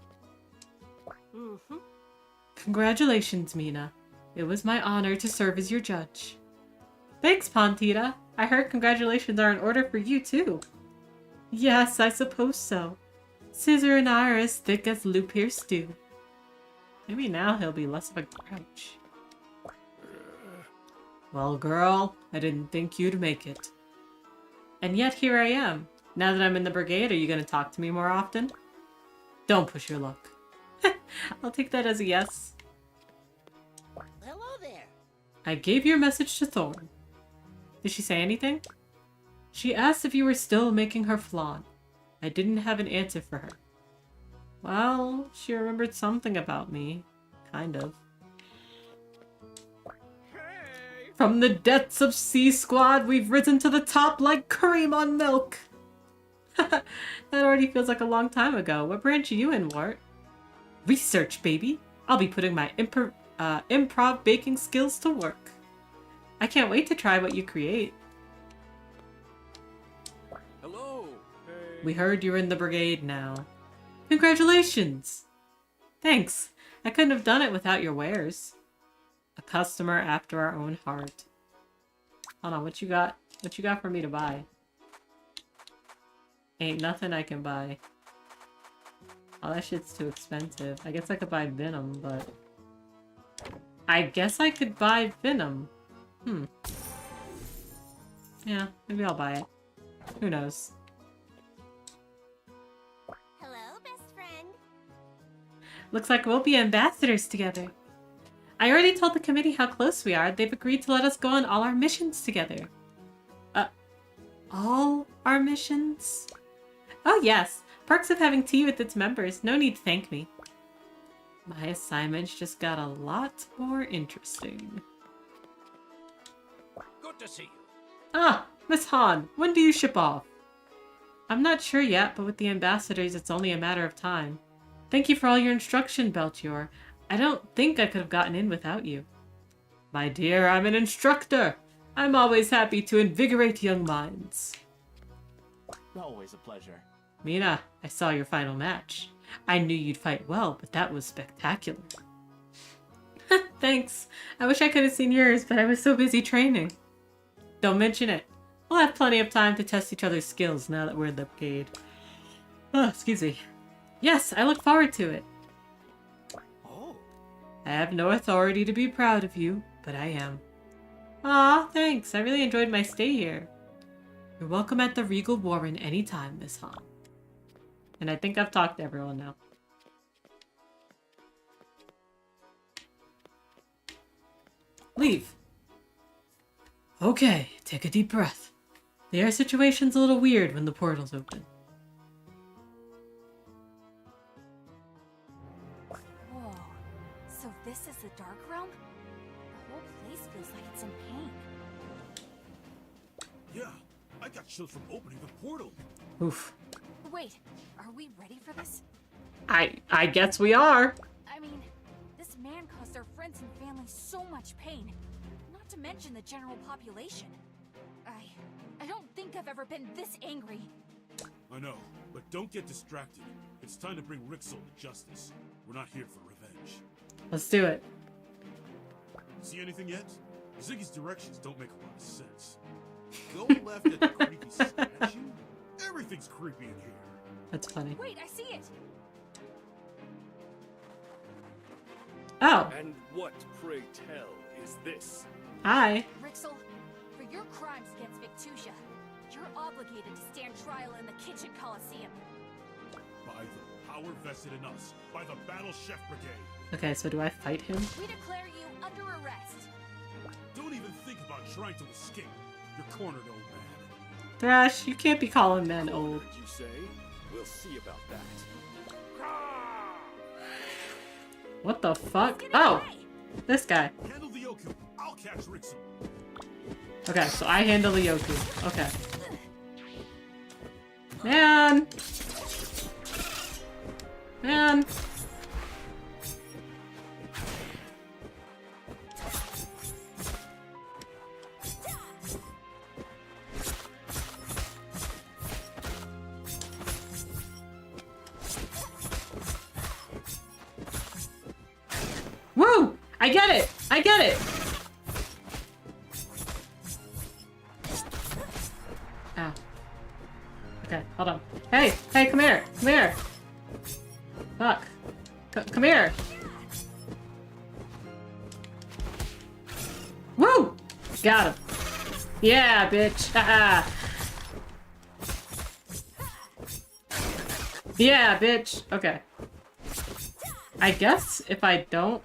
Congratulations, Mina. It was my honor to serve as your judge. Thanks, Pontita. I heard congratulations are in order for you, too. Yes, I suppose so. Scissor and I are as thick as Loop here stew. Maybe now he'll be less of a grouch. Well, girl, I didn't think you'd make it. And yet here I am. Now that I'm in the brigade, are you going to talk to me more often? Don't push your luck. I'll take that as a yes. Hello there. I gave your message to Thorn. Did she say anything? She asked if you were still making her flan. I didn't have an answer for her. Well, she remembered something about me. Kind of. Hey! From the depths of C Squad, we've risen to the top like cream on milk. That already feels like a long time ago. What branch are you in, Wart? Research, baby. I'll be putting my improv baking skills to work. I can't wait to try what you create. Hello. Hey. We heard you're in the brigade now. Congratulations! Thanks. I couldn't have done it without your wares. A customer after our own heart. Hold on, what you got? What you got for me to buy? Ain't nothing I can buy. Oh, that shit's too expensive. I guess I could buy Venom, but... I guess I could buy Venom. Yeah, maybe I'll buy it. Who knows? Hello, best friend. Looks like we'll be ambassadors together. I already told the committee how close we are. They've agreed to let us go on all our missions together. All our missions? Oh yes, perks of having tea with its members. No need to thank me. My assignments just got a lot more interesting. Good to see you. Ah, Miss Han, when do you ship off? I'm not sure yet, but with the ambassadors, it's only a matter of time. Thank you for all your instruction, Belchior. I don't think I could have gotten in without you. My dear, I'm an instructor. I'm always happy to invigorate young minds. Always a pleasure. Mina, I saw your final match. I knew you'd fight well, but that was spectacular. Thanks. I wish I could have seen yours, but I was so busy training. Don't mention it. We'll have plenty of time to test each other's skills now that we're in the brigade. Oh, excuse me. Yes, I look forward to it. Oh. I have no authority to be proud of you, but I am. Aw, thanks. I really enjoyed my stay here. You're welcome at the Regal Warren anytime, Miss Han. And I think I've talked to everyone now. Leave. Okay, take a deep breath. The air situation's a little weird when the portal's open. Whoa. So this is the Dark Realm? The whole place feels like it's in pain. Yeah, I got chills from opening the portal. Oof. Wait, are we ready for this? I guess we are. I mean, this man caused our friends and family so much pain. Not to mention the general population. I don't think I've ever been this angry. I know, but don't get distracted. It's time to bring Rixel to justice. We're not here for revenge. Let's do it. See anything yet? Ziggy's directions don't make a lot of sense. Go left at the creepy statue. Everything's creepy in here. That's funny. Wait, I see it! Oh. And what, pray tell, is this? Hi. Rixel, for your crimes against Victusia, you're obligated to stand trial in the Kitchen Coliseum. By the power vested in us, by the Battle Chef Brigade. Okay, so do I fight him? We declare you under arrest. Don't even think about trying to escape. You're cornered, old man. Thrash, you can't be calling men old. What did you say? We'll see about that. What the fuck? Oh! This guy. Handle the Yoku. I'll catch Rixel. Okay, so I handle the Yoku. Okay. Man! Man! Woo! I get it! I get it! Ow. Okay, hold on. Hey! Hey, come here! Come here! Fuck. Come here! Woo! Got him. Yeah, bitch! Haha! Yeah, bitch! Okay. I guess if I don't...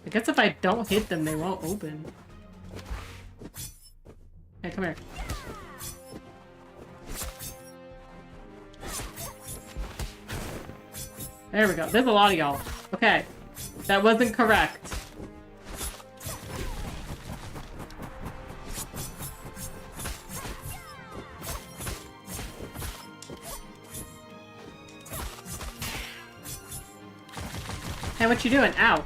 I guess if I don't hit them, they won't open. Hey, come here. There we go. There's a lot of y'all. Okay. That wasn't correct. Hey, what you doing? Ow.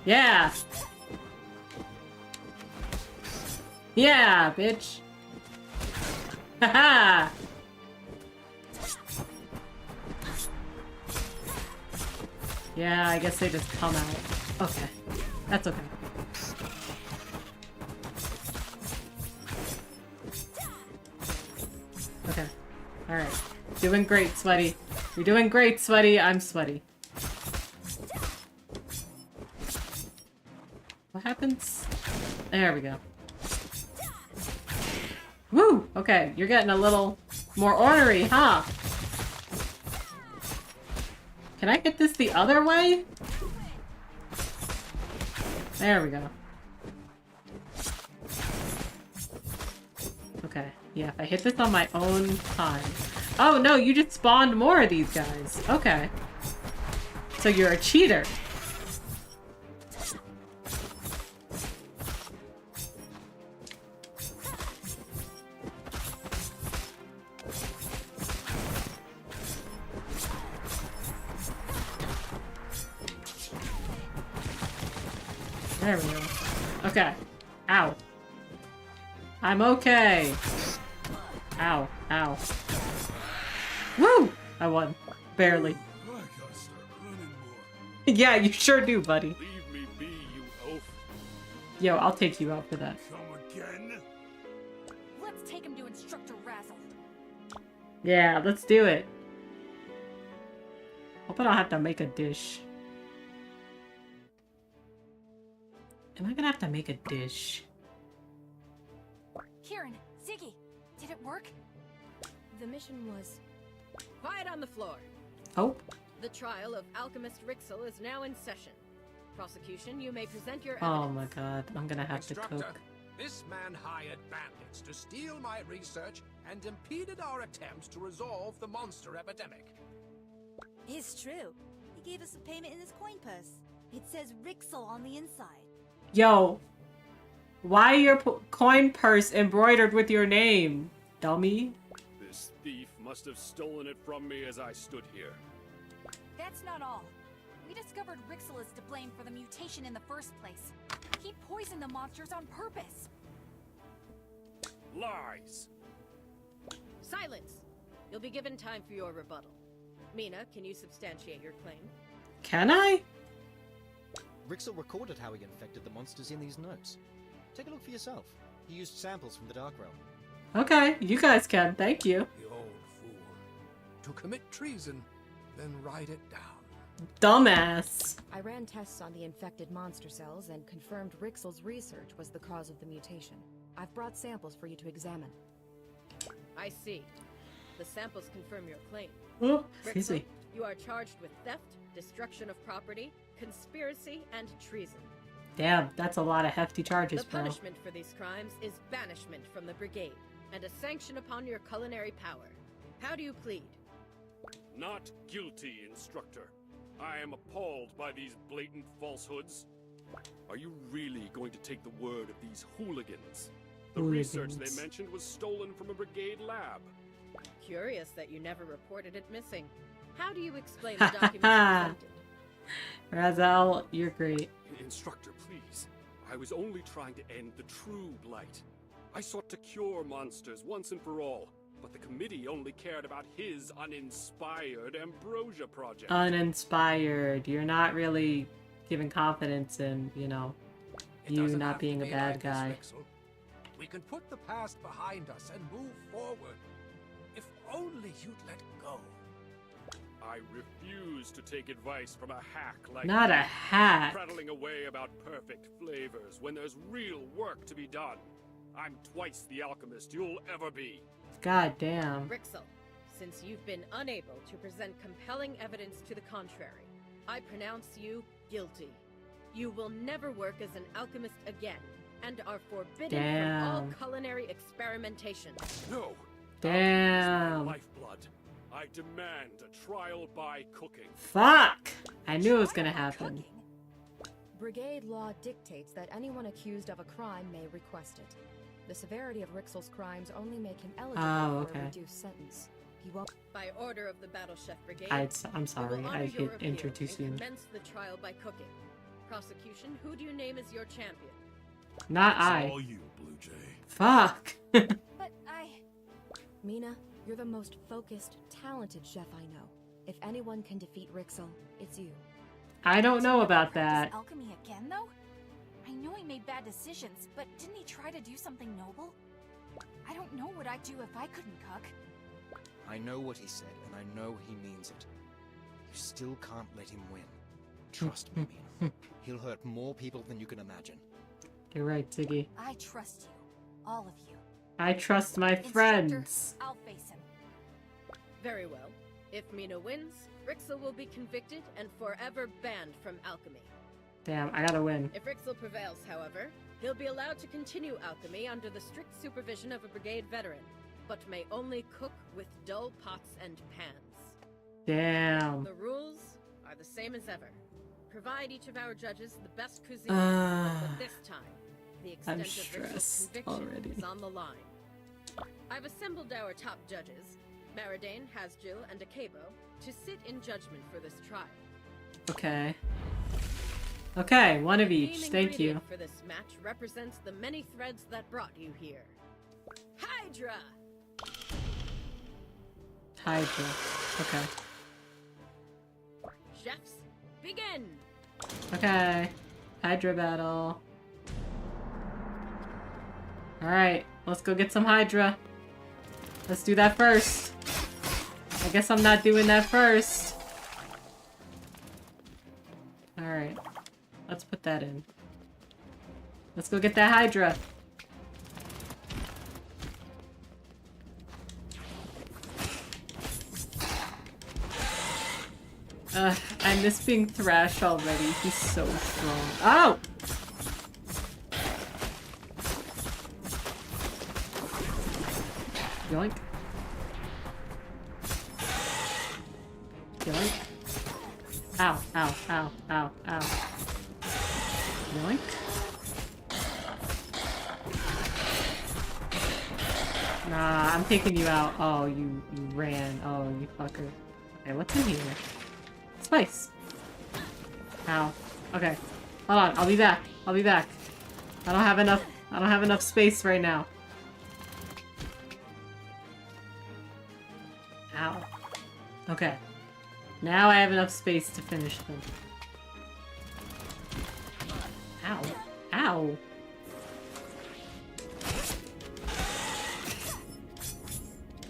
Yeah. Yeah, bitch. Haha. Yeah, I guess they just come out. Okay. That's okay. Okay. Alright. Doing great, Sweaty. You're doing great, Sweaty. I'm sweaty. What happens? There we go. Woo! Okay, you're getting a little more ornery, huh? Can I get this the other way? There we go. Okay, yeah, if I hit this on my own time. Oh no, you just spawned more of these guys. Okay. So you're a cheater. There we go. Okay. Ow. I'm okay. Ow. Ow. Woo! I won. Barely. I gotta start running more. Yeah, you sure do, buddy. Leave me be, you oaf. Yo, I'll take you out for that. Come again? Let's take him to Instructor Razzle. Yeah, let's do it. Hope I don't have to make a dish. Am I gonna have to make a dish? Kieran, Ziggy, did it work? The mission was... Quiet on the floor. Oh. The trial of alchemist Rixel is now in session. Prosecution, you may present your Oh evidence. my god, I'm gonna have to Instructor, cook. this man hired bandits to steal my research and impeded our attempt to resolve the monster epidemic. It's true. He gave us a payment in his coin purse. It says Rixel on the inside. Yo, why your coin purse embroidered with your name, dummy? This thief must have stolen it from me as I stood here. That's not all. We discovered Rixel is to blame for the mutation in the first place. He poisoned the monsters on purpose. Lies! Silence! You'll be given time for your rebuttal. Mina, can you substantiate your claim? Can I? Rixel recorded how he infected the monsters in these notes. Take a look for yourself. He used samples from the Dark Realm. Okay, you guys can. Thank you. The old fool. To commit treason, then write it down. Dumbass. I ran tests on the infected monster cells and confirmed Rixel's research was the cause of the mutation. I've brought samples for you to examine. I see. The samples confirm your claim. Oh, excuse Rixel, me. you are charged with theft, destruction of property, conspiracy, and treason. Damn, that's a lot of hefty charges, The bro. punishment for these crimes is banishment from the Brigade, and a sanction upon your culinary power. How do you plead? Not guilty, Instructor. I am appalled by these blatant falsehoods. Are you really going to take the word of these hooligans? The research they mentioned was stolen from a Brigade lab. Curious that you never reported it missing. How do you explain the documents presented? Razel, you're great. Instructor, please. I was only trying to end the true blight. I sought to cure monsters once and for all, but the committee only cared about his uninspired Ambrosia project. Uninspired. You're not really giving confidence in, you know, you not being a bad guy. We can put the past behind us and move forward. If only you'd let go. I refuse to take advice from a hack like Not a you, hack. prattling away about perfect flavors when there's real work to be done. I'm twice the alchemist you'll ever be. God damn. Rixel, since you've been unable to present compelling evidence to the contrary, I pronounce you guilty. You will never work as an alchemist again, and are forbidden from all culinary experimentation. No. Damn. My lifeblood. I demand a trial by cooking. Fuck! I knew it was gonna happen. Brigade law dictates that anyone accused of a crime may request it. The severity of Rixel's crimes only make him eligible for a reduced sentence. He won't... By order of the Battle Chef Brigade, I'm sorry, I hit enter too soon. Commence the trial by cooking. Prosecution, who do you name as your champion? Not It's I. all you, Blue Jay. Fuck. But Mina, you're the most focused, talented chef I know. If anyone can defeat Rixel, it's you. I don't know about that. alchemy again, though? I know he made bad decisions, but didn't he try to do something noble? I don't know what I'd do if I couldn't cook. I know what he said, and I know he means it. You still can't let him win. Trust me, Mina. He'll hurt more people than you can imagine. You're right, Ziggy. I trust you. All of you. I trust my friends. I'll face him. Very well. If Mina wins, Rixel will be convicted and forever banned from alchemy. Damn, I gotta win. If Rixel prevails, however, he'll be allowed to continue alchemy under the strict supervision of a Brigade veteran, but may only cook with dull pots and pans. Damn. The rules are the same as ever. Provide each of our judges the best cuisine, but this time, the extent I'm of Rixel's stressed conviction already. is on the line. I've assembled our top judges, Maridane, Hasjil, and Akebo, to sit in judgment for this trial. Okay. Okay, one of The each. theme Thank you. ingredient for this match represents the many threads that brought you here. Hydra! Hydra. Okay. Chefs, begin! Okay. Hydra battle. Alright, let's go get some Hydra. Let's do that first. I guess I'm not doing that first. Alright. Let's put that in. Let's go get that Hydra. I miss being Thrash already. He's so strong. Oh! Yoink. Yoink. Ow, ow, ow, ow, ow. Yoink. Nah, I'm taking you out. Oh, you ran. Oh, you fucker. Okay, what's in here? Spice. Ow. Okay. Hold on, I'll be back. I'll be back. I don't have enough space right now. Ow. Okay. Now I have enough space to finish them. Ow. Ow.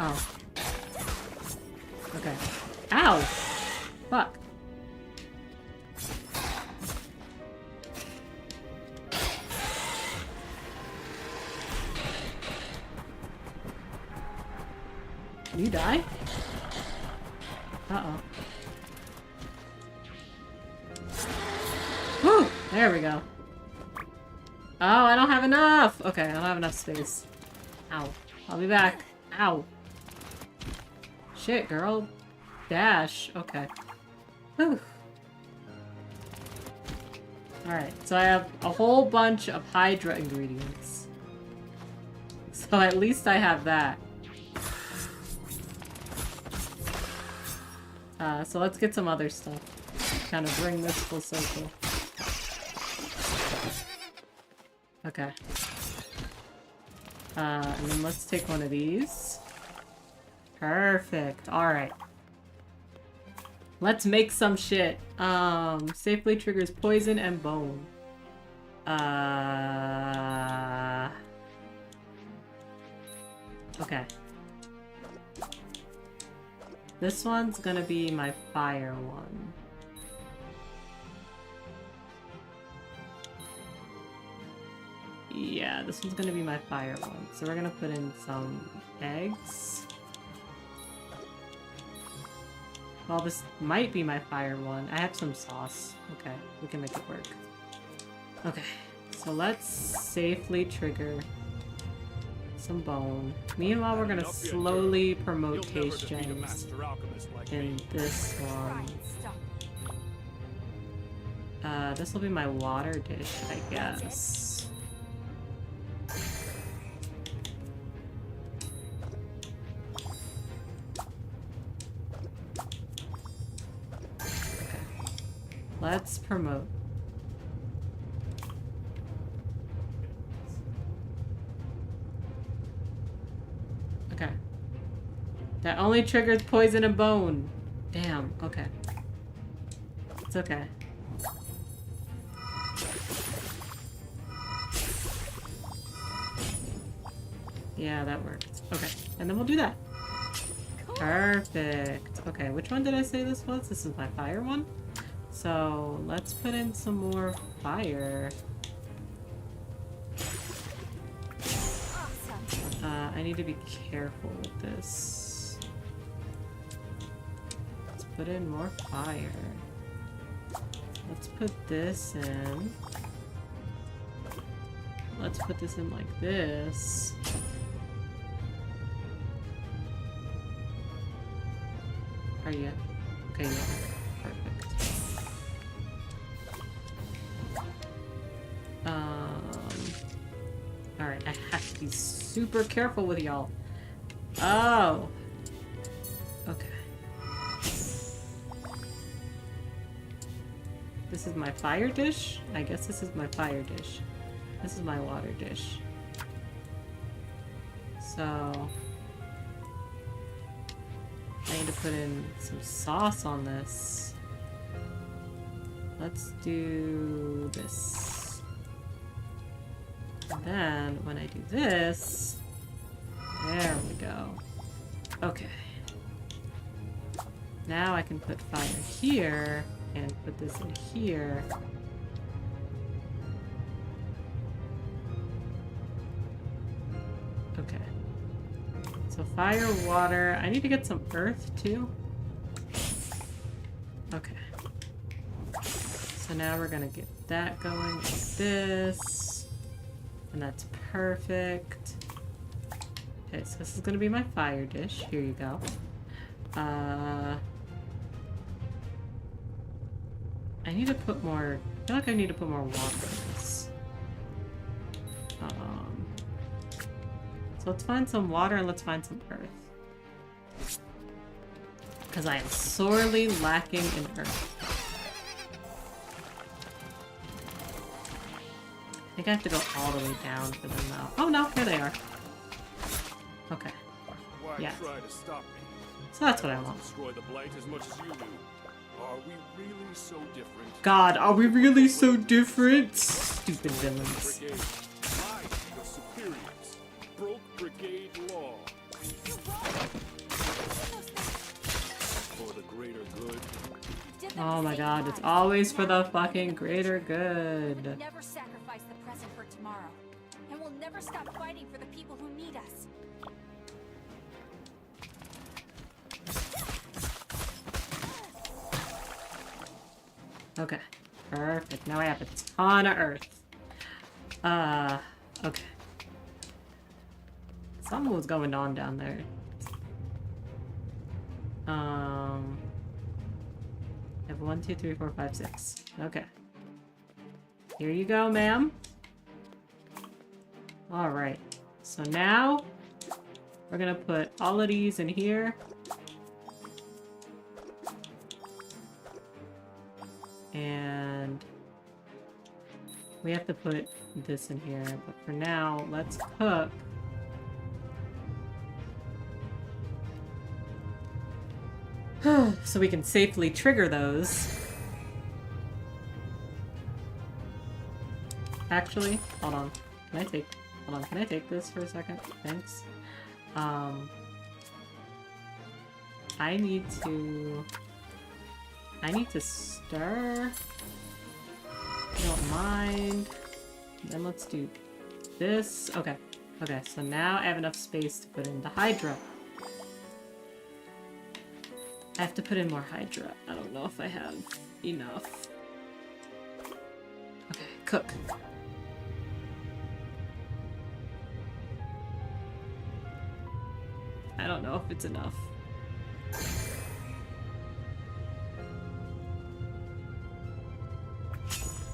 Oh. Okay. Ow! Fuck. Can you die? Uh-oh. Woo! There we go. Oh, I don't have enough! Okay, I don't have enough space. Ow. I'll be back. Ow. Shit, girl. Dash. Okay. Whew. Alright, so I have a whole bunch of Hydra ingredients. So at least I have that. So let's get some other stuff. Kind of bring this full circle. Okay. And then let's take one of these. Perfect. Alright. Let's make some shit. Safely triggers poison and bone. Okay. This one's gonna be my fire one. Yeah, this one's gonna be my fire one. So we're gonna put in some eggs. Well, this might be my fire one. I have some sauce. Okay, we can make it work. Okay, so let's safely trigger some bone. Meanwhile, we're gonna slowly promote taste gems in this one. This will be my water dish, I guess. Okay. Let's promote. Okay. That only triggers poison and bone. Damn, okay. It's okay. Yeah, that works. Okay, and then we'll do that. Perfect. Okay, which one did I say this was? This is my fire one. So let's put in some more fire. I need to be careful with this. Let's put in more fire. Let's put this in. Let's put this in like this. Are you? Okay, yeah. Perfect. Alright, I have to be super careful with y'all. Oh. Okay. This is my fire dish? I guess this is my fire dish. This is my water dish. So I need to put in some sauce on this. Let's do this. And then when I do this, there we go. Okay. Now I can put fire here and put this in here. Okay. So fire, water. I need to get some earth too. Okay. So now we're gonna get that going like this. And that's perfect. Okay, so this is gonna be my fire dish. Here you go. I need to put more... I feel like I need to put more water in this. So let's find some water and let's find some earth. Because I am sorely lacking in earth. I think I have to go all the way down for them though. Oh no, here they are. Okay. Why Yeah. try to stop me? So that's what I want. Destroy the blight as much as you do. Are we really so different? God, are we really so different? Stupid villains. Brigade lied to your superiors. Broke Brigade law. For the greater good. Oh my god, it's always for the fucking greater good. Never sacrifice the present for tomorrow. And we'll never stop fighting for the people who need us. Okay, perfect. Now I have a ton of earth. Okay. Something was going on down there. I have 1, 2, 3, 4, 5, 6. Okay. Here you go, ma'am. Alright. So now we're gonna put all of these in here. And we have to put this in here, but for now, let's cook. So we can safely trigger those. Actually, hold on. Can I take this for a second? Thanks. I need to stir. I don't mind. Then let's do this. Okay. Okay, so now I have enough space to put in the Hydra. I have to put in more Hydra. I don't know if I have enough. Okay, cook. I don't know if it's enough.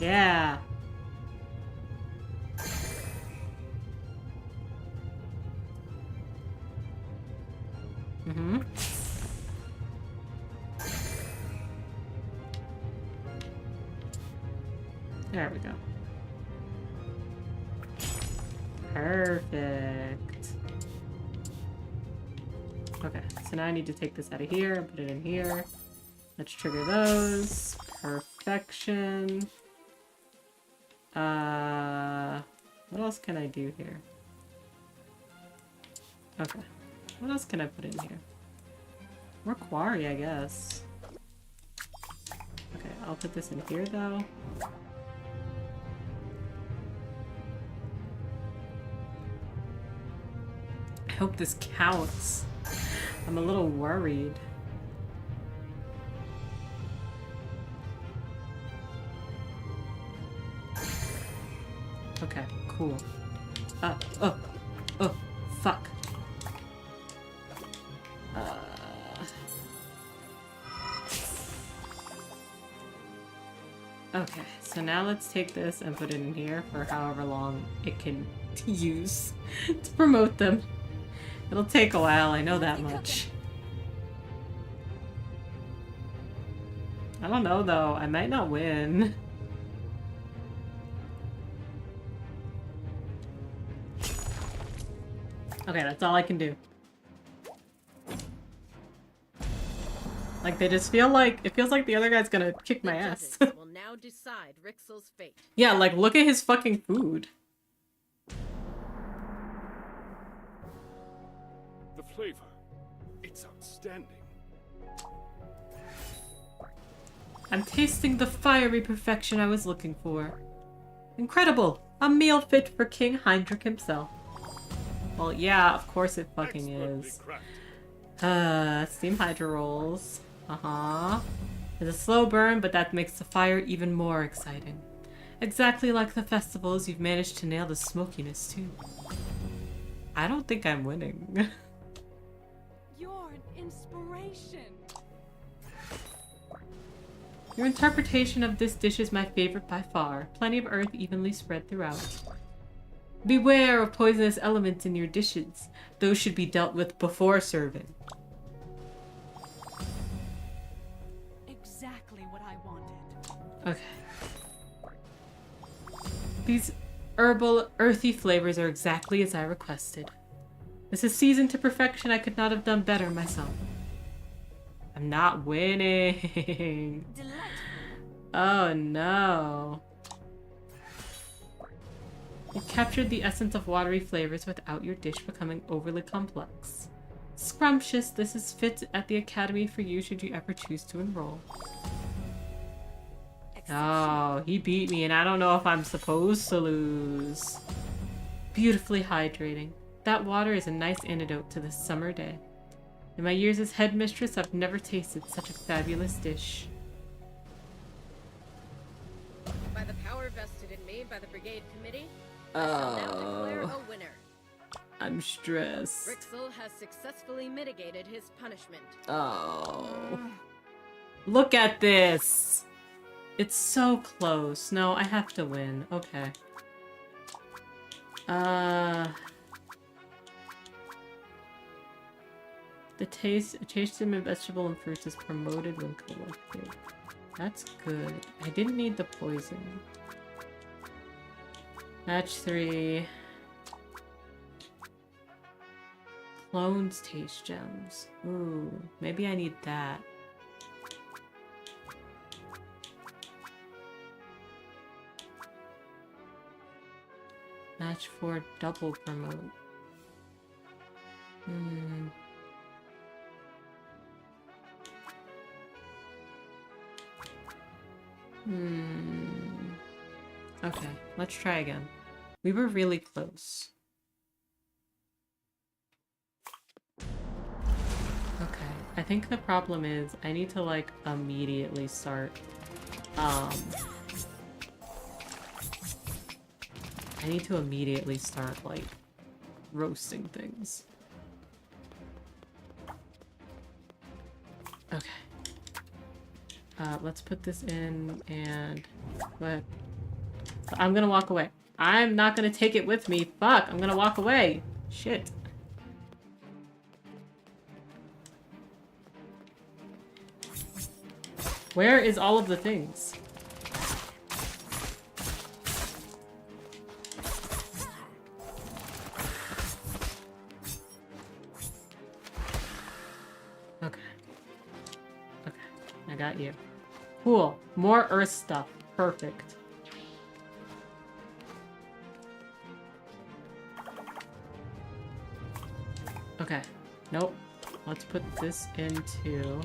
Yeah. Mm-hmm. There we go. Perfect. Okay, so now I need to take this out of here, put it in here. Let's trigger those. Perfection. What else can I do here? Okay. What else can I put in here? More quarry, I guess. Okay, I'll put this in here, though. I hope this counts. I'm a little worried. Okay, cool. Oh, fuck. Okay, so now let's take this and put it in here for however long it can use to promote them. It'll take a while, I know that much. I don't know though, I might not win. Okay, that's all I can do. Like, they just feel like, it feels like the other guy's gonna kick my ass. will now decide Rixel's fate. Yeah, like, look at his fucking food. The flavor, it's outstanding. I'm tasting the fiery perfection I was looking for. Incredible! A meal fit for King Heinrich himself. Well, yeah, of course it fucking is. Steam Hydra rolls. Uh-huh. It's a slow burn, but that makes the fire even more exciting. Exactly like the festivals, you've managed to nail the smokiness too. I don't think I'm winning. You're an inspiration. Your interpretation of this dish is my favorite by far. Plenty of earth evenly spread throughout. Beware of poisonous elements in your dishes. Those should be dealt with before serving. Exactly what I wanted. Okay. These herbal, earthy flavors are exactly as I requested. This is seasoned to perfection. I could not have done better myself. I'm not winning. Oh no. You captured the essence of watery flavors without your dish becoming overly complex. Scrumptious, this is fit at the academy for you should you ever choose to enroll. Oh, he beat me and I don't know if I'm supposed to lose. Beautifully hydrating. That water is a nice antidote to this summer day. In my years as headmistress, I've never tasted such a fabulous dish. By the power vested in me by the Brigade Committee, I shall now declare a winner. I'm stressed. Rixel has successfully mitigated his punishment. Oh. Look at this! It's so close. No, I have to win. Okay. The taste of vegetable and fruits is promoted when collected. That's good. I didn't need the poison. Match 3. Clones taste gems. Ooh, maybe I need that. Match 4 double promote. Okay, let's try again. We were really close. Okay, I think the problem is I need to like immediately start I need to immediately start like roasting things. Okay. Let's put this in and what? I'm gonna walk away. I'm not gonna take it with me. Fuck, I'm gonna walk away. Shit. Where is all of the things? Okay. Okay, I got you. Cool. More earth stuff. Perfect. Okay. Nope. Let's put this into...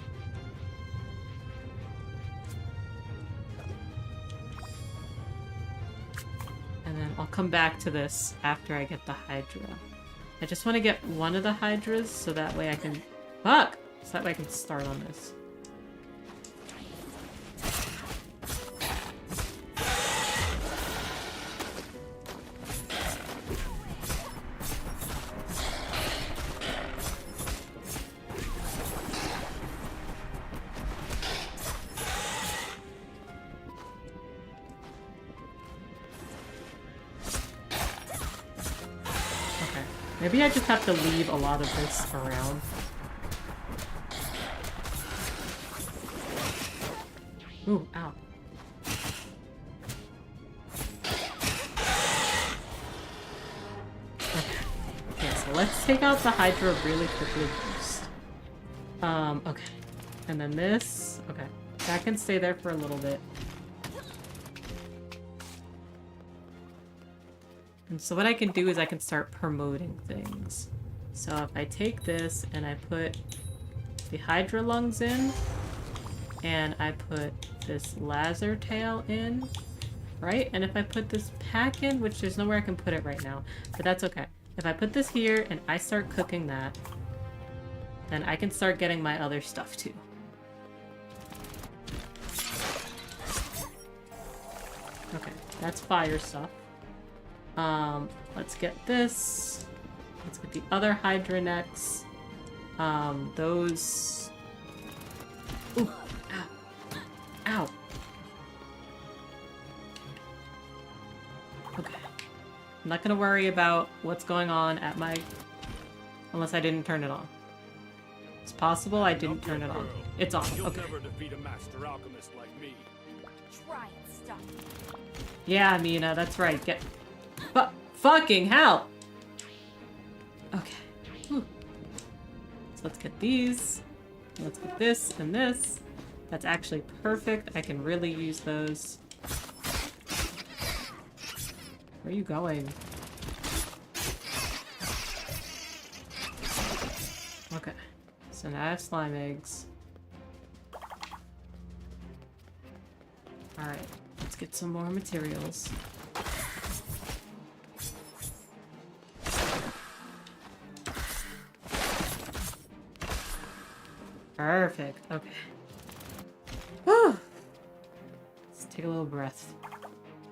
And then I'll come back to this after I get the Hydra. I just want to get one of the Hydras so that way I can... Fuck! So that way I can start on this. Maybe I just have to leave a lot of this around. Ooh, ow. Okay, so let's take out the Hydra really quickly first. Okay. And then this. Okay. That can stay there for a little bit. And so what I can do is I can start promoting things. So if I take this and I put the Hydra lungs in, and I put this laser tail in, right? And if I put this pack in, which there's nowhere I can put it right now, but that's okay. If I put this here and I start cooking that, then I can start getting my other stuff too. Okay, that's fire stuff. Let's get this. Let's get the other Hydra necks. Those... Ooh, ow. Ow. Okay. I'm not gonna worry about what's going on at my... Unless I didn't turn it on. It's possible I didn't turn it on. It's on. You'll Okay. never defeat a master alchemist like me. Try and stop me. Yeah, Mina, that's right. Get... fucking hell! Okay. Whew. So let's get these. Let's get this and this. That's actually perfect. I can really use those. Where are you going? Okay. So now I have slime eggs. Alright. Let's get some more materials. Perfect. Okay. Whew. Let's take a little breath.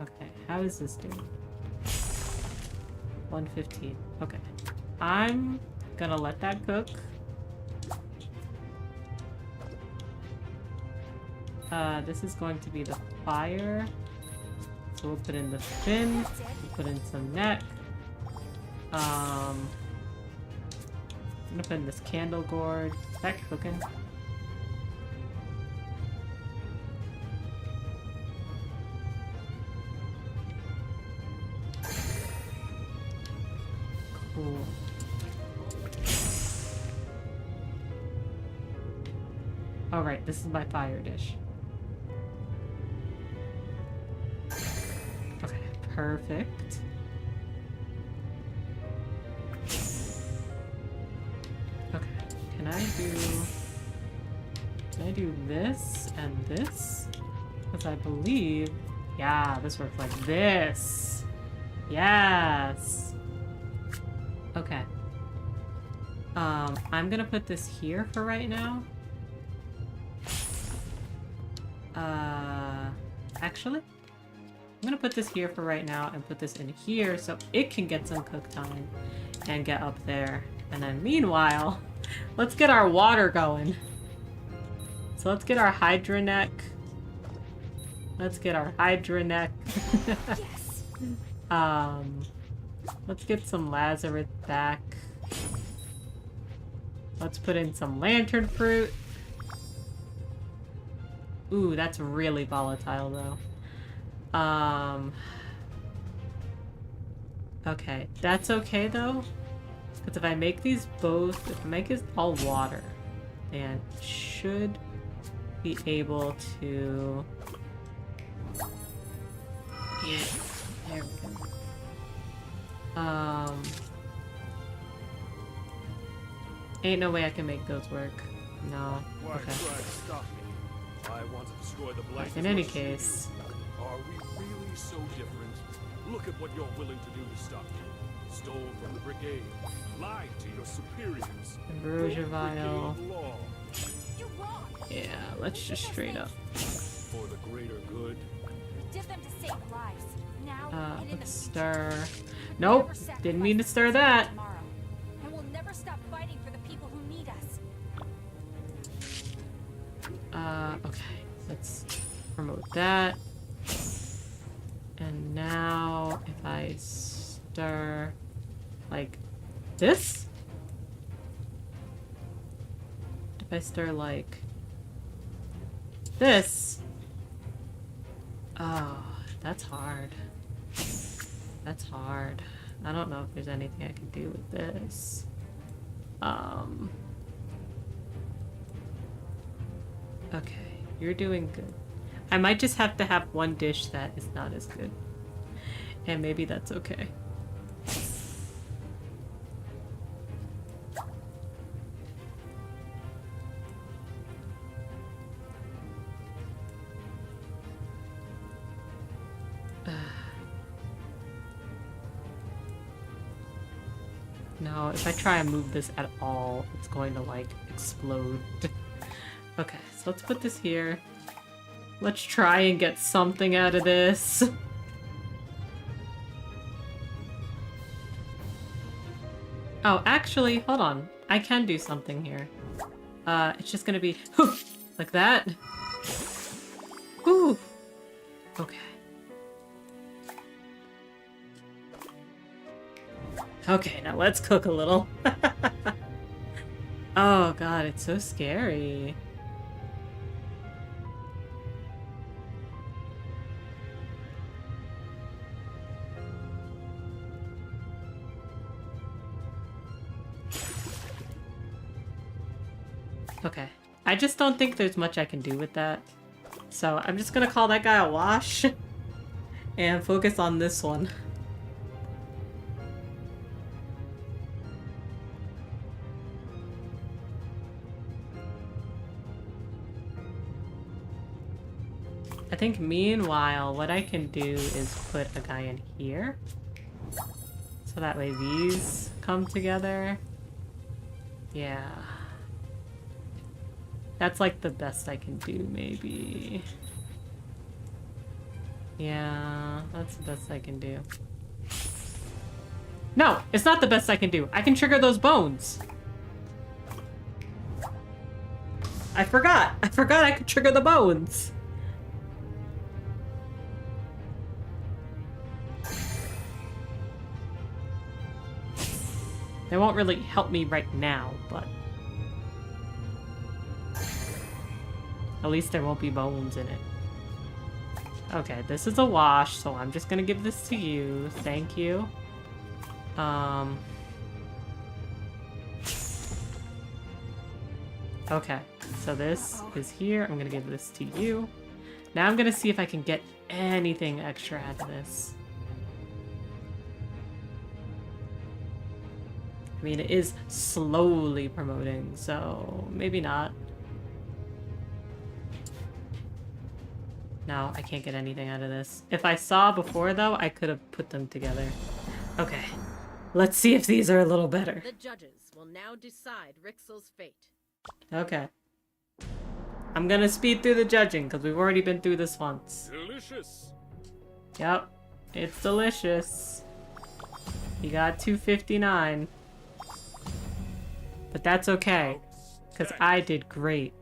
Okay. How is this doing? 115. Okay. I'm gonna let that cook. This is going to be the fire. So we'll put in the fin. We'll put in some neck. I'm gonna put in this candle gourd. Is that cooking? Cool. Alright, this is my fire dish. Okay, perfect. Okay, can I do this and this? Because I believe, yeah, this works like this. Yes. Okay. I'm gonna put this here for right now. Actually, I'm gonna put this here for right now and put this in here so it can get some cook time and get up there. And then meanwhile, let's get our water going. So let's get our Hydra neck. Let's get our Hydra neck. Yes. Let's get some Lazarus back. Let's put in some lantern fruit. Ooh, that's really volatile though. Okay, that's okay though. Because if I make these both, if I make it all water, then should be able to... Yeah, there we go. Ain't no way I can make those work. No. Why Okay. try to stop me? I want to destroy the blight. In any case. Are we really so different? Look at what you're willing to do to stop me. Stole from the Brigade. Lied to your superiors. Ambrosia vial. Brigade law. You're wrong. Yeah, let's just straight up. For the greater good. Did them to save lives. Now and in the Let's future. stir. Nope, didn't mean to stir that. Tomorrow. And we'll never stop fighting for the people who need us. Okay, let's promote that. And now, if I stir like this? If I stir like this? Oh, that's hard. That's hard. I don't know if there's anything I can do with this. Okay, you're doing good. I might just have to have one dish that is not as good. And maybe that's okay. No, if I try and move this at all, it's going to, like, explode. Okay, so let's put this here. Let's try and get something out of this. Oh, actually, hold on. I can do something here. It's just gonna be like that. Ooh. Okay. Okay, now let's cook a little. Oh god, it's so scary. Okay. I just don't think there's much I can do with that. So I'm just gonna call that guy a wash and focus on this one. I think meanwhile, what I can do is put a guy in here. So that way these come together. Yeah. That's like the best I can do, maybe. Yeah, that's the best I can do. No, it's not the best I can do. I can trigger those bones. I forgot. I forgot I could trigger the bones. They won't really help me right now, but at least there won't be bones in it. Okay, this is a wash, so I'm just gonna give this to you. Thank you. Okay, so this is here. I'm gonna give this to you. Now I'm gonna see if I can get anything extra out of this. I mean, it is slowly promoting, so maybe not. No, I can't get anything out of this. If I saw before, though, I could have put them together. Okay. Let's see if these are a little better. The judges will now decide Rixel's fate. Okay. I'm gonna speed through the judging, because we've already been through this once. Delicious. Yep. It's delicious. You got 259. But that's okay, because I did great.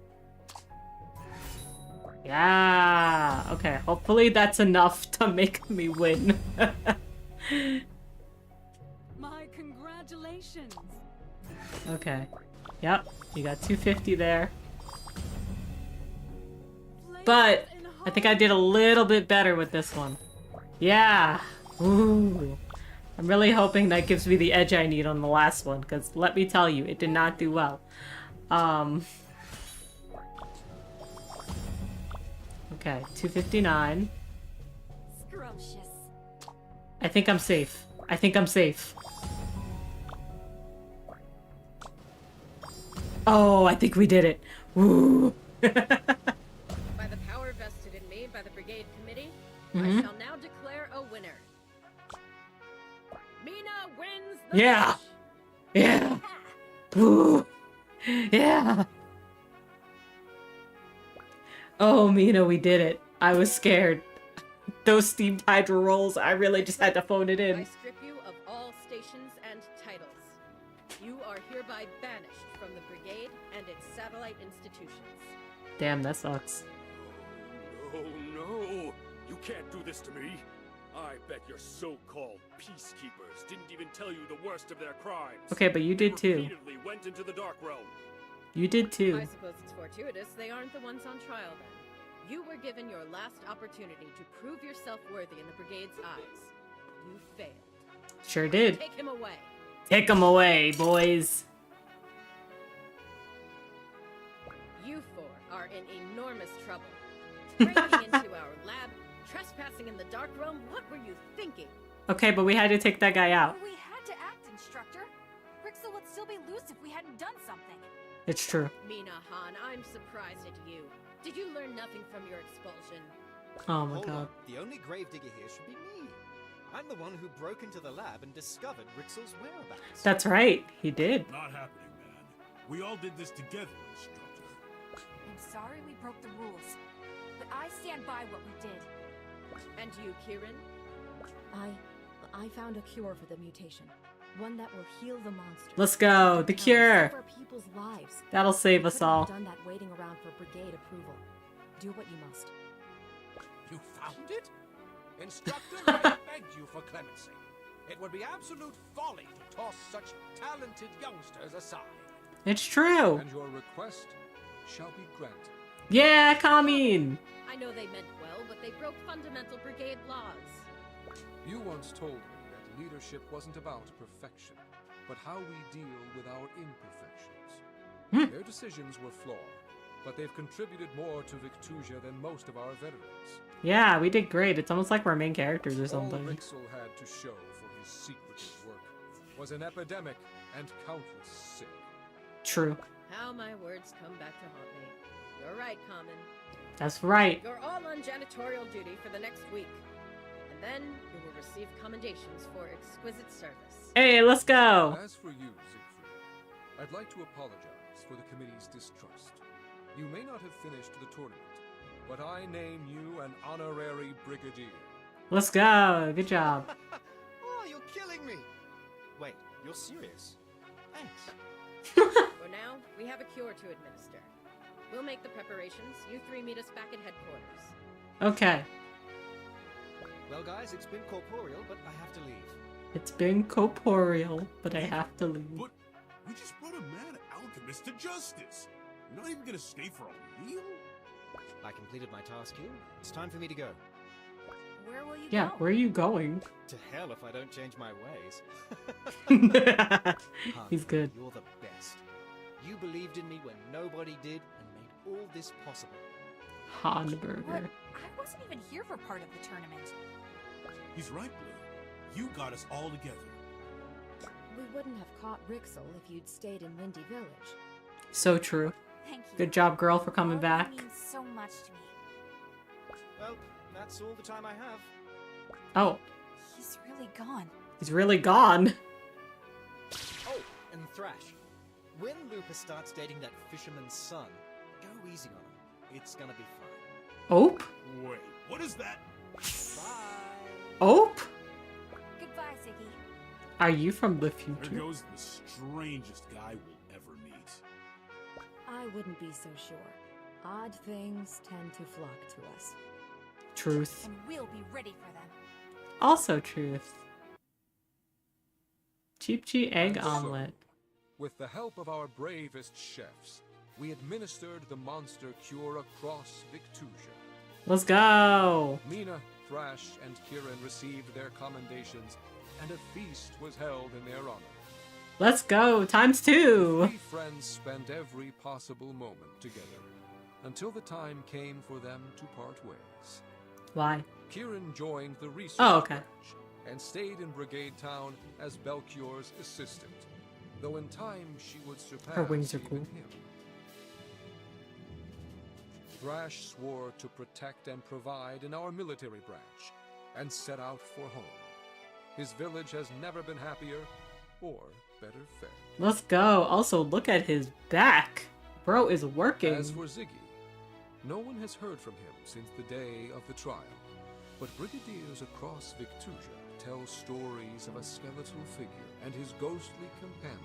Yeah! Okay, hopefully that's enough to make me win. My congratulations. Okay. Yep, you got 250 there. But I think I did a little bit better with this one. Yeah! Ooh. I'm really hoping that gives me the edge I need on the last one, because let me tell you, it did not do well. Okay, 259. Scrumptious. I think I'm safe. I think I'm safe. Oh, I think we did it. Woo! By the power vested in me by the Brigade Committee, I shall now declare a winner. Mina wins the Yeah! match. Yeah! Woo! Yeah! Oh, Mina, we did it. I was scared. Those steamed hydro rolls, I really just had to phone it in. I strip you of all stations and titles. You are hereby banished from the Brigade and its satellite institutions. Damn, that sucks. Oh no! You can't do this to me! I bet your so-called peacekeepers didn't even tell you the worst of their crimes. Okay, but you did They too. repeatedly went into the Dark Realm. You did too. I suppose it's fortuitous they aren't the ones on trial then. You were given your last opportunity to prove yourself worthy in the Brigade's eyes. You failed. Sure did. Take him away. Take him away, boys. You four are in enormous trouble. Breaking into our lab, trespassing in the Dark Realm, what were you thinking? Okay, but we had to take that guy out. We had to act, Instructor. Rixel would still be loose if we hadn't done something. It's true. Mina Han, I'm surprised at you. Did you learn nothing from your expulsion? Oh my Hold god. on. The only gravedigger here should be me. I'm the one who broke into the lab and discovered Rixel's whereabouts. That's right, he did. Not happening, man. We all did this together, instructor. I'm sorry we broke the rules, but I stand by what we did. And you, Kieran? I found a cure for the mutation. One that will heal the monster. Let's go, the cure. Save our people's lives. That'll save us all. Done that waiting around for Brigade approval. Do what you must. You found it? Instructor, I beg you for clemency. It would be absolute folly to toss such talented youngsters aside. It's true. And your request shall be granted. Yeah, Kameen. I know they meant well, but they broke fundamental Brigade laws. You once told me that leadership wasn't about perfection, but how we deal with our imperfections. Their decisions were flawed, but they've contributed more to Victusia than most of our veterans. Yeah, we did great. It's almost like we're main characters or something. All Rixel had to show for his secretive work was an epidemic and countless sick. True. How my words come back to haunt me. You're right, Common. That's right. You're all on janitorial duty for the next week. And then you will receive commendations for exquisite service. Hey, let's go. As for you, Siegfried, I'd like to apologize for the committee's distrust. You may not have finished the tournament, but I name you an honorary brigadier. Let's go. Good job. Oh, you're killing me. Wait, you're serious? Thanks. For now, we have a cure to administer. We'll make the preparations. You three meet us back at headquarters. Okay. Well, guys, it's been corporeal, but I have to leave. It's been corporeal, but I have to leave. But we just brought a mad alchemist to justice. You're not even gonna stay for a meal? I completed my task here. It's time for me to go. Where will you Yeah, go? where are you going? To hell if I don't change my ways. He's good. You're the best. You believed in me when nobody did and made all this possible. Hanburger. What? I wasn't even here for part of the tournament. He's right, Blue. You got us all together. We wouldn't have caught Rixel if you'd stayed in Windy Village. So true. Thank you. Good job, girl, for coming All back. that means so much to me. Well, that's all the time I have. Oh, He's really gone. he's really gone. Oh, and Thrash. When Lupus starts dating that fisherman's son, go easy on him. It's gonna be fun. Ope? Wait, what is that? Bye. Ope? Goodbye, Ziggy. Are you from the There future? goes the strangest guy we'll ever meet. I wouldn't be so sure. Odd things tend to flock to us. Truth. And we'll be ready for them. Also truth. Cheap egg And so, omelet. with the help of our bravest chefs, we administered the monster cure across Victusia. Let's go. Mina, Thrash, and Kieran received their commendations, and a feast was held in their honor. Let's go. Times The two. three friends spent every possible moment together, until the time came for them to part ways. Why? Kieran joined the research Okay. branch and stayed in Brigade Town as Belchior's assistant, though in time she would surpass Her wings are even cool. him. Thrash swore to protect and provide in our military branch, and set out for home. His village has never been happier or better fed. Let's go. Also, look at his back. Bro is working. As for Ziggy, no one has heard from him since the day of the trial, but brigadiers across Victusia tell stories of a skeletal figure and his ghostly companion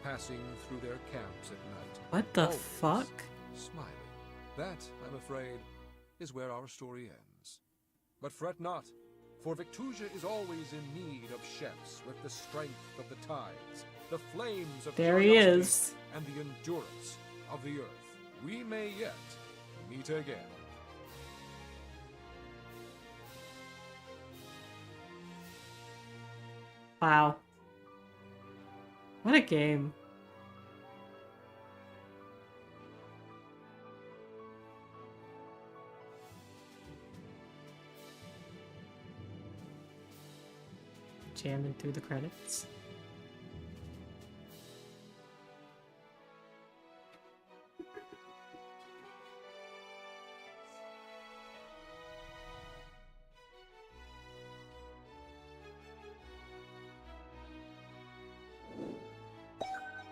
passing through their camps at night. What the always fuck? Smiling. That, I'm afraid, is where our story ends. But fret not, for Victusia is always in need of chefs with the strength of the tides, the flames of There he curiosity, is. and the endurance of the earth. We may yet meet again. Wow. What a game. Jamming through the credits.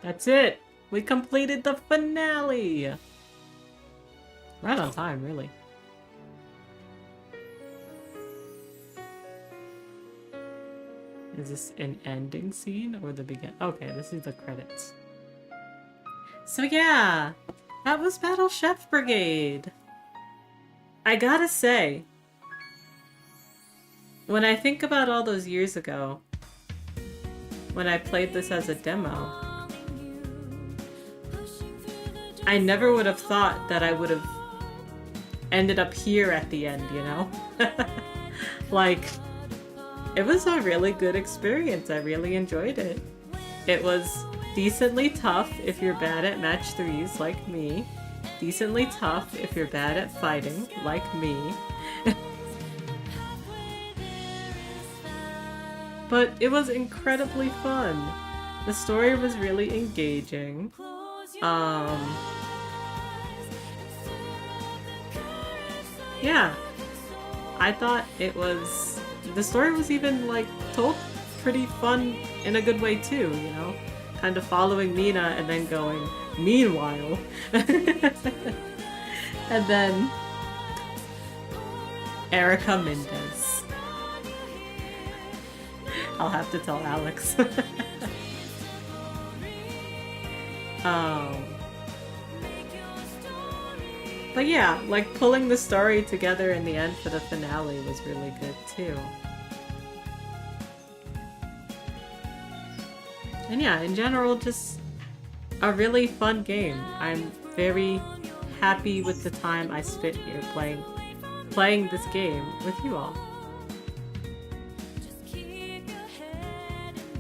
That's it! We completed the finale! Right on time, really. Is this an ending scene or the beginning? Okay, this is the credits. So yeah, that was Battle Chef Brigade. I gotta say, when I think about all those years ago, when I played this as a demo, I never would have thought that I would have ended up here at the end, you know? Like, it was a really good experience. I really enjoyed it. It was decently tough if you're bad at match 3s like me. Decently tough if you're bad at fighting like me. But it was incredibly fun. The story was really engaging. Yeah. I thought it was... The story was even, like, told pretty fun in a good way too, you know? Kind of following Mina and then going, meanwhile. And then... Erica Mendez. I'll have to tell Alex. But yeah, like pulling the story together in the end for the finale was really good too. And yeah, in general, just a really fun game. I'm very happy with the time I spent here playing this game with you all.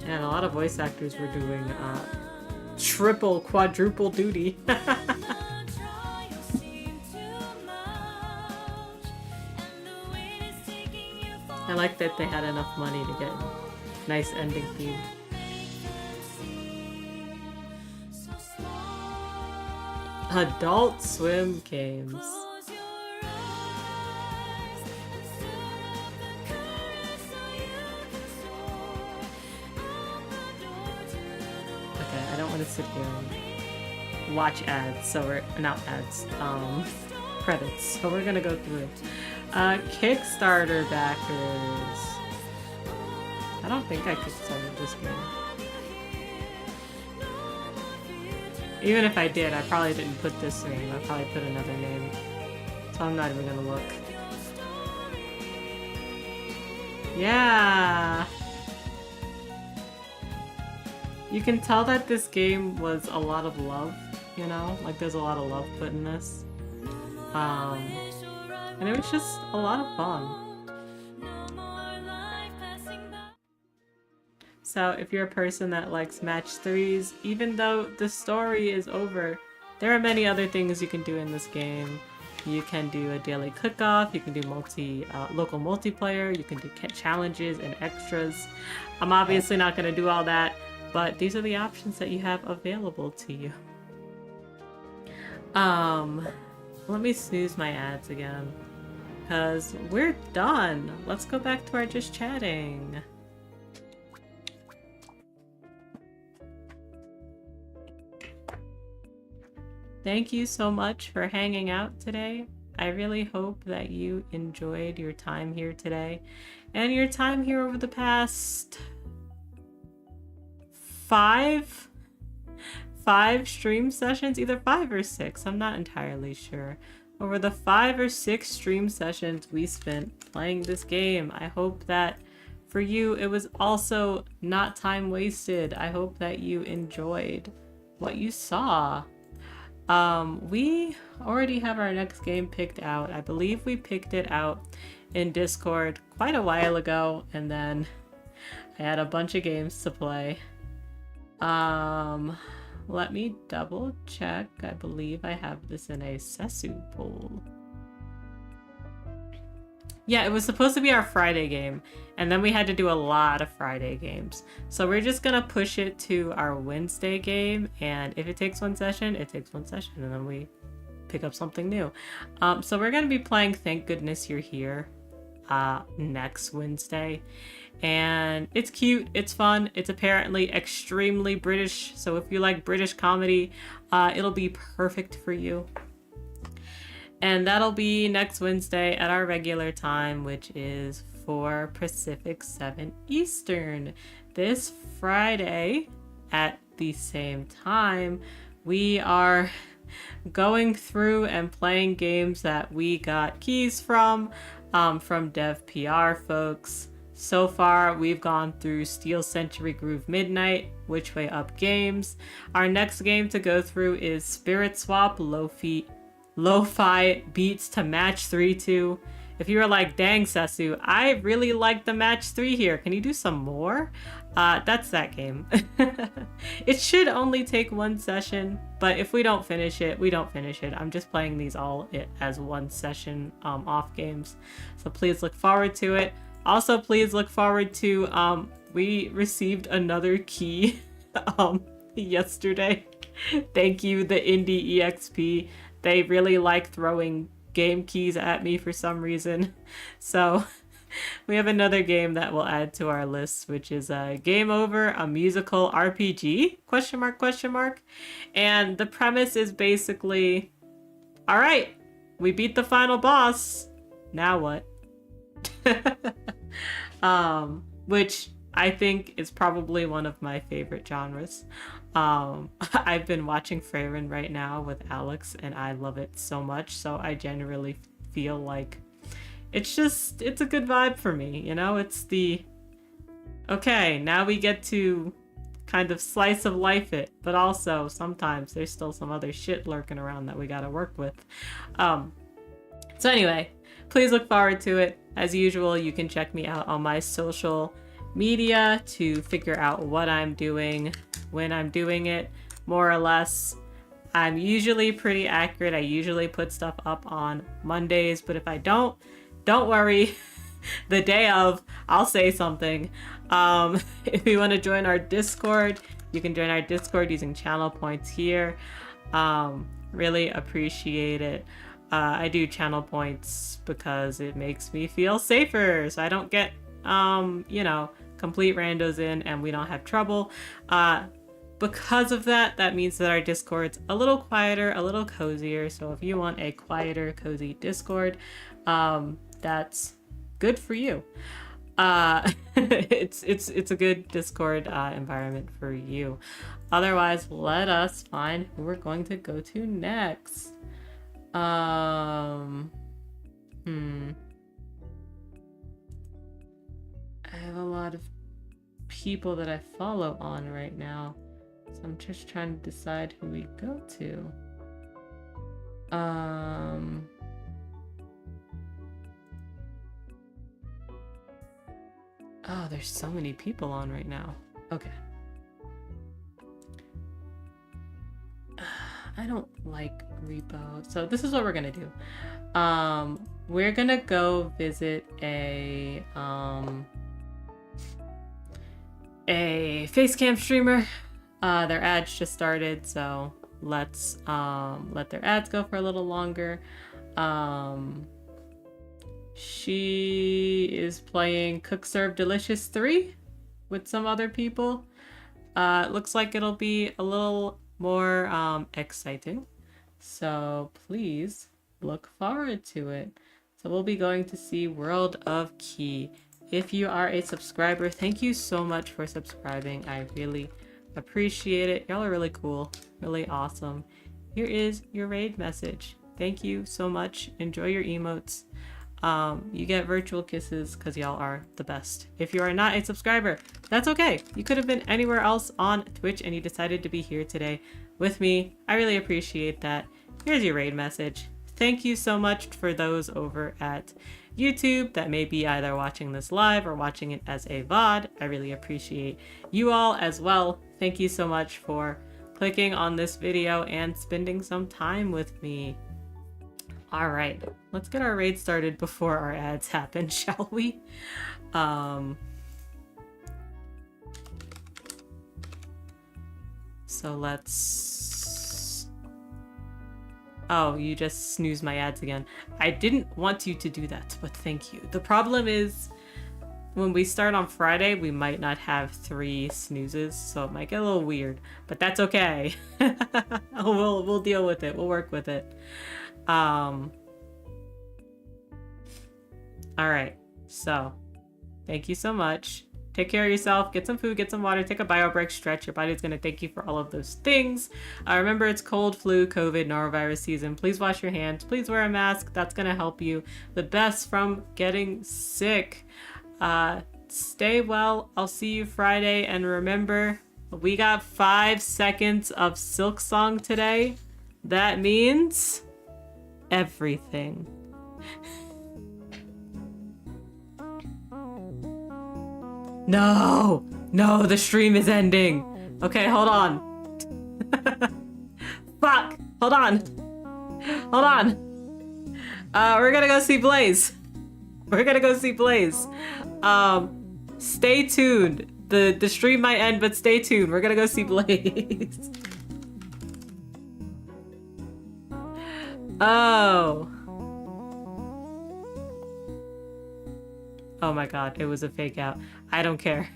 And a lot of voice actors were doing triple, quadruple duty. I like that they had enough money to get a nice ending theme. Adult Swim games. Okay, I don't want to sit here and watch ads, so we're not ads, credits. So we're gonna go through it. Kickstarter backers. I don't think I kickstarted this game. Even if I did, I probably didn't put this name. I probably put another name. So I'm not even gonna look. Yeah! You can tell that this game was a lot of love, you know? Like there's a lot of love put in this. And it was just a lot of fun. So if you're a person that likes match 3s, even though the story is over, there are many other things you can do in this game. You can do a daily cook-off, you can do local multiplayer, you can do challenges and extras. I'm obviously not going to do all that, but these are the options that you have available to you. Let me snooze my ads again. Because we're done. Let's go back to our just chatting. Thank you so much for hanging out today. I really hope that you enjoyed your time here today and your time here over the past five stream sessions, either 5 or 6. I'm not entirely sure. Over the 5 or 6 stream sessions we spent playing this game, I hope that for you it was also not time wasted. I hope that you enjoyed what you saw. We already have our next game picked out. I believe we picked it out in Discord quite a while ago, and then I had a bunch of games to play. Let me double check. I believe I have this in a Sesu poll. Yeah, it was supposed to be our Friday game, and then we had to do a lot of Friday games. So we're just gonna push it to our Wednesday game, and if it takes one session, it takes one session, and then we pick up something new. So we're gonna be playing Thank Goodness You're Here. next Wednesday. And it's cute, it's fun, it's apparently extremely British, so if you like British comedy, it'll be perfect for you. And that'll be next Wednesday at our regular time, which is 4 Pacific, 7 Eastern. This Friday at the same time, we are going through and playing games that we got keys from Dev PR folks. So far, we've gone through Steel Century Groove Midnight, Which Way Up Games. Our next game to go through is Spirit Swap Lo-Fi Beats to Match 3-2. If you were like, dang, Sesu, I really like the match 3 here. Can you do some more? That's that game. It should only take 1 session, but if we don't finish it, we don't finish it. I'm just playing these all as 1 session off games. So please look forward to it. Also, please look forward to, we received another key yesterday. Thank you, the Indie EXP. They really like throwing game keys at me for some reason. So we have another game that we'll add to our list, which is Game Over, a musical RPG? ? And the premise is basically, all right, we beat the final boss. Now what? Which I think is probably one of my favorite genres. I've been watching Freyrin right now with Alex, and I love it so much. So I generally feel like it's a good vibe for me. You know, it's the, okay, now we get to kind of slice of life it, but also sometimes there's still some other shit lurking around that we gotta work with. So anyway, please look forward to it. As usual, you can check me out on my social media to figure out what I'm doing, when I'm doing it, more or less. I'm usually pretty accurate. I usually put stuff up on Mondays, but if I don't worry. The day of, I'll say something. If you want to join our Discord, you can join our Discord using channel points here. Really appreciate it. I do channel points because it makes me feel safer, so I don't get, you know, complete randos in and we don't have trouble. Because of that, that means that our Discord's a little quieter, a little cozier. So if you want a quieter, cozy Discord, that's good for you. It's a good Discord environment for you. Otherwise, let us find who we're going to go to next. I have a lot of people that I follow on right now, so I'm just trying to decide who we go to. Oh, there's so many people on right now. Okay. I don't like repo. So this is what we're gonna do. We're gonna go visit a Facecam streamer. Their ads just started, so let's let their ads go for a little longer. She is playing Cook Serve Delicious 3 with some other people. It looks like it'll be a little more exciting, so please look forward to it. So we'll be going to see World of Key. If you are a subscriber, thank you so much for subscribing. I really appreciate it. Y'all are really cool, really awesome. Here is your raid message. Thank you so much. Enjoy your emotes. You get virtual kisses because y'all are the best. If you are not a subscriber, that's okay. You could have been anywhere else on Twitch and you decided to be here today with me. I really appreciate that. Here's your raid message. Thank you so much for those over at YouTube that may be either watching this live or watching it as a VOD. I really appreciate you all as well. Thank you so much for clicking on this video and spending some time with me. All right, let's get our raid started before our ads happen, shall we? So let's... Oh, you just snoozed my ads again. I didn't want you to do that, but thank you. The problem is, when we start on Friday, we might not have 3 snoozes, so it might get a little weird, but that's okay. We'll deal with it. We'll work with it. All right. So, thank you so much. Take care of yourself. Get some food, get some water, take a bio break, stretch. Your body's going to thank you for all of those things. Remember, it's cold, flu, COVID, norovirus season. Please wash your hands. Please wear a mask. That's going to help you the best from getting sick. Stay well. I'll see you Friday. And remember, we got 5 seconds of Silk Song today. That means everything. No, the stream is ending. Okay, hold on. Fuck, hold on. We're gonna go see Blaze. Stay tuned. The stream might end, but stay tuned. We're gonna go see Blaze. Oh my god, it was a fake out. I don't care.